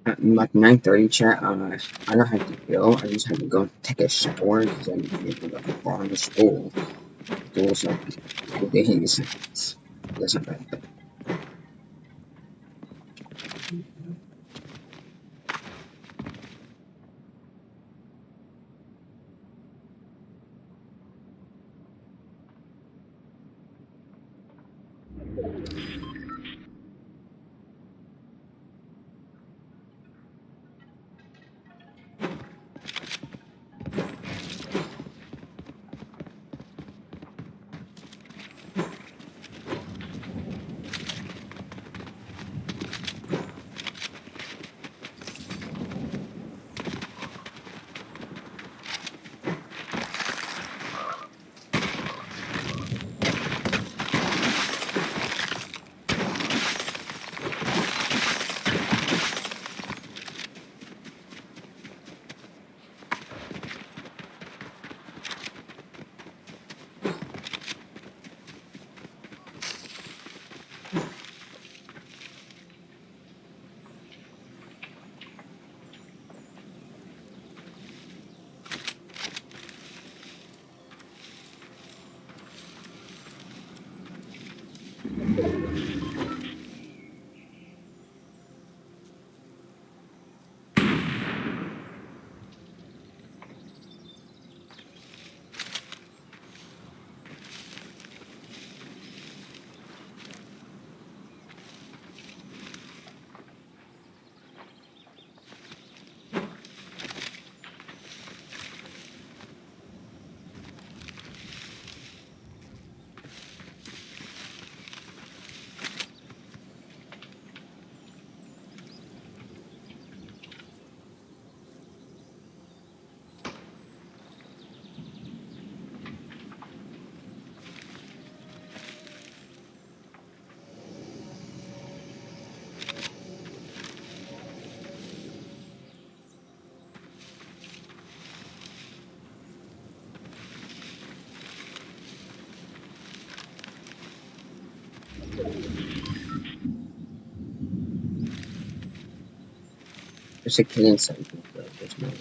S3: At like 9:30 chat, I don't have to go, I just have to go take a shower because I need to go to the school. School's like 2 days. That's not bad. There's a killing site, but there's no.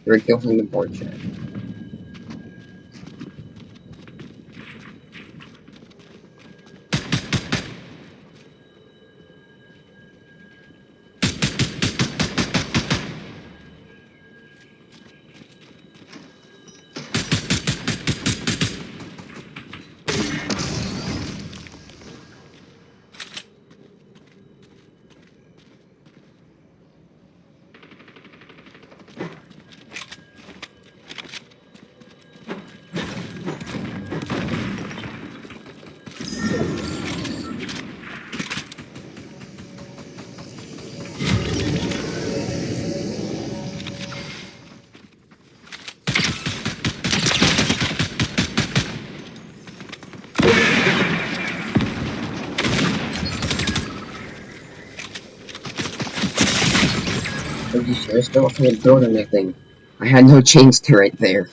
S3: Great kill from the board chat. Are you sure I still can't build anything? I had no chains to right there.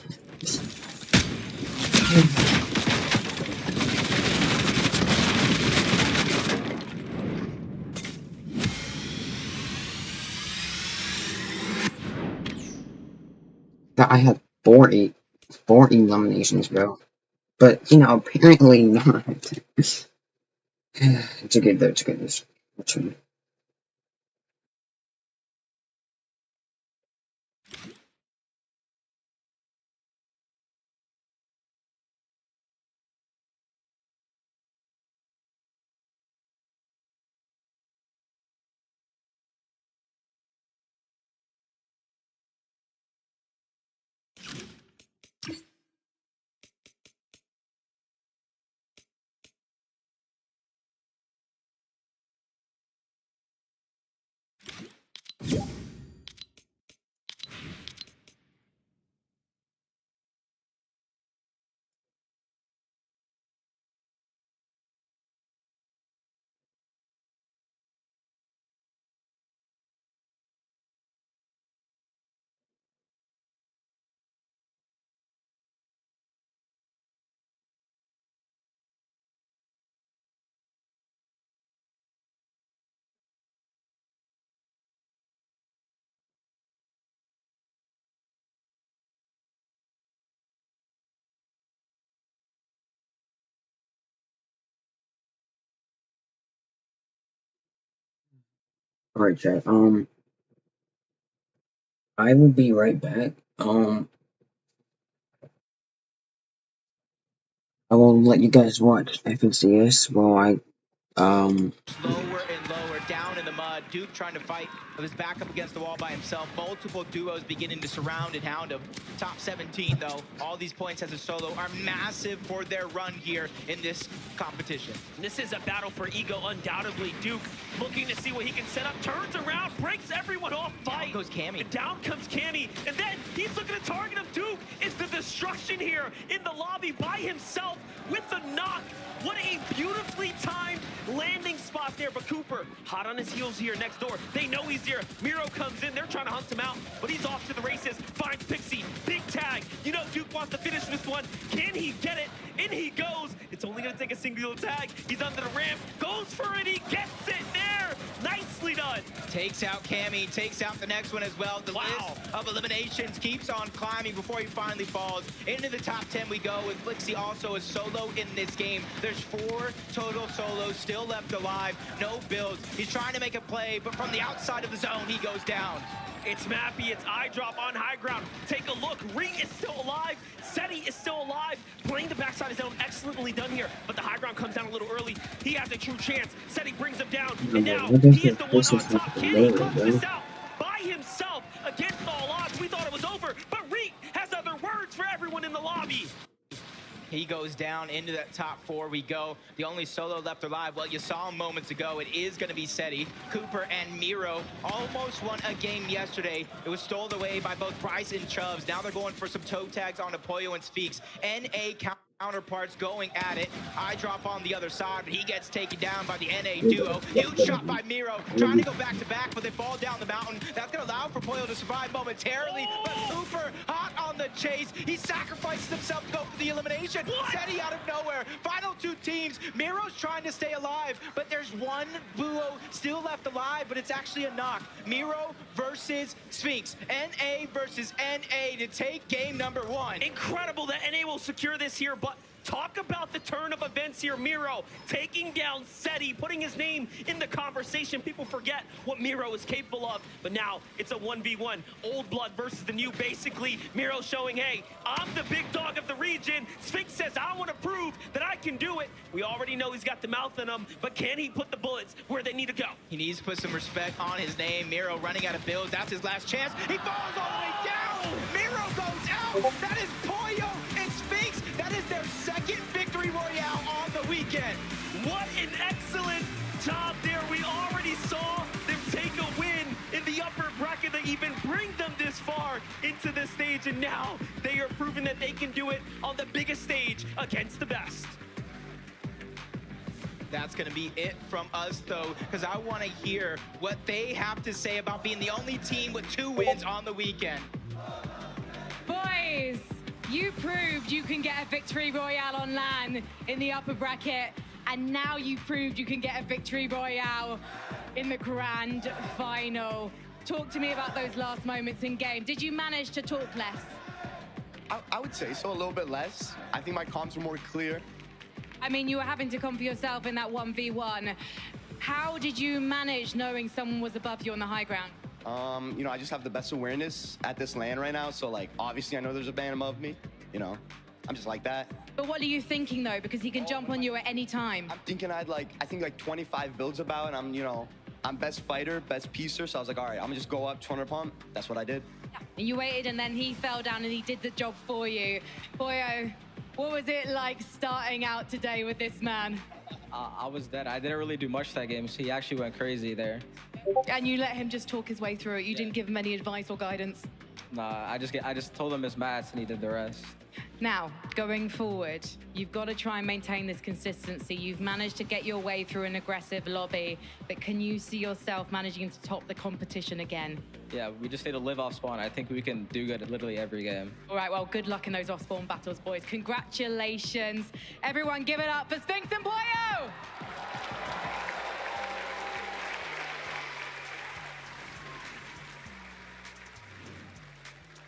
S3: I had 4 eliminations, bro. But, you know, apparently not. It's okay though, it's okay. What's your... Alright, chat, I will be right back. I will let you guys watch FNCS while I,
S14: Lower and lower, down in the mud. Duke trying to fight with his back up against the wall by himself. Multiple duos beginning to surround and hound him. Top 17, though. All these points as a solo are massive for their run here in this competition.
S13: This is a battle for ego, undoubtedly. Duke looking to see what he can set up, turns around, breaks everyone off, fight.
S14: Down goes Cammy.
S13: And down comes Cammy, and then he's looking to target him. Duke is the destruction here in the lobby by himself with the knock. What a beautifully timed landing spot there, but Cooper hot on his heels here next door. They know he's here. Miro comes in, they're trying to hunt him out, but he's off to the races, finds Pixie, big tag. You know Duke wants to finish this one. Can he get it? In he goes. It's only gonna take a single tag. He's under the ramp, goes for it, he gets it there. Nicely done.
S14: Takes out Cammy, takes out the next one as well. The list of eliminations keeps on climbing before he finally falls. Into the top 10 we go, with Blixie also a solo in this game. There's 4 total solos still left alive, no builds. He's trying to make a play, but from the outside of the zone, he goes down.
S13: It's Mappy, it's eye drop on high ground. Take a look, Ree is still alive. Seti is still alive. Playing the backside of his zone, excellently done here. But the high ground comes down a little early. He has a true chance. Seti brings him down, and now he is the one on top. Can he close this out by himself against all odds? We thought it was over, but Ree has other words for everyone in the lobby.
S14: He goes down. Into that top 4 we go. The only solo left alive, well, you saw him moments ago. It is going to be Seti. Cooper and Miro almost won a game yesterday. It was stolen away by both Bryce and Chubbs. Now they're going for some toe tags on Apoyo and Speaks. NA count. Counterparts going at it. I drop on the other side, but he gets taken down by the NA duo. Huge shot by Miro, trying to go back to back, but they fall down the mountain. That's gonna allow for Pollo to survive momentarily, but Cooper hot on the chase. He sacrifices himself to go for the elimination. Seti out of nowhere. Final 2 teams. Miro's trying to stay alive, but there's one duo still left alive, but it's actually a knock. Miro versus Sphinx. NA versus NA to take game number 1.
S13: Incredible that NA will secure this here, but talk about the turn of events here. Miro taking down Seti, putting his name in the conversation. People forget what Miro is capable of, but now it's a 1v1. Old blood versus the new. Basically, Miro showing, hey, I'm the big dog of the region. Sphinx says, I want to prove that I can do it. We already know he's got the mouth in him, but can he put the bullets where they need to go?
S14: He needs to put some respect on his name. Miro running out of builds. That's his last chance. He falls all the way down. Miro goes out. That is Pollo and Sphinx. That is their second victory royale on the weekend.
S13: What an excellent job there. We already saw them take a win in the upper bracket that even bring them this far into this stage, and now they are proving that they can do it on the biggest stage against the best.
S14: That's going to be it from us, though, because I want to hear what they have to say about being the only team with 2 wins on the weekend.
S8: Boys, you proved you can get a victory royale on LAN in the upper bracket, and now you proved you can get a victory royale in the grand final. Talk to me about those last moments in game. Did you manage to talk less?
S18: I would say so, a little bit less. I think my comms were more clear.
S8: I mean, you were having to come for yourself in that 1v1. How did you manage knowing someone was above you on the high ground?
S18: You know, I just have the best awareness at this LAN right now. So, like, obviously I know there's a band above me. You know, I'm just like that.
S8: But what are you thinking, though? Because he can jump on you at any time.
S18: I'm thinking I think like 25 builds about, and I'm, you know, I'm best fighter, best piecer. So I was like, all right, I'm gonna just go up 200 pump. That's what I did.
S8: Yeah. And you waited, and then he fell down, and he did the job for you. Boyo, what was it like starting out today with this man?
S10: I was dead. I didn't really do much that game, so he actually went crazy there.
S8: And you let him just talk his way through it. You didn't give him any advice or guidance.
S10: Nah, I just told him his mats, and he did the rest.
S8: Now, going forward, you've got to try and maintain this consistency. You've managed to get your way through an aggressive lobby, but can you see yourself managing to top the competition again?
S10: Yeah, we just need to live off spawn. I think we can do good at literally every game.
S8: All right, well, good luck in those off-spawn battles, boys. Congratulations. Everyone give it up for Sphinx and Pollo!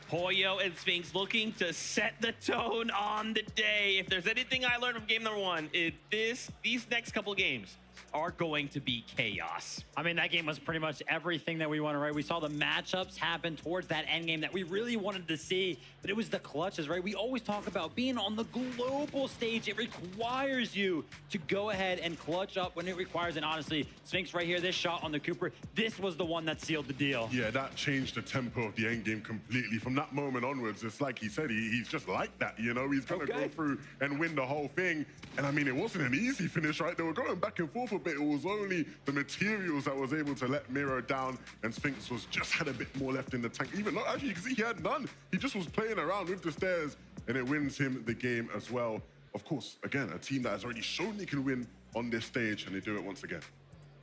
S5: Pollo and Sphinx looking to set the tone on the day. If there's anything I learned from game number 1, these next couple of games are going to be chaos.
S1: I mean, that game was pretty much everything that we wanted, right? We saw the matchups happen towards that end game that we really wanted to see, but it was the clutches, right? We always talk about being on the global stage. It requires you to go ahead and clutch up when it requires. And honestly, Sphinx right here, this shot on the Cooper, this was the one that sealed the deal.
S4: Yeah, that changed the tempo of the end game completely. From that moment onwards, it's like he said, he's just like that, you know? He's gonna go through and win the whole thing. And I mean, it wasn't an easy finish, right? They were going back and forth a bit. It was only the materials that was able to let Miro down, and Sphinx was just had a bit more left in the tank. Even though, actually, you can see he had none. He just was playing around with the stairs, and it wins him the game as well. Of course, again, a team that has already shown they can win on this stage, and they do it once again.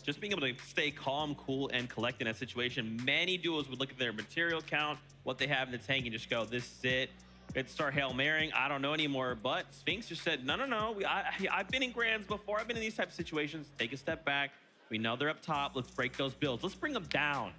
S5: Just being able to stay calm, cool, and collect in that situation. Many duos would look at their material count, what they have in the tank, and just go, this is it. They'd start Hail Marrying. I don't know anymore. But Sphinx just said, no. I've been in grands before. I've been in these types of situations. Take a step back. We know they're up top. Let's break those builds. Let's bring them down.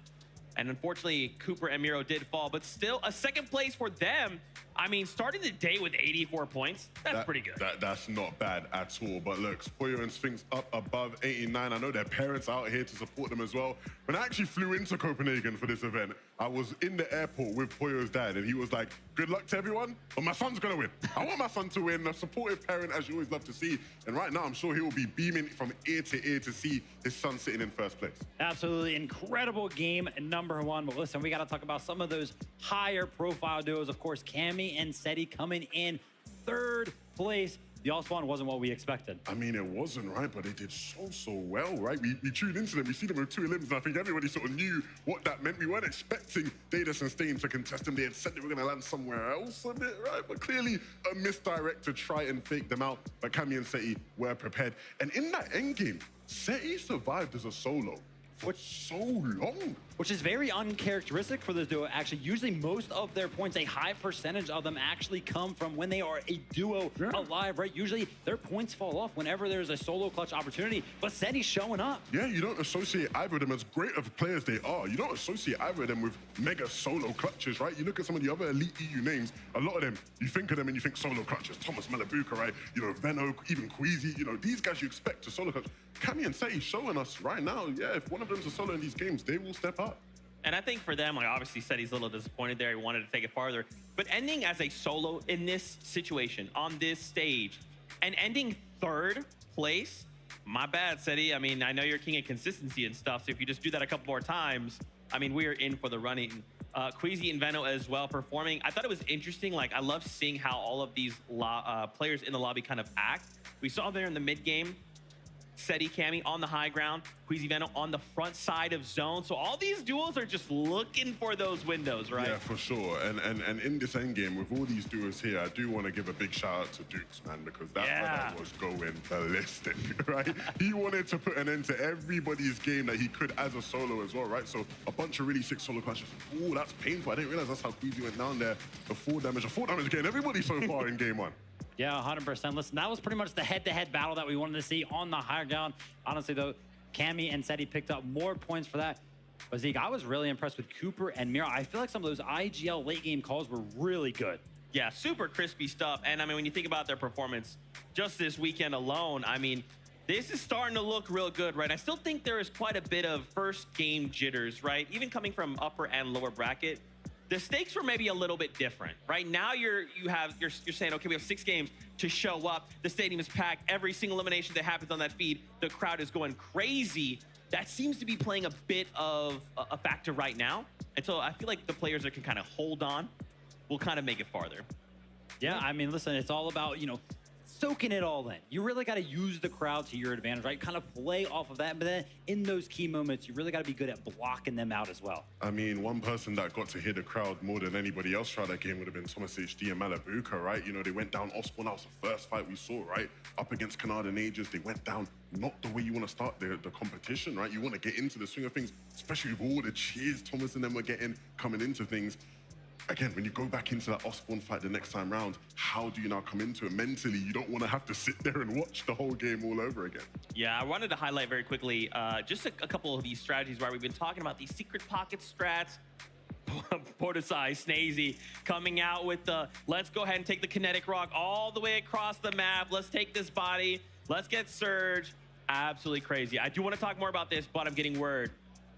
S5: And unfortunately, Cooper and Miro did fall, but still a second place for them. I mean, starting the day with 84 points, that's pretty good.
S4: That's not bad at all. But look, Pollo and Sphinx up above 89. I know their parents are out here to support them as well. When I actually flew into Copenhagen for this event, I was in the airport with Pollo's dad, and he was like, good luck to everyone, but my son's gonna win. I want my son to win, a supportive parent, as you always love to see. And right now, I'm sure he will be beaming from ear to ear to see his son sitting in first place.
S1: Absolutely incredible game number 1. But listen, we got to talk about some of those higher profile duos. Of course, Cammy and Seti coming in third place the All-Spawn wasn't what we expected.
S4: I mean, it wasn't, right? But they did so well, right? We tuned into them, we see them with 2 limbs, and I think everybody sort of knew what that meant. We weren't expecting Daedus and Stain to contest them. They had said they were going to land somewhere else a bit, right? But clearly a misdirect to try and fake them out. But Cammy and Seti were prepared. And in that endgame, Seti survived as a solo for so long.
S1: Which is very uncharacteristic for this duo. Actually, usually most of their points, a high percentage of them actually come from when they are a duo alive, right? Usually their points fall off whenever there's a solo clutch opportunity, but Seti's showing up.
S4: Yeah, you don't associate either of them, as great of players they are, you don't associate either of them with mega solo clutches, right? You look at some of the other elite EU names, a lot of them, you think of them and you think solo clutches. Thomas Malabuka, right? You know, Venno, even Queasy, you know, these guys you expect to solo clutch. Cammy and Seti showing us right now, yeah, if one of them's a solo in these games, they will step up.
S5: And I think for them, like obviously Seti's a little disappointed there. He wanted to take it farther. But ending as a solo in this situation, on this stage, and ending 3rd place, my bad, Seti. I mean, I know you're king of consistency and stuff, so if you just do that a couple more times, I mean, we are in for the running. Queasy and Venno as well performing. I thought it was interesting. Like, I love seeing how all of these players in the lobby kind of act. We saw there in the mid game, Seti, Cammy on the high ground, Queasy, Venno on the front side of zone. So all these duos are just looking for those windows, right?
S4: Yeah, for sure. And in this end game, with all these duos here, I do want to give a big shout out to Dukes, man, because that brother was going ballistic, right? He wanted to put an end to everybody's game that he could as a solo as well, right? So a bunch of really sick solo clashes. Ooh, that's painful. I didn't realize that's how Queasy went down there. The 4 damage getting everybody so far in game 1.
S1: Yeah, 100%. Listen, that was pretty much the head-to-head battle that we wanted to see on the higher ground. Honestly, though, Cammy and Seti picked up more points for that. But Zeke, I was really impressed with Cooper and Mira. I feel like some of those IGL late-game calls were really good.
S5: Yeah, super crispy stuff. And I mean, when you think about their performance just this weekend alone, I mean, this is starting to look real good, right? I still think there is quite a bit of first game jitters, right? Even coming from upper and lower bracket. The stakes were maybe a little bit different, right? Now you're saying, okay, we have 6 games to show up. The stadium is packed. Every single elimination that happens on that feed, the crowd is going crazy. That seems to be playing a bit of a factor right now. And so I feel like the players that can kind of hold on will kind of make it farther.
S1: Yeah, I mean, listen, it's all about, you know, soaking it all in. You really got to use the crowd to your advantage, right? Kind of play off of that. But then in those key moments, you really got to be good at blocking them out as well.
S4: I mean, one person that got to hear the crowd more than anybody else throughout that game would have been Thomas HD and Malabuka, right? You know, they went down Osborne. That was the first fight we saw, right? Up against Canada and Aegis. They went down not the way you want to start the competition, right? You want to get into the swing of things, especially with all the cheers Thomas and them were getting coming into things. Again, when you go back into that Osborne fight the next time round, how do you now come into it mentally? You don't want to have to sit there and watch the whole game all over again.
S5: Yeah, I wanted to highlight very quickly just a couple of these strategies where we've been talking about these secret pocket strats. Portisai, Snazy coming out with the, let's go ahead and take the kinetic rock all the way across the map. Let's take this body. Let's get Surge. Absolutely crazy. I do want to talk more about this, but I'm getting word.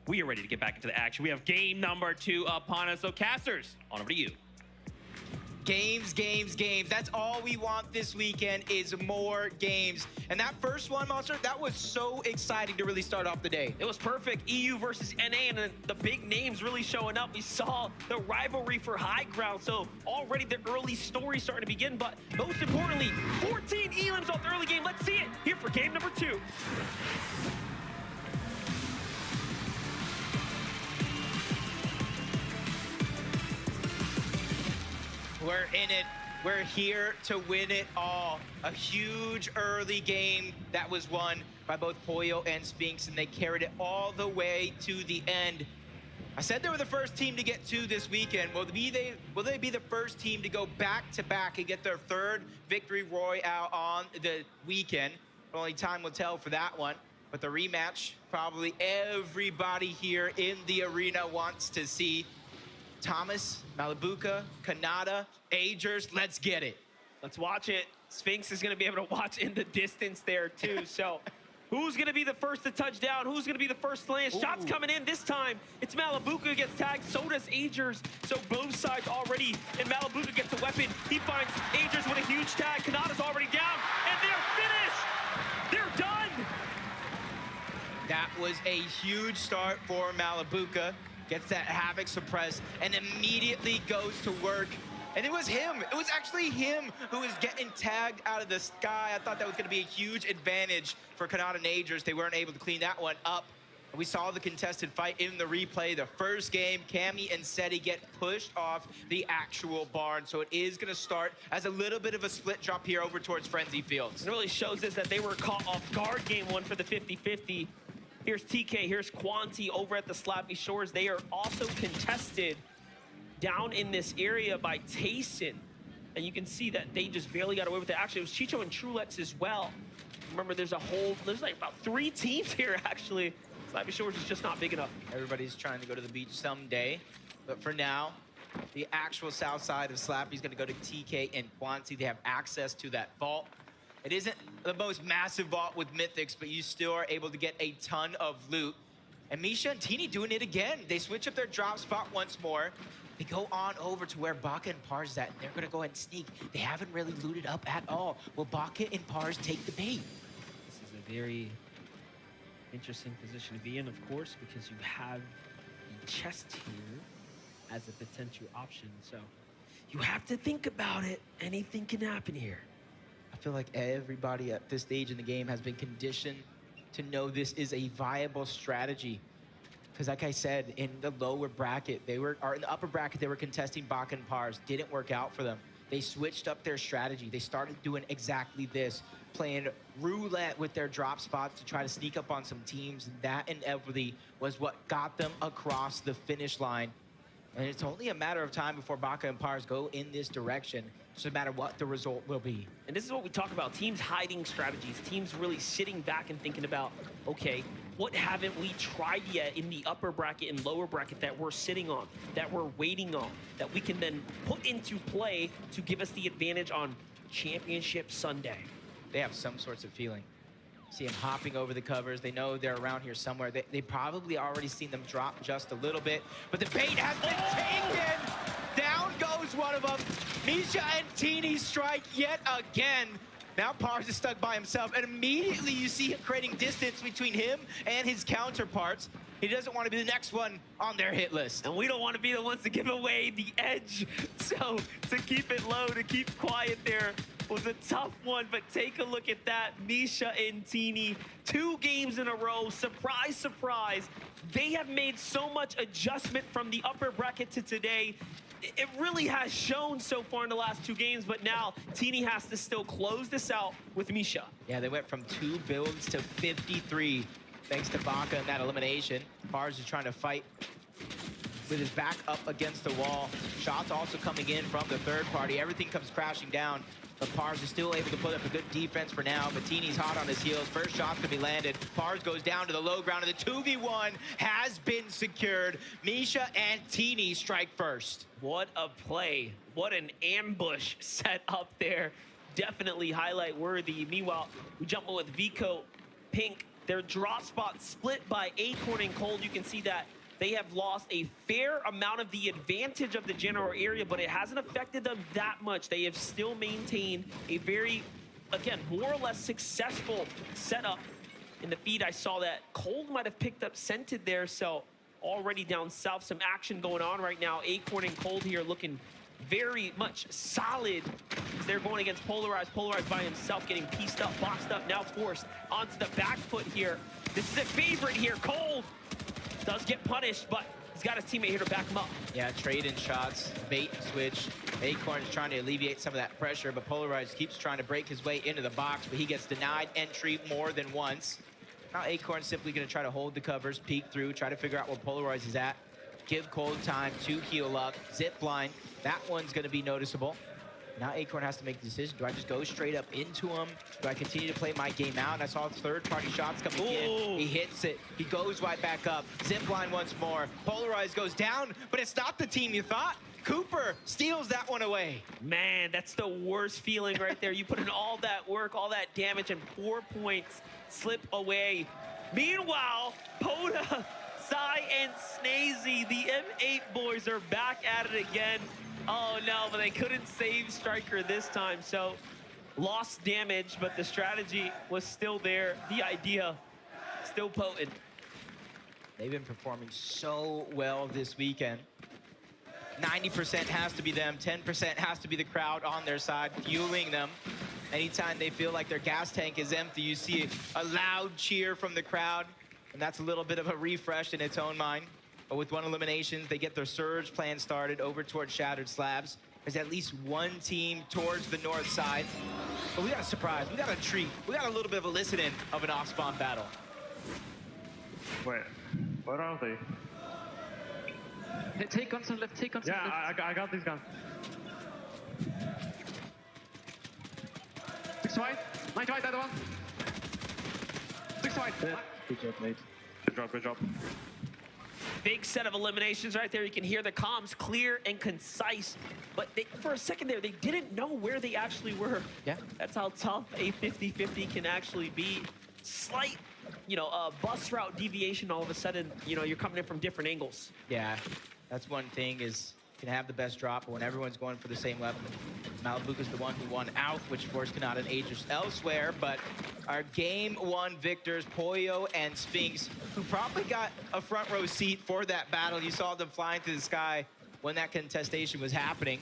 S5: We are ready to get back into the action. We have game number 2 upon us. So casters, on over to you.
S14: Games, games, games. That's all we want this weekend is more games. And that first one, Monster, that was so exciting to really start off the day.
S13: It was perfect. EU versus NA, and the big names really showing up. We saw the rivalry for high ground, so already the early story starting to begin. But most importantly, 14 elims off the early game. Let's see it here for game number 2.
S14: We're in it. We're here to win it all. A huge early game that was won by both Pollo and Sphinx, and they carried it all the way to the end. I said they were the first team to get 2 this weekend. Will they be the first team to go back-to-back and get their 3rd victory royale on the weekend? Only time will tell for that one. But the rematch, probably everybody here in the arena wants to see. Thomas, Malabuka, Kanata, Agers, let's get it.
S13: Let's watch it. Sphinx is going to be able to watch in the distance there too. So who's going to be the first to touch down? Who's going to be the first to land? Shots coming in this time. It's Malabuka who gets tagged. So does Agers. So both sides already. And Malabuka gets a weapon. He finds Agers with a huge tag. Kanata's already down. And they're finished. They're done.
S14: That was a huge start for Malabuka. Gets that Havoc suppressed and immediately goes to work And it was him. It was actually him who was getting tagged out of the sky. I thought that was going to be a huge advantage for Canada Nagers. They weren't able to clean that one up. We saw the contested fight in the replay. The first game, Cammy and Seti get pushed off the actual barn. So it is going to start as a little bit of a split drop here over towards Frenzy Fields.
S13: It really shows us that they were caught off guard game one for the 50-50. Here's TK, here's Quanti over at the Slappy Shores. They are also contested down in this area by Tayson. And you can see that they just barely got away with it. Actually, it was Chicho and Trulex as well. Remember, there's like about 3 teams here, actually. Slappy Shores is just not big enough.
S14: Everybody's trying to go to the beach someday. But for now, the actual south side of Slappy is going to go to TK and Quanti. They have access to that vault. It isn't the most massive vault with Mythics, but you still are able to get a ton of loot. And Misha and Teeny doing it again. They switch up their drop spot once more. They go on over to where Baka and Pars is at, and they're going to go ahead and sneak. They haven't really looted up at all. Will Baka and Pars take the bait?
S19: This is a very interesting position to be in, of course, because you have the chest here as a potential option. So you have to think about it. Anything can happen here.
S14: I feel like everybody at this stage in the game has been conditioned to know this is a viable strategy. Because like I said, in the lower bracket, or in the upper bracket, they were contesting Baka and Pars. Didn't work out for them. They switched up their strategy. They started doing exactly this, playing roulette with their drop spots to try to sneak up on some teams. And that inevitably was what got them across the finish line. And it's only a matter of time before Baka and Pars go in this direction. It's no matter what the result will be.
S13: And this is what we talk about, teams hiding strategies, teams really sitting back and thinking about, okay, what haven't we tried yet in the upper bracket and lower bracket that we're sitting on, that we're waiting on, that we can then put into play to give us the advantage on Championship Sunday.
S14: They have some sorts of feeling. See them hopping over the covers. They know they're around here somewhere. They probably already seen them drop just a little bit, but the bait has been taken. Down goes one of them. Misha and Teeny strike yet again. Now Pars is stuck by himself, and immediately you see him creating distance between him and his counterparts. He doesn't want to be the next one on their hit list.
S13: And we don't want to be the ones to give away the edge. So to keep it low, to keep quiet there was a tough one, but take a look at that. Misha and Teeny, 2 games in a row. Surprise, surprise. They have made so much adjustment from the upper bracket to today. It really has shown so far in the last 2 games, but now Teeny has to still close this out with Misha.
S14: Yeah, they went from 2 builds to 53 thanks to Baka and that elimination. Pars is trying to fight with his back up against the wall. Shots also coming in from the third party. Everything comes crashing down. But Pars is still able to put up a good defense for now. But Teeny's hot on his heels. First shot's gonna be landed. Pars goes down to the low ground, and the 2v1 has been secured. Misha and Teeny strike first.
S13: What a play. What an ambush set up there. Definitely highlight worthy. Meanwhile, we jump in with Vico, Pink. Their drop spot split by Acorn and Cold. You can see that they have lost a fair amount of the advantage of the general area, but it hasn't affected them that much. They have still maintained a very, again, more or less successful setup. In the feed, I saw that Cold might have picked up Scented there, so already down south, some action going on right now. Acorn and Cold here looking very much solid as they're going against Polarized. Polarized by himself, getting pieced up, boxed up, now forced onto the back foot here. This is a favorite here. Cold does get punished, but he's got his teammate here to back him up.
S14: Yeah, trade-in shots, bait and switch. Acorn is trying to alleviate some of that pressure, but Polarized keeps trying to break his way into the box, but he gets denied entry more than once. Now Acorn's simply gonna try to hold the covers, peek through, try to figure out where Polarized is at. Give Cold time to heal up. Zip line, that one's gonna be noticeable. Now Acorn has to make the decision. Do I just go straight up into him? Do I continue to play my game out? And I saw third-party shots coming in. He hits it. He goes right back up. Zip line once more. Polarized goes down, but it's not the team you thought. Cooper steals that one away.
S13: Man, that's the worst feeling right there. You put in all that work, all that damage, and 4 points slip away. Meanwhile, Poda, Sai, and Snazy, the M8 boys are back at it again. Oh no, but they couldn't save Striker this time, so lost damage, but the strategy was still there. The idea still potent.
S14: They've been performing so well this weekend. 90% has to be them, 10% has to be the crowd on their side, fueling them. Anytime they feel like their gas tank is empty, you see a loud cheer from the crowd, and that's a little bit of a refresh in its own mind. But with 1 elimination, they get their surge plan started over towards Shattered Slabs. There's at least 1 team towards the north side. But we got a surprise, we got a treat. We got a little bit of a listen-in of an off-spawn battle.
S20: Wait, where are they?
S21: Hey, take guns on left, take guns on left.
S20: Yeah, I got these guns.
S21: 6 white, 9 white, that one. 6 white.
S20: Good job, mate. Good job.
S13: Big set of eliminations right there. You can hear the comms clear and concise. But for a second there, they didn't know where they actually were.
S14: Yeah.
S13: That's how tough a 50-50 can actually be. Slight, bus route deviation, all of a sudden, you're coming in from different angles.
S14: Yeah, that's one thing is you can have the best drop, but when everyone's going for the same weapon. Malibuca's the one who won out, which forced Kanata and Aegis elsewhere, but our game 1 victors, Pollo and Sphinx, who probably got a front row seat for that battle. You saw them flying through the sky when that contestation was happening.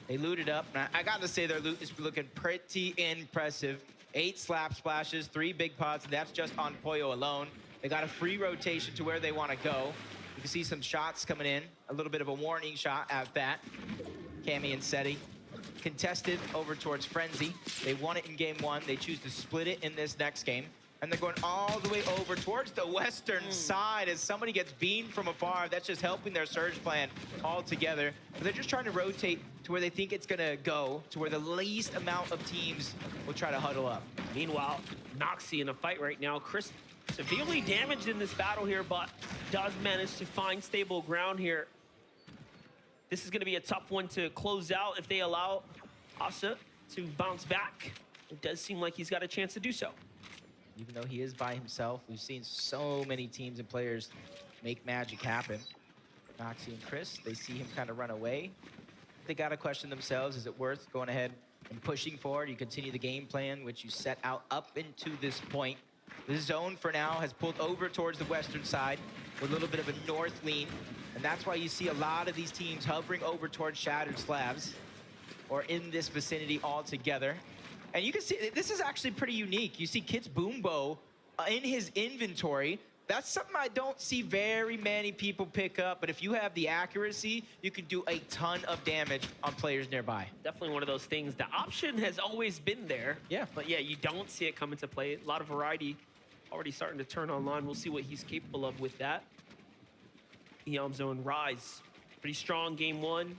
S14: They looted up, and I got to say their loot is looking pretty impressive. 8 slap splashes, 3 big pots, and that's just on Pollo alone. They got a free rotation to where they want to go. You can see some shots coming in, a little bit of a warning shot at that. Cammy and Seti contested over towards Frenzy. They won it in game 1. They choose to split it in this next game. And they're going all the way over towards the western side as somebody gets beamed from afar. That's just helping their surge plan all together. But they're just trying to rotate to where they think it's gonna go, to where the least amount of teams will try to huddle up.
S13: Meanwhile, Noxie in a fight right now. Chris severely damaged in this battle here, but does manage to find stable ground here. This is going to be a tough one to close out if they allow Asa to bounce back. It does seem like he's got a chance to do so.
S14: Even though he is by himself, we've seen so many teams and players make magic happen. Noxie and Chris, they see him kind of run away. They got to question themselves, is it worth going ahead and pushing forward? You continue the game plan, which you set out up into this point. The zone for now has pulled over towards the western side with a little bit of a north lean. And that's why you see a lot of these teams hovering over towards Shattered Slabs or in this vicinity altogether. And you can see, this is actually pretty unique. You see Kit's Boombo in his inventory. That's something I don't see very many people pick up, but if you have the accuracy, you can do a ton of damage on players nearby.
S13: Definitely one of those things. The option has always been there.
S14: Yeah.
S13: But yeah, you don't see it come into play. A lot of variety already starting to turn online. We'll see what he's capable of with that. Yamzo and Rise. Pretty strong game 1.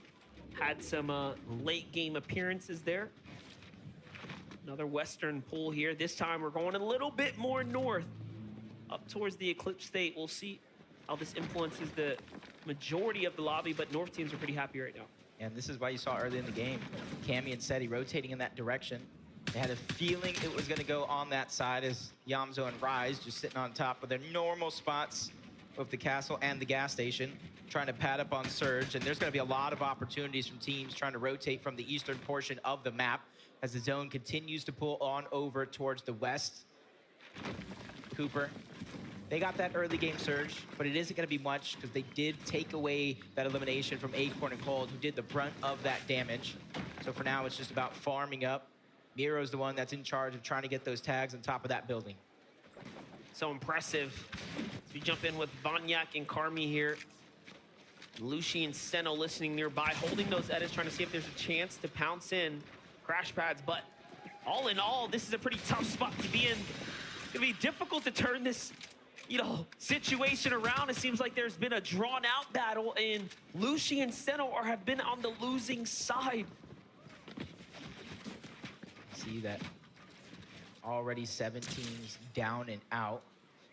S13: Had some late game appearances there. Another western pull here. This time we're going a little bit more north. Up towards the Eclipse State. We'll see how this influences the majority of the lobby, but North teams are pretty happy right now.
S14: And this is why you saw early in the game, Cammy and Seti rotating in that direction. They had a feeling it was going to go on that side as Yamzo and Rise just sitting on top of their normal spots with the castle and the gas station, trying to pad up on Surge. And there's going to be a lot of opportunities from teams trying to rotate from the eastern portion of the map as the zone continues to pull on over towards the west. Cooper, they got that early game surge, but it isn't going to be much because they did take away that elimination from Acorn and Cold, who did the brunt of that damage. So for now, it's just about farming up. Miro's the one that's in charge of trying to get those tags on top of that building.
S13: So impressive. As we jump in with Vanyak and Carmi here. Lucy and Seno listening nearby, holding those edits, trying to see if there's a chance to pounce in crash pads. But all in all, this is a pretty tough spot to be in. It's gonna be difficult to turn this, situation around. It seems like there's been a drawn out battle and Lucy and Seno have been on the losing side.
S14: See that already 7 teams down and out.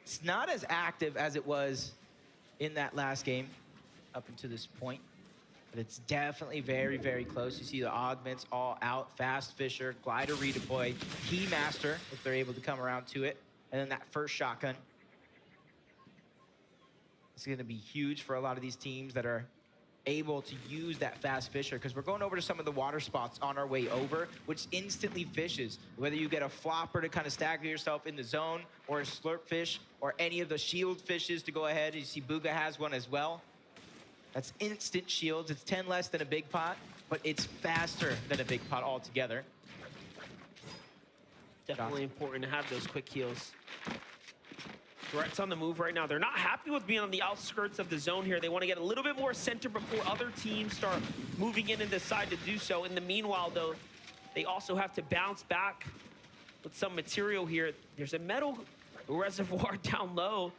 S14: It's not as active as it was in that last game up until this point, but it's definitely very, very close. You see the augments all out, Fast Fisher, Glider redeploy, Keymaster, if they're able to come around to it, and then that first shotgun. It's gonna be huge for a lot of these teams that are able to use that Fast Fisher, because we're going over to some of the water spots on our way over, which instantly fishes. Whether you get a flopper to kind of stagger yourself in the zone, or a slurp fish, or any of the shield fishes to go ahead. You see Booga has one as well. That's instant shields. It's 10 less than a big pot, but it's faster than a big pot altogether.
S13: Definitely important to have those quick heals. Threats on the move right now. They're not happy with being on the outskirts of the zone here. They want to get a little bit more center before other teams start moving in and decide to do so. In the meanwhile, though, they also have to bounce back with some material here. There's a metal reservoir down low,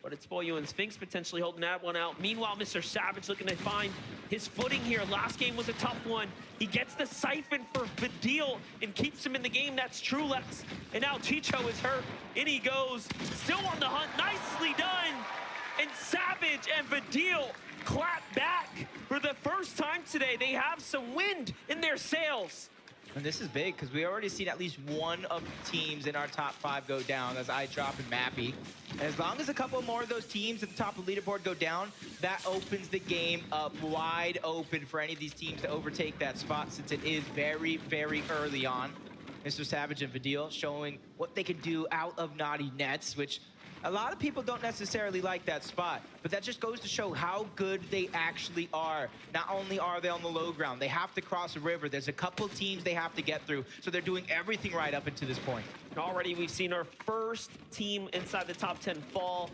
S13: but it's Pollo and Sphinx potentially holding that one out. Meanwhile, Mr. Savage looking to find his footing here. Last game was a tough one. He gets the siphon for Vidil and keeps him in the game. That's Trulex. And now Chicho is hurt. In he goes. Still on the hunt. Nicely done. And Savage and Vidil clap back for the first time today. They have some wind in their sails.
S14: And this is big because we already seen at least one of the teams in our top 5 go down. That's iDrop and Mappy. And as long as a couple more of those teams at the top of the leaderboard go down, that opens the game up wide open for any of these teams to overtake that spot, since it is very, very early on. Mr. Savage and Vidil showing what they can do out of naughty nets, which a lot of people don't necessarily like that spot, but that just goes to show how good they actually are. Not only are they on the low ground, they have to cross a river. There's a couple teams they have to get through, so they're doing everything right up until this point.
S13: Already we've seen our first team inside the top 10 fall,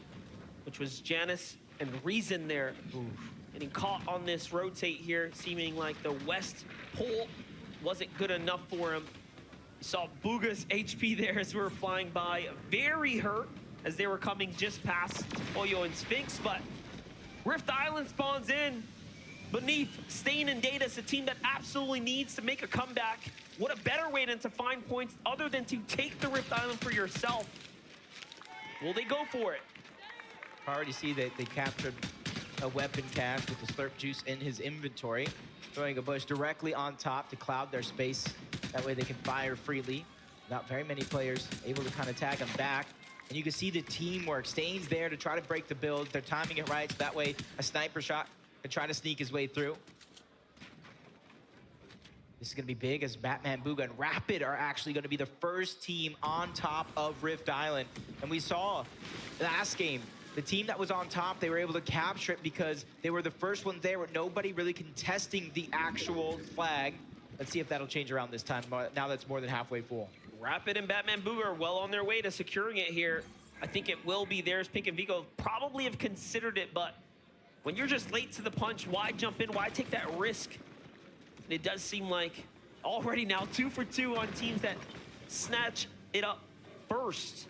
S13: which was Janice and Reason there. Oof. Getting caught on this rotate here, seeming like the west pole wasn't good enough for him. You saw Booga's HP there as we were flying by, very hurt, as they were coming just past Pollo and Sphinx, but Rift Island spawns in beneath Stain and Datus, a team that absolutely needs to make a comeback. What a better way than to find points other than to take the Rift Island for yourself. Will they go for it?
S14: I already see that they captured a weapon cache with the Slurp Juice in his inventory, throwing a bush directly on top to cloud their space. That way they can fire freely without very many players able to kind of tag them back. And you can see the teamwork. Stain's there to try to break the build. They're timing it right, so that way a sniper shot can try to sneak his way through. This is going to be big, as Batman, Booga, and Rapid are actually going to be the first team on top of Rift Island. And we saw last game, the team that was on top, they were able to capture it because they were the first ones there with nobody really contesting the actual flag. Let's see if that'll change around this time, now that's more than halfway full.
S13: Rapid and Batman Booga are well on their way to securing it here. I think it will be theirs. Pink and Vigo probably have considered it, but when you're just late to the punch, why jump in? Why take that risk? And it does seem like already now 2 for 2 on teams that snatch it up first.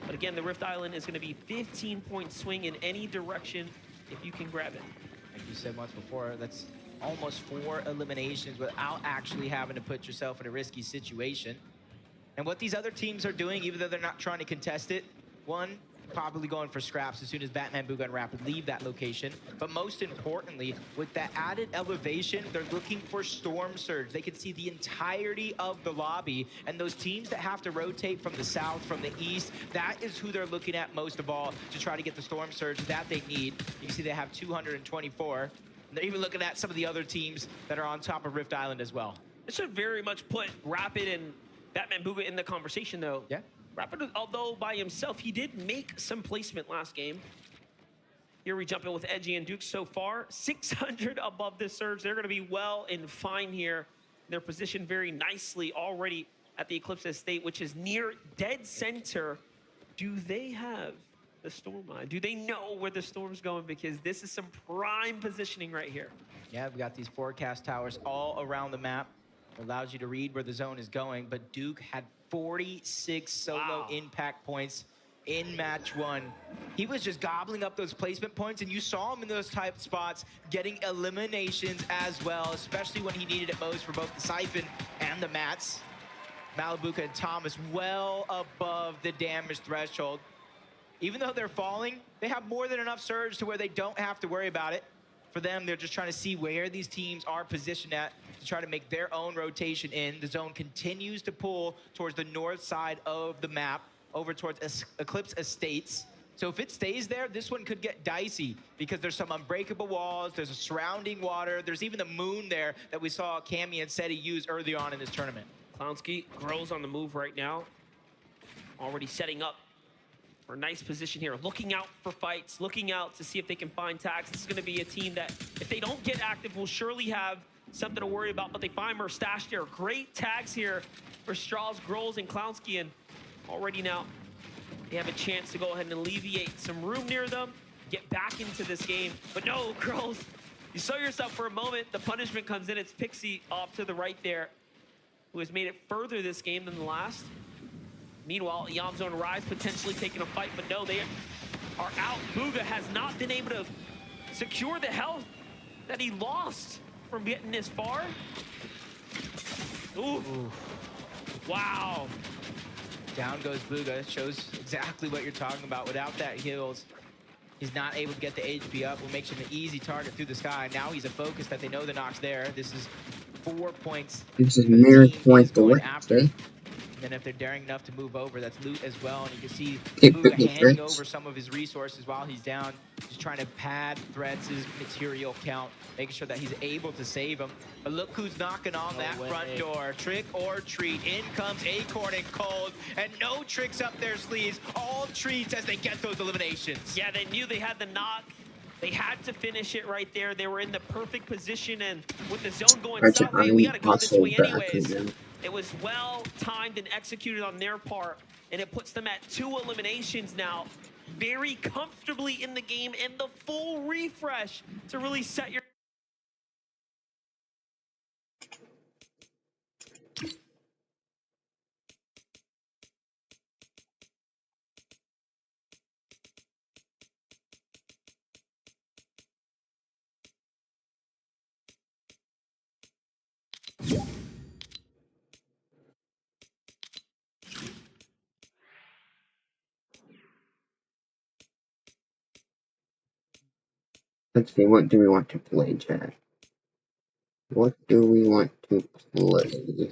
S13: But again, the Rift Island is going to be 15-point swing in any direction if you can grab it.
S14: Like you said once before, that's almost 4 eliminations without actually having to put yourself in a risky situation. And what these other teams are doing, even though they're not trying to contest it, one, probably going for scraps as soon as Batman, Booga, and Rapid leave that location. But most importantly, with that added elevation, they're looking for Storm Surge. They can see the entirety of the lobby, and those teams that have to rotate from the south, from the east, that is who they're looking at most of all to try to get the Storm Surge that they need. You can see they have 224. And they're even looking at some of the other teams that are on top of Rift Island as well.
S13: This should very much put Rapid and Batman Booga in the conversation, though.
S14: Yeah.
S13: Rapid, although by himself, he did make some placement last game. Here we jump in with Edgy and Duke so far. 600 above this surge. They're going to be well and fine here. They're positioned very nicely already at the Eclipse Estate, which is near dead center. Do they have the storm eye? Do they know where the storm's going? Because this is some prime positioning right here.
S14: Yeah, we got these forecast towers all around the map. It allows you to read where the zone is going, but Duke had 46 solo impact points in match 1. He was just gobbling up those placement points, and you saw him in those type spots getting eliminations as well, especially when he needed it most for both the Siphon and the mats. Malibuca and Thomas well above the damage threshold. Even though they're falling, they have more than enough surge to where they don't have to worry about it. For them, they're just trying to see where these teams are positioned at to try to make their own rotation in. The zone continues to pull towards the north side of the map, over towards Eclipse Estates. So if it stays there, this one could get dicey because there's some unbreakable walls, there's a surrounding water, there's even the moon there that we saw Cammy and Seti use early on in this tournament.
S13: Clownski grows on the move right now, already setting up are a nice position here, looking out for fights, looking out to see if they can find tags. This is going to be a team that, if they don't get active, will surely have something to worry about, but they find more stashed here. Great tags here for Strauss, Grols, and Clownski, and already now they have a chance to go ahead and alleviate some room near them, get back into this game. But no, Grols, you saw yourself for a moment. The punishment comes in. It's Pixie off to the right there, who has made it further this game than the last. Meanwhile, Yamzo and Rise potentially taking a fight, but no, they are out. Bugha has not been able to secure the health that he lost from getting this far. Ooh. Wow.
S14: Down goes Bugha. Shows exactly what you're talking about. Without that heals, he's not able to get the HP up, what makes him an easy target through the sky. Now he's a focus that they know the knock's there. This is 4 points.
S3: This is mirror point the way.
S14: And then if they're daring enough to move over, that's loot as well. And you can see
S3: Keep
S14: Bugha
S3: picking
S14: handing
S3: threats.
S14: over some of his resources while he's down, just trying to pad Threats' material count, making sure that he's able to save him. But look who's knocking on that front door. Trick or treat. In comes Acorn and Cold, and no tricks up their sleeves. All treats as they get those eliminations.
S13: Yeah, they knew they had the knock. They had to finish it right there. They were in the perfect position, and with the zone going
S3: That's
S13: south, hey,
S3: an
S13: we gotta go this way
S3: back
S13: anyways.
S3: again.
S13: It was well timed and executed on their part, and it puts them at 2 eliminations now, very comfortably in the game, and the full refresh to really set your...
S3: Let's see, what do we want to play, chat? What do we want to play?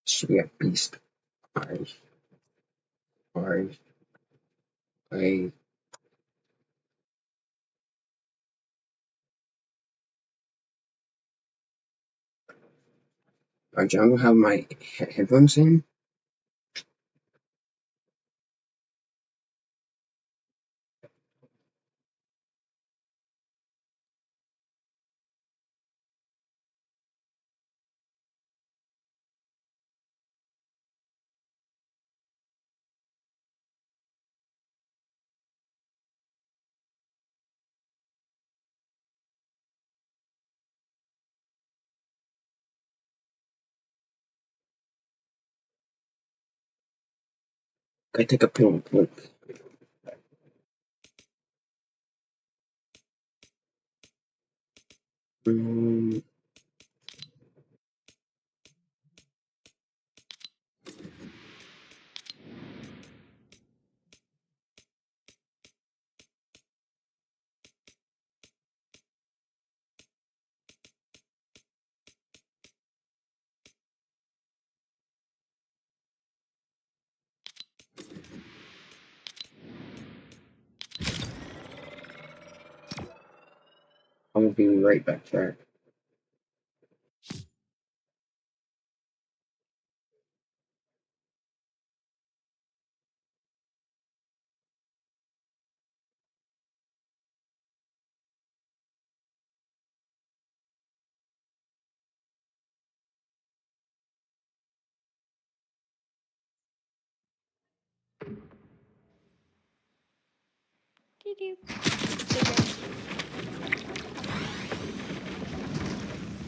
S3: Should be a beast. Eyes. Play. John will have my headphones in. I take a pill. I'll be right back, chat.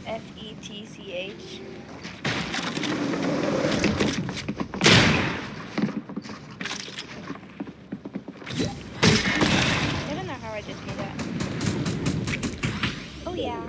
S2: FETCH. I don't know how I just did that. Oh yeah.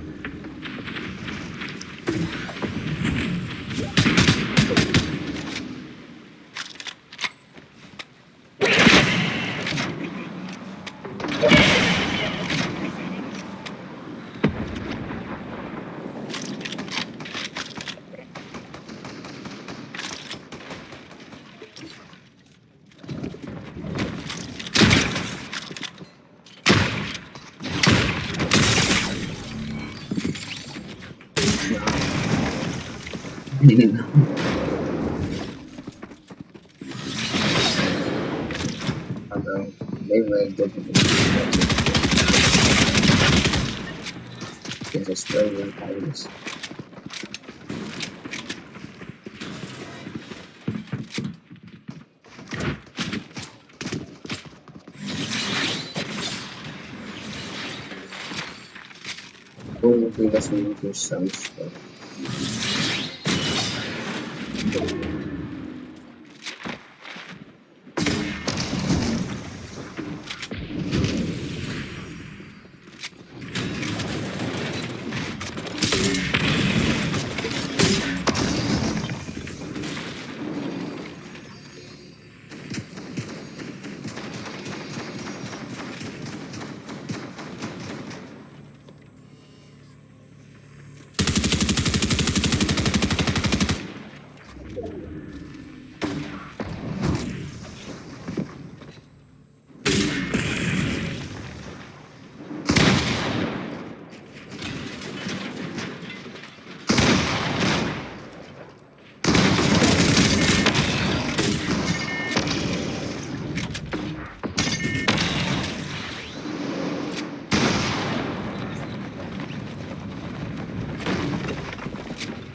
S3: Although they really did because it's really antagonist. Probably listening to some stuff.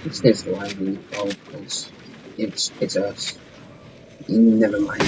S3: It's this lively all place. It's us. Never mind.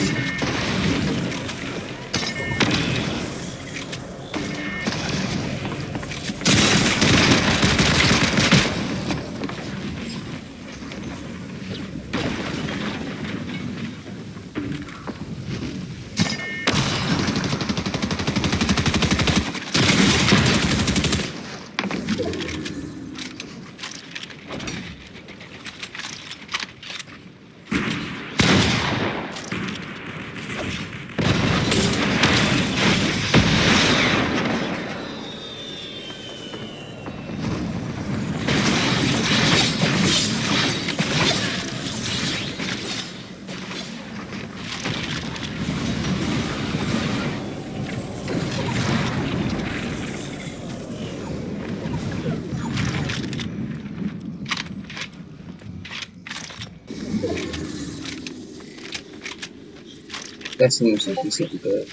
S3: That seems like he's getting good.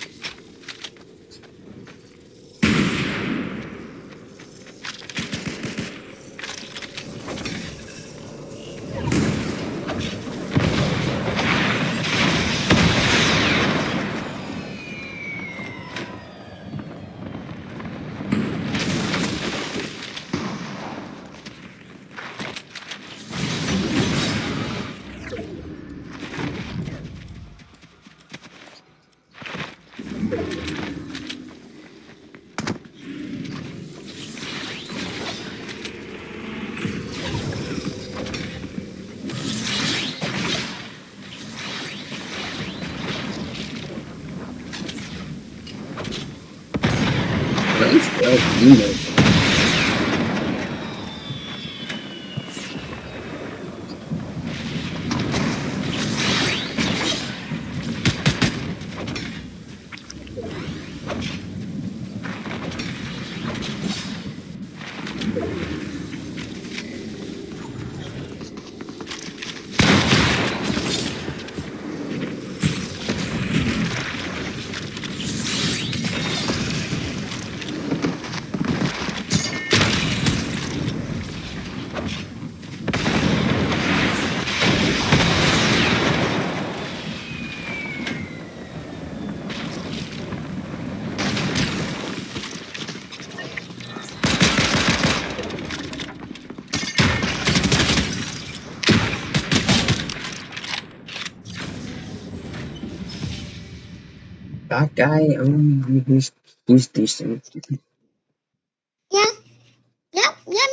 S3: Nice, well, you know. That guy, he's decent.
S6: Yeah. Yep. Yeah.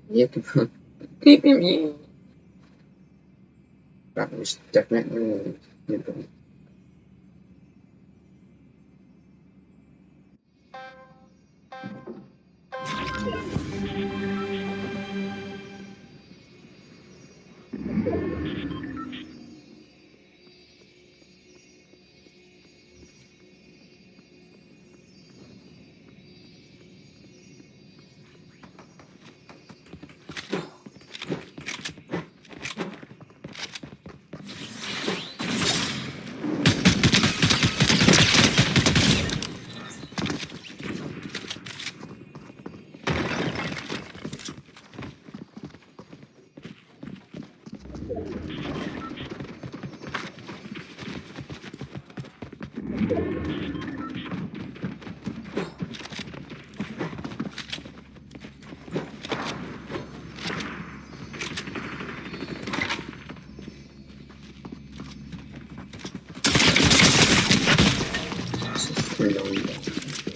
S6: Yeah.
S3: Yeah, yeah. That was definitely good.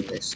S3: This.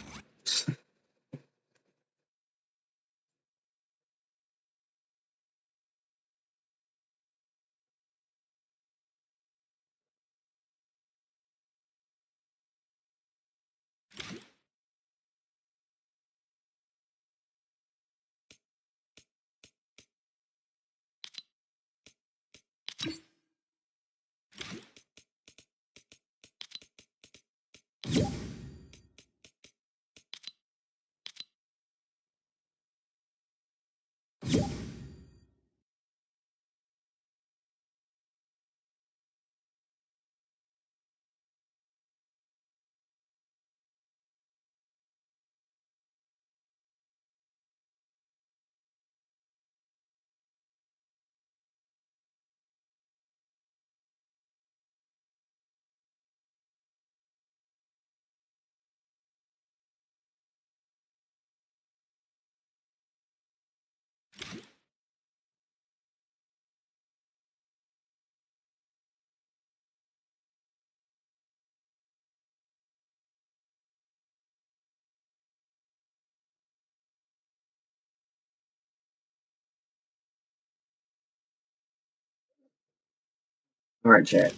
S3: Alright, chat.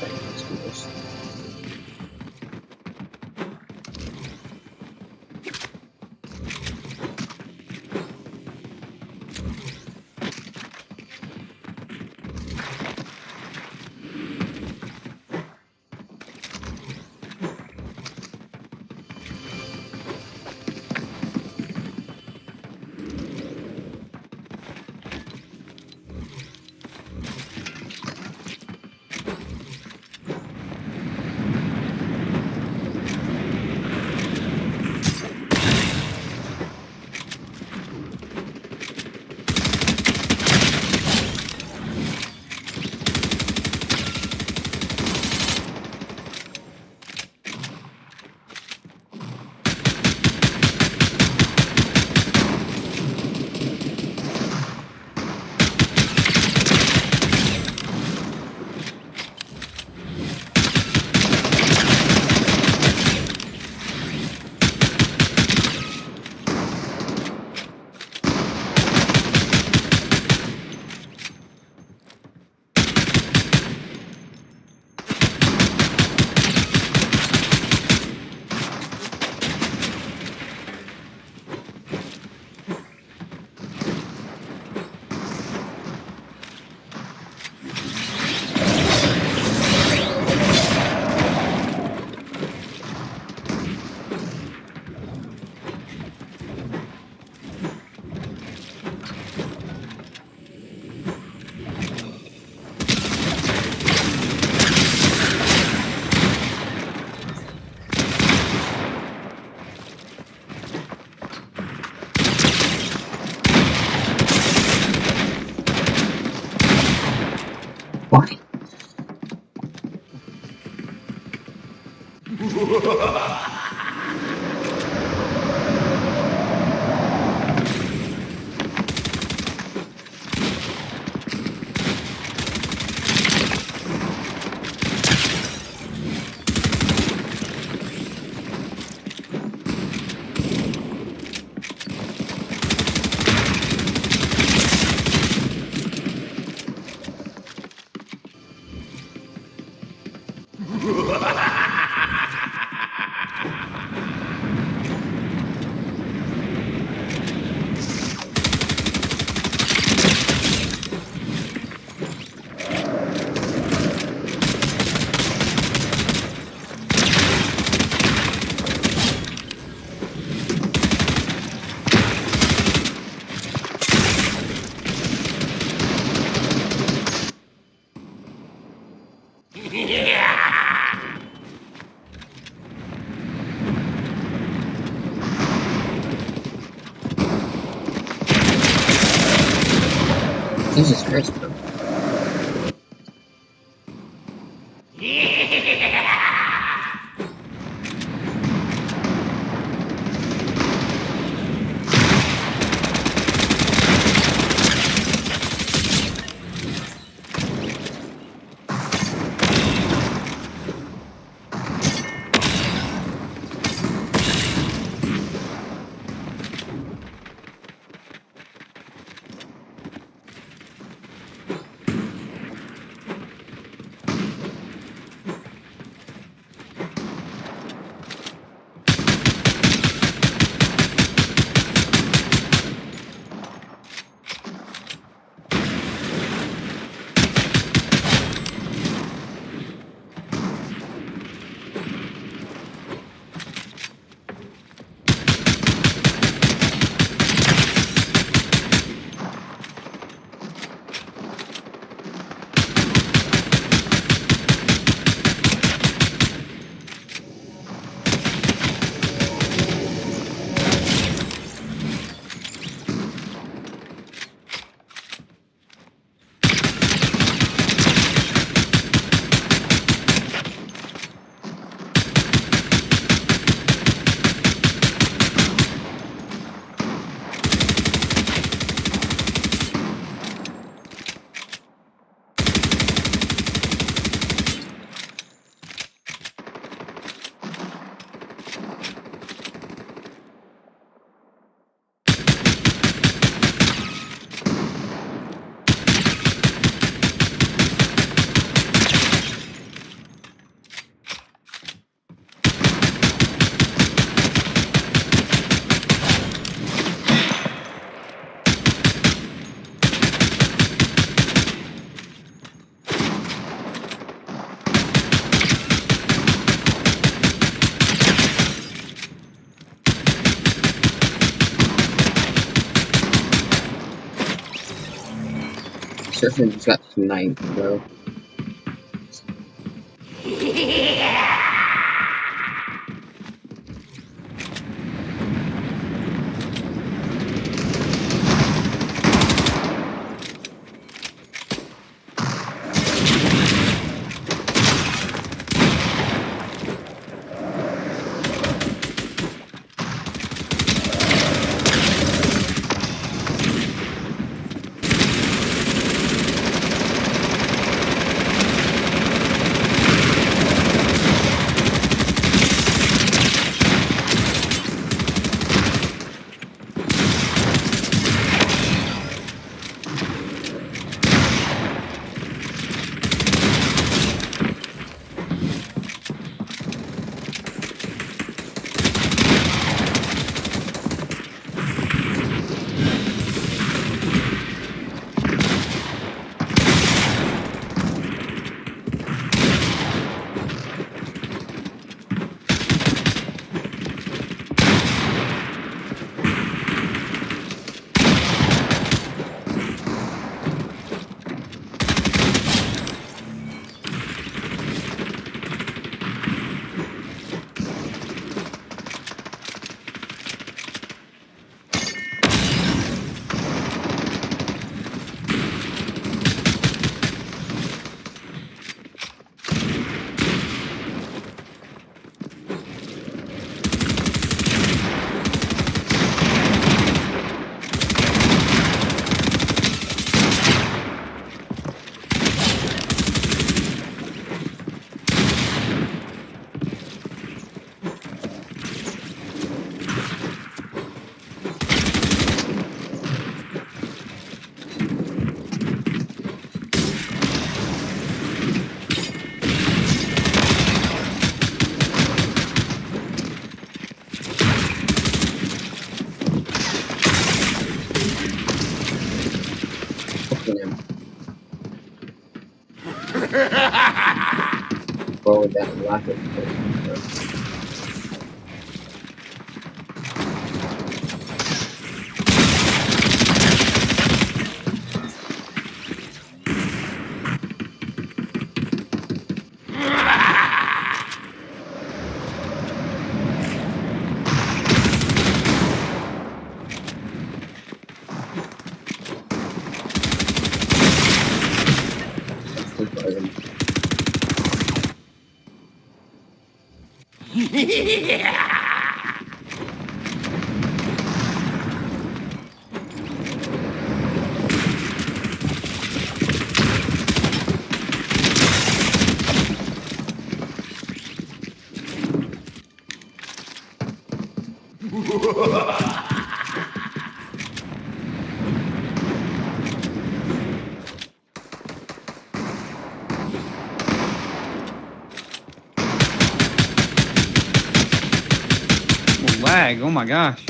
S3: Let's do this. Jesus Christ, bro. Surfing just got sniped, bro. or that lack of focus.
S7: Lag, oh my gosh.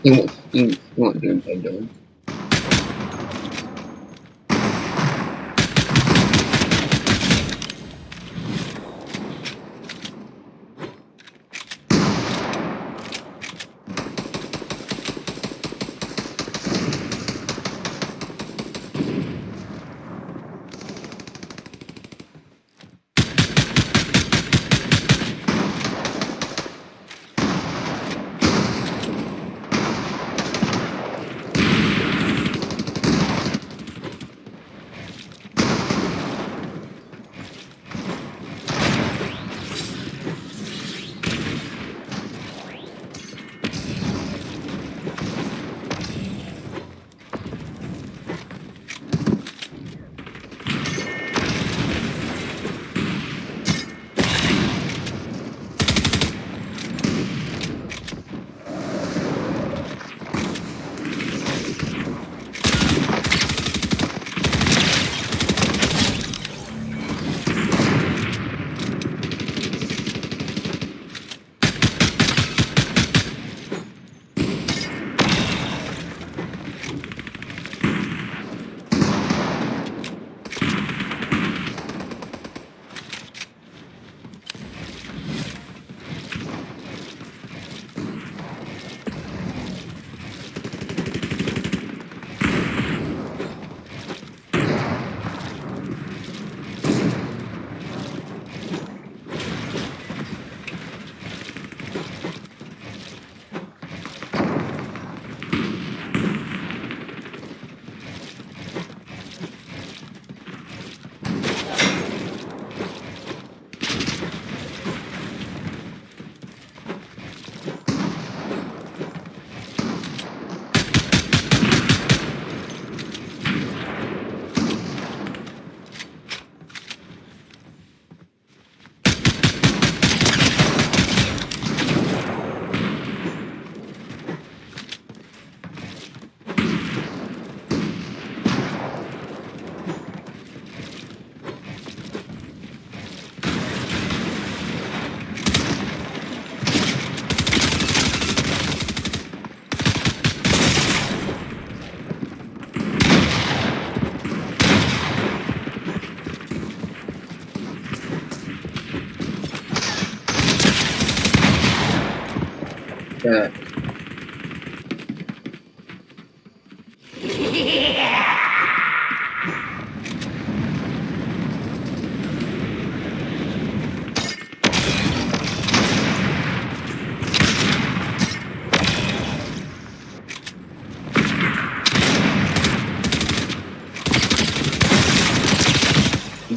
S3: You won't do anything, Dylan.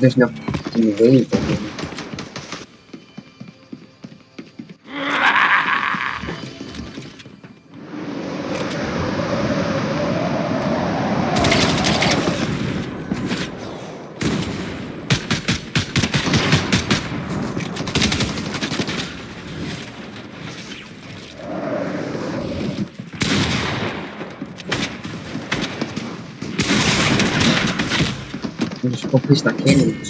S3: There's no fucking way for him. Just go place that cannon.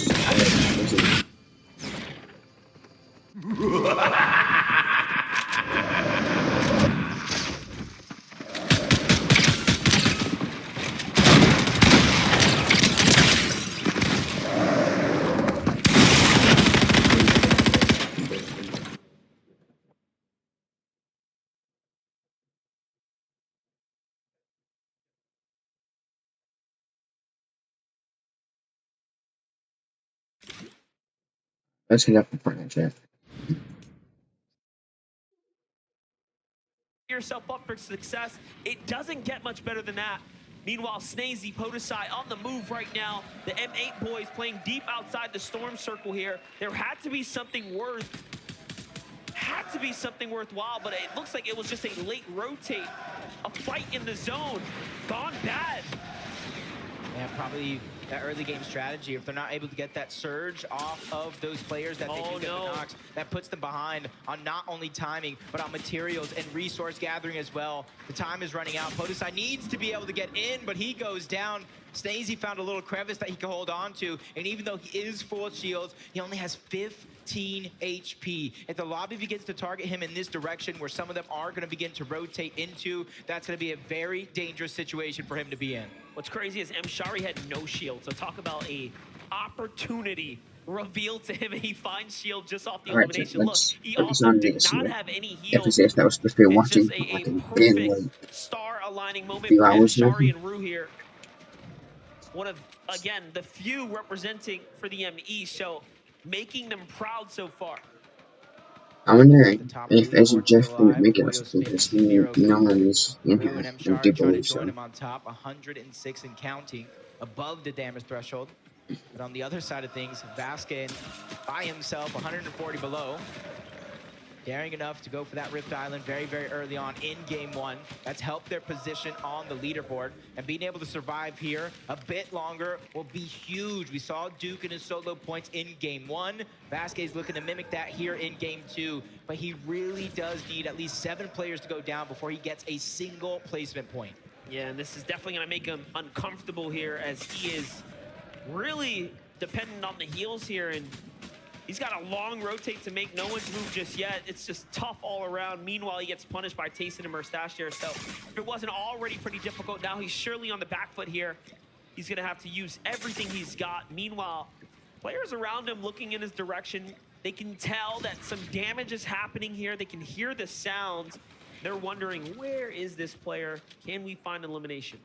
S3: Let's hit up the Fortnite chat.
S13: Yourself up for success. It doesn't get much better than that. Meanwhile, Snazy, Podesai on the move right now. The M8 boys playing deep outside the storm circle here. There had to be something worthwhile, but it looks like it was just a late rotate. A fight in the zone. Gone bad.
S14: Yeah, probably that early game strategy. If they're not able to get that surge off of those players that they do get the knocks, that puts them behind on not only timing, but on materials and resource gathering as well. The time is running out. Podesai needs to be able to get in, but he goes down. Snazy found a little crevice that he can hold on to, and even though he is full of shields, he only has 15 HP. If the lobby begins to target him in this direction, where some of them are going to begin to rotate into, that's going to be a very dangerous situation for him to be in.
S13: What's crazy is Mshari had no shield, so talk about a opportunity revealed to him, and he finds shield just off the elimination. Look, he also did not have any heals.
S3: If that was supposed to be watching,
S13: Just a
S3: again, like
S13: star aligning moment
S3: few
S13: for
S3: hours
S13: Mshari and Rue here. One of, again, the few representing for the ME, so making them proud so far.
S3: I wonder if as a Jeff would make it or something, because he, you know, is in here and do believe so.
S14: Join him on top, 106 and counting, above the damage threshold. But on the other side of things, Vasquez by himself, 140 below. Daring enough to go for that Rift Island very, very early on in game one. That's helped their position on the leaderboard. And being able to survive here a bit longer will be huge. We saw Duke in his solo points in game one. Vasquez looking to mimic that here in game two. But he really does need at least 7 players to go down before he gets a single placement point.
S13: Yeah, and this is definitely going to make him uncomfortable here, as he is really dependent on the heals here. And he's got a long rotate to make. No one's moved just yet. It's just tough all around. Meanwhile, he gets punished by Tayson and Murstache here. So if it wasn't already pretty difficult, now he's surely on the back foot here. He's going to have to use everything he's got. Meanwhile, players around him looking in his direction, they can tell that some damage is happening here. They can hear the sounds. They're wondering, where is this player? Can we find elimination?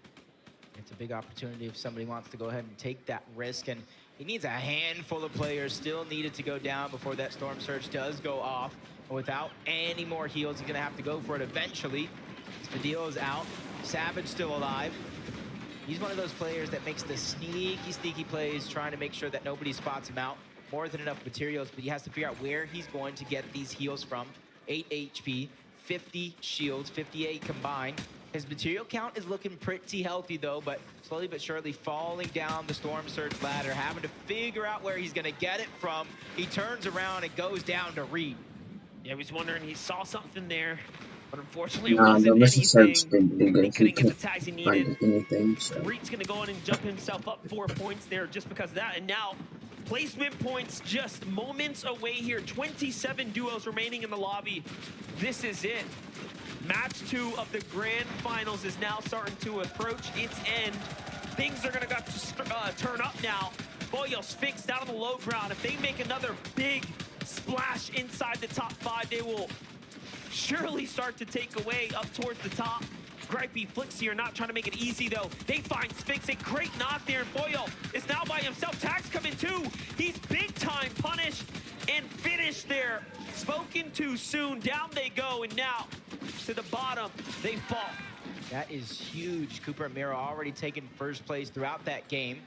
S14: It's a big opportunity if somebody wants to go ahead and take that risk. And he needs a handful of players still needed to go down before that Storm Surge does go off. And without any more heals, he's going to have to go for it eventually. Spadil is out. Savage still alive. He's one of those players that makes the sneaky plays, trying to make sure that nobody spots him out. More than enough materials, but he has to figure out where he's going to get these heals from. 8 HP, 50 shields, 58 combined. His material count is looking pretty healthy though, but slowly but surely falling down the Storm Surge ladder, having to figure out where he's gonna get it from. He turns around and goes down to Reed.
S13: Yeah, he was wondering, he saw something there, but unfortunately it wasn't anything. He couldn't get the tags he needed. Reed's gonna go in and jump himself up 4 points there just because of that, and now placement points just moments away here. 27 duos remaining in the lobby. This is it. Match 2 of the grand finals is now starting to approach its end. Things are gonna turn up now. Boyos fixed down on the low ground. If they make another big splash inside the top 5, they will surely start to take away up towards the top. Gripey flicks here, not trying to make it easy though. They find Spix, a great knock there, and Boyle is now by himself. Tags come in too. He's big time punished and finished there. Spoken too soon, down they go, and now to the bottom, they fall.
S14: That is huge. Cooper and Miro already taking first place throughout that game.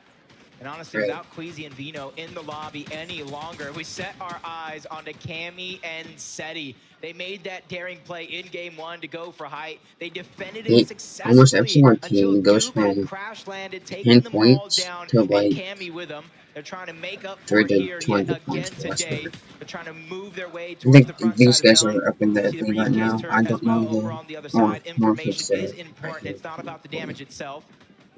S14: And honestly, without Queasy and Vino in the lobby any longer, we set our eyes onto Cammy and Seti. They made that daring play in game one to go for height. They defended it successfully
S3: almost every single
S14: until
S3: team goes
S14: Duke
S3: from
S14: had crash landed, taking
S3: 10
S14: them all
S3: points
S14: down,
S3: to
S14: and
S3: like
S14: Cammy with them. They're trying to make up for
S3: 30
S14: it
S3: to
S14: here
S3: 20
S14: yet
S3: points
S14: again
S3: for
S14: today. They're trying to move their way
S3: I
S14: towards the
S3: think
S14: front
S3: these
S14: side
S3: guys
S14: of the
S3: are up in that thing right now. I don't know
S14: information is important. It's not about the damage itself.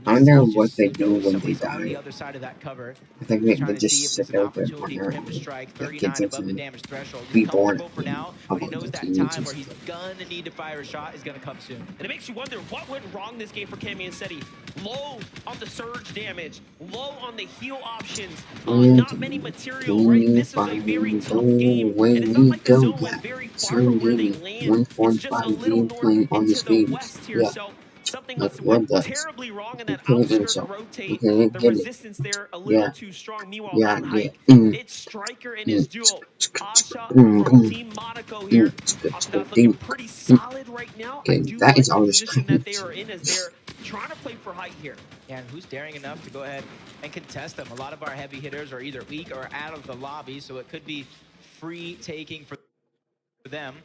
S3: I wonder what they do when they
S14: On the
S3: die.
S14: other side of that cover.
S3: I think they just sit there with their partner that gets him some reborn
S14: for now, but he knows that time where he's gonna need to fire a shot is gonna come soon.
S13: And it makes you wonder what went wrong this game for Cammy and Seti. Low on the surge damage, low on the heal options, not many material, right? This is a very tough game, and it's not like the zone went very far from where they land. It's just a little north into the west here, so something went terribly wrong in that outskirt rotate. The resistance there a little too strong. Meanwhile, on height, it's Striker and his duo. Asha from Team Monaco here. Asha's looking pretty solid right now. I do like the position that they are in as they're trying to play for height here.
S14: Yeah, and who's daring enough to go ahead and contest them? A lot of our heavy hitters are either weak or out of the lobby, so it could be free taking for them.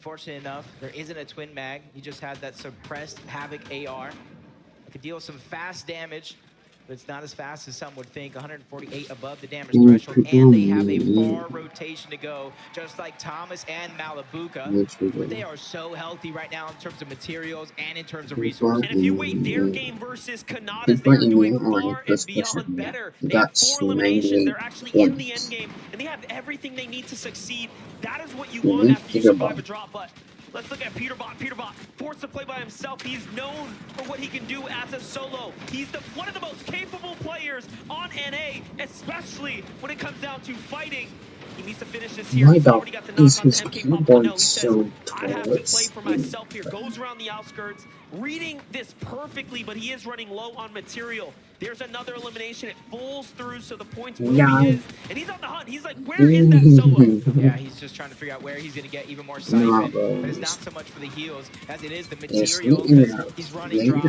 S14: Fortunate enough, there isn't a twin mag. He just had that suppressed Havoc AR. It could deal some fast damage, but it's not as fast as some would think. 148 above the damage threshold, and they have a far rotation to go, just like Thomas and Malabuka. But they are so healthy right now in terms of materials and in terms of resources.
S13: And if you wait their game versus Kanata's, they're doing far and beyond better. They have 4 eliminations. They're actually in the end game, and they have everything they need to succeed. That is what you want after you survive a drop, but let's look at Peterbot. Peterbot forced to play by himself. He's known for what he can do as a solo. He's one of the most capable players on NA, especially when it comes down to fighting. He needs to finish this here. He's already got the knock on the MK Pop. No, he says, I have to play for myself here. Goes around the outskirts, reading this perfectly, but he is running low on material. There's another elimination. It falls through, so the points where he is. And he's on the hunt. He's like, where is that solo?
S14: Yeah, he's just trying to figure out where he's going to get even more siphon. But it's not so much for the heals as it is the materials. He's running dry.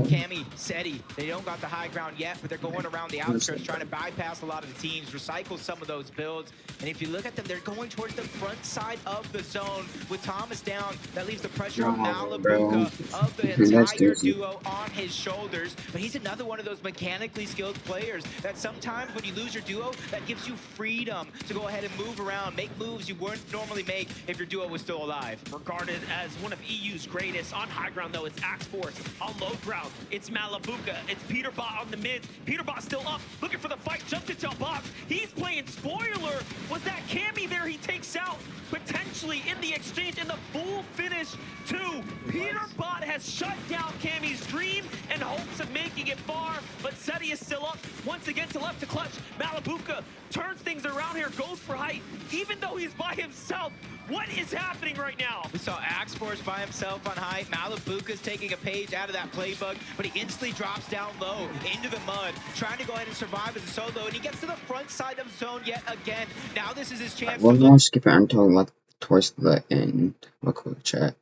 S14: Cammy, Seti, they don't got the high ground yet, but they're going around the outskirts, trying to bypass a lot of the teams, recycle some of those builds. And if you look at them, they're going towards the front side of the zone with Thomas down. That leaves the pressure of Malabuka of the entire duo on his shoulders. But he's another one of those mechanically skilled players that sometimes when you lose your duo, that gives you freedom to go ahead and move around, make moves you wouldn't normally make if your duo was still alive.
S13: Regarded as one of EU's greatest. On high ground, though, it's Axe Force. On low ground, it's Malabuka. It's Peterbot on the mid. Peterbot still up, looking for the fight. Jumped into a box. He's playing spoiler. Was that Cammy there he takes out? Potentially in the exchange, in the full finish, too. Peterbot has shut down Cammy's dream and hopes of making it far, but Seti is still up. Once again to left to clutch. Malabuka turns things around here, goes for height, even though he's by himself. What is happening right now?
S14: We saw Axe Force by himself on height. Malabuka's taking a page out of that playbook, but he instantly drops down low into the mud, trying to go ahead and survive as a solo, and he gets to the front side of zone yet again. Now this is his chance.
S3: We're gonna skip it until like towards the end. Real quick chat.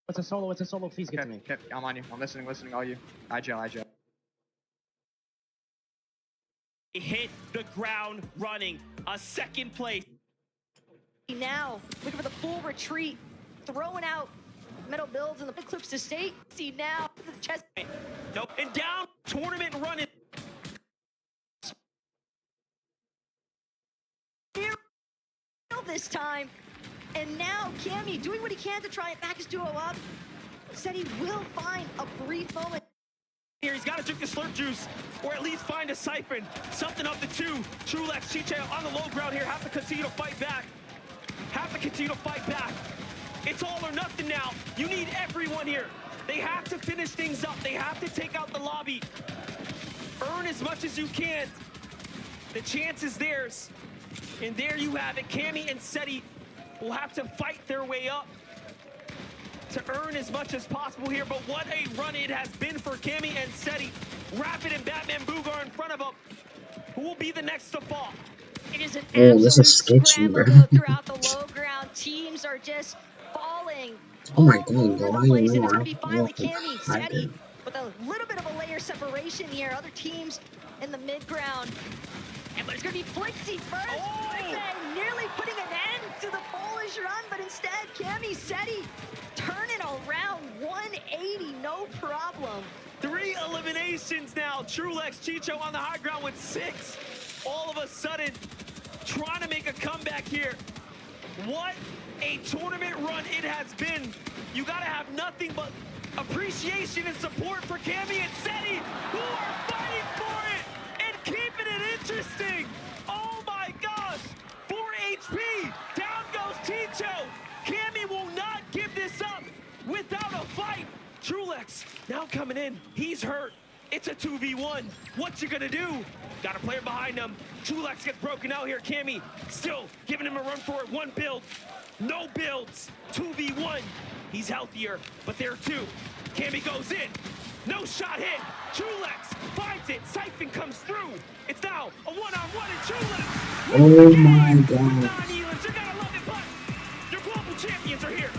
S21: It's a solo, please get to me.
S15: Okay, I'm on you. I'm listening, all you. IGL.
S13: Hit the ground running. A second place.
S7: Now, looking for the full retreat, throwing out metal builds in the clips to state. See now, the chest.
S13: Nope, and down, tournament running.
S7: This time, and now Cammy doing what he can to try and back his duo up. Said he will find a brief moment.
S13: Here, he's got to drink the slurp juice, or at least find a siphon. Something up the two. Trulex, Chiche on the low ground here, have to continue to fight back. have to continue to fight back. It's all or nothing now. You need everyone here. They have to finish things up. They have to take out the lobby. Earn as much as you can. The chance is theirs. And there you have it. Cammy and Seti will have to fight their way up to earn as much as possible here. But what a run it has been for Cammy and Seti. Rapid and Batman Boogar in front of them. Who will be the next to fall?
S7: It is an
S3: Oh, this is
S7: absolute
S3: sketchy,
S7: scramble
S3: bro.
S7: though throughout the low ground. Teams are just falling.
S3: Oh my god,
S7: Over
S3: go
S7: the
S3: I
S7: place, and
S3: know
S7: it's
S3: I
S7: going to be finally
S3: feel
S7: Cammy,
S3: like
S7: Seti, with a little bit of a layer separation here. Other teams in the mid ground. But it's going to be Blixie first. Blixie nearly putting an end to the Polish run, but instead, Cammy, Seti turning around 180, no problem.
S13: 3 eliminations now. Trulex, Chicho on the high ground with 6. All of a sudden, trying to make a comeback here. What a tournament run it has been. You gotta have nothing but appreciation and support for Cammy and Seti, who are fighting for it and keeping it interesting. Oh my gosh, 4 HP, down goes Chicho. Cammy will not give this up without a fight. Trulex now coming in, he's hurt. It's a 2v1. What you gonna do? Got a player behind him. Trulex gets broken out here. Cammy still giving him a run for it. 1 build, no builds. 2v1. He's healthier, but there are 2. Cammy goes in. No shot hit. Trulex finds it. Siphon comes through. It's now a 1-on-1 and Trulex.
S3: Oh my god.
S13: You gotta love it, but your global champions are here.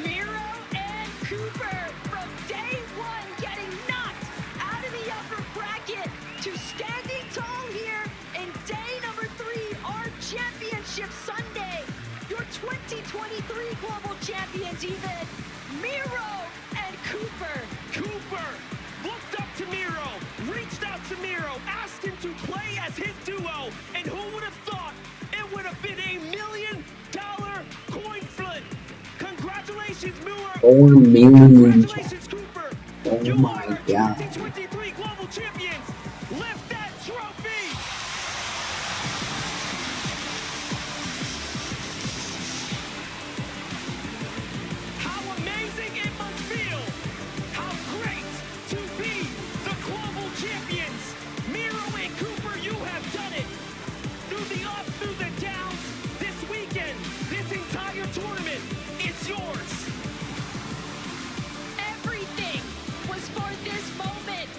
S7: Miro and Cooper from day 1 getting knocked out of the upper bracket to standing tall here in day number 3, our championship Sunday. Your 2023 global champions even. Miro and Cooper.
S13: Cooper looked up to Miro, reached out to Miro, asked him to play as his duo, and who would have thought it would have been $1 million coin flip? Congratulations, Miro.
S3: 4 million.
S13: Congratulations, Cooper.
S3: Oh my god.
S13: 2023 global champions. Lift that trophy. How amazing it must feel. How great to be the global champions. Miro and Cooper, you have done it. Through the ups, through the downs, this weekend, this entire tournament is yours.
S7: Everything was for this moment.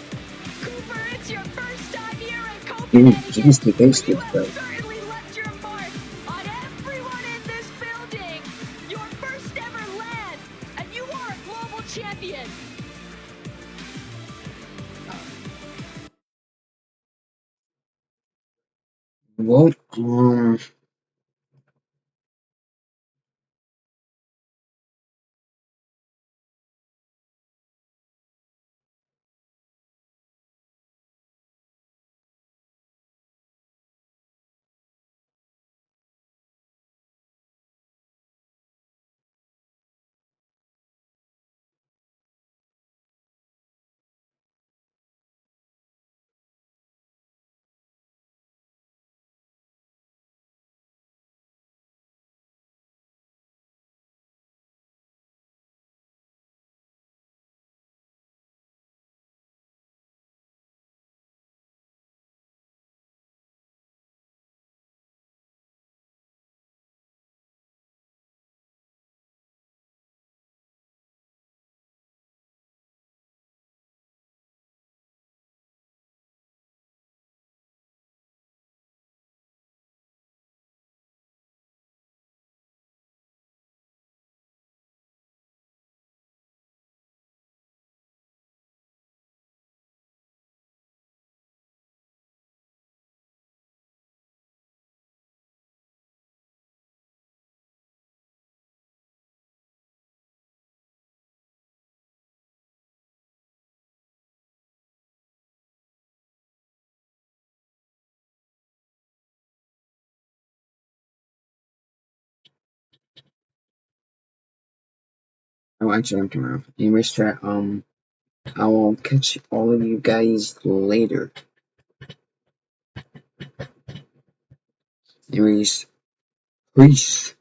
S7: Cooper, it's your first time here in
S3: Dude,
S7: Copenhagen.
S3: jeez, the basic, bro.
S7: Certainly left your mark on everyone in this building. Your first ever land, and you are a global champion.
S3: Well, oh, actually, I'm tomorrow. Anyways, chat, I will catch all of you guys later. Anyways, peace.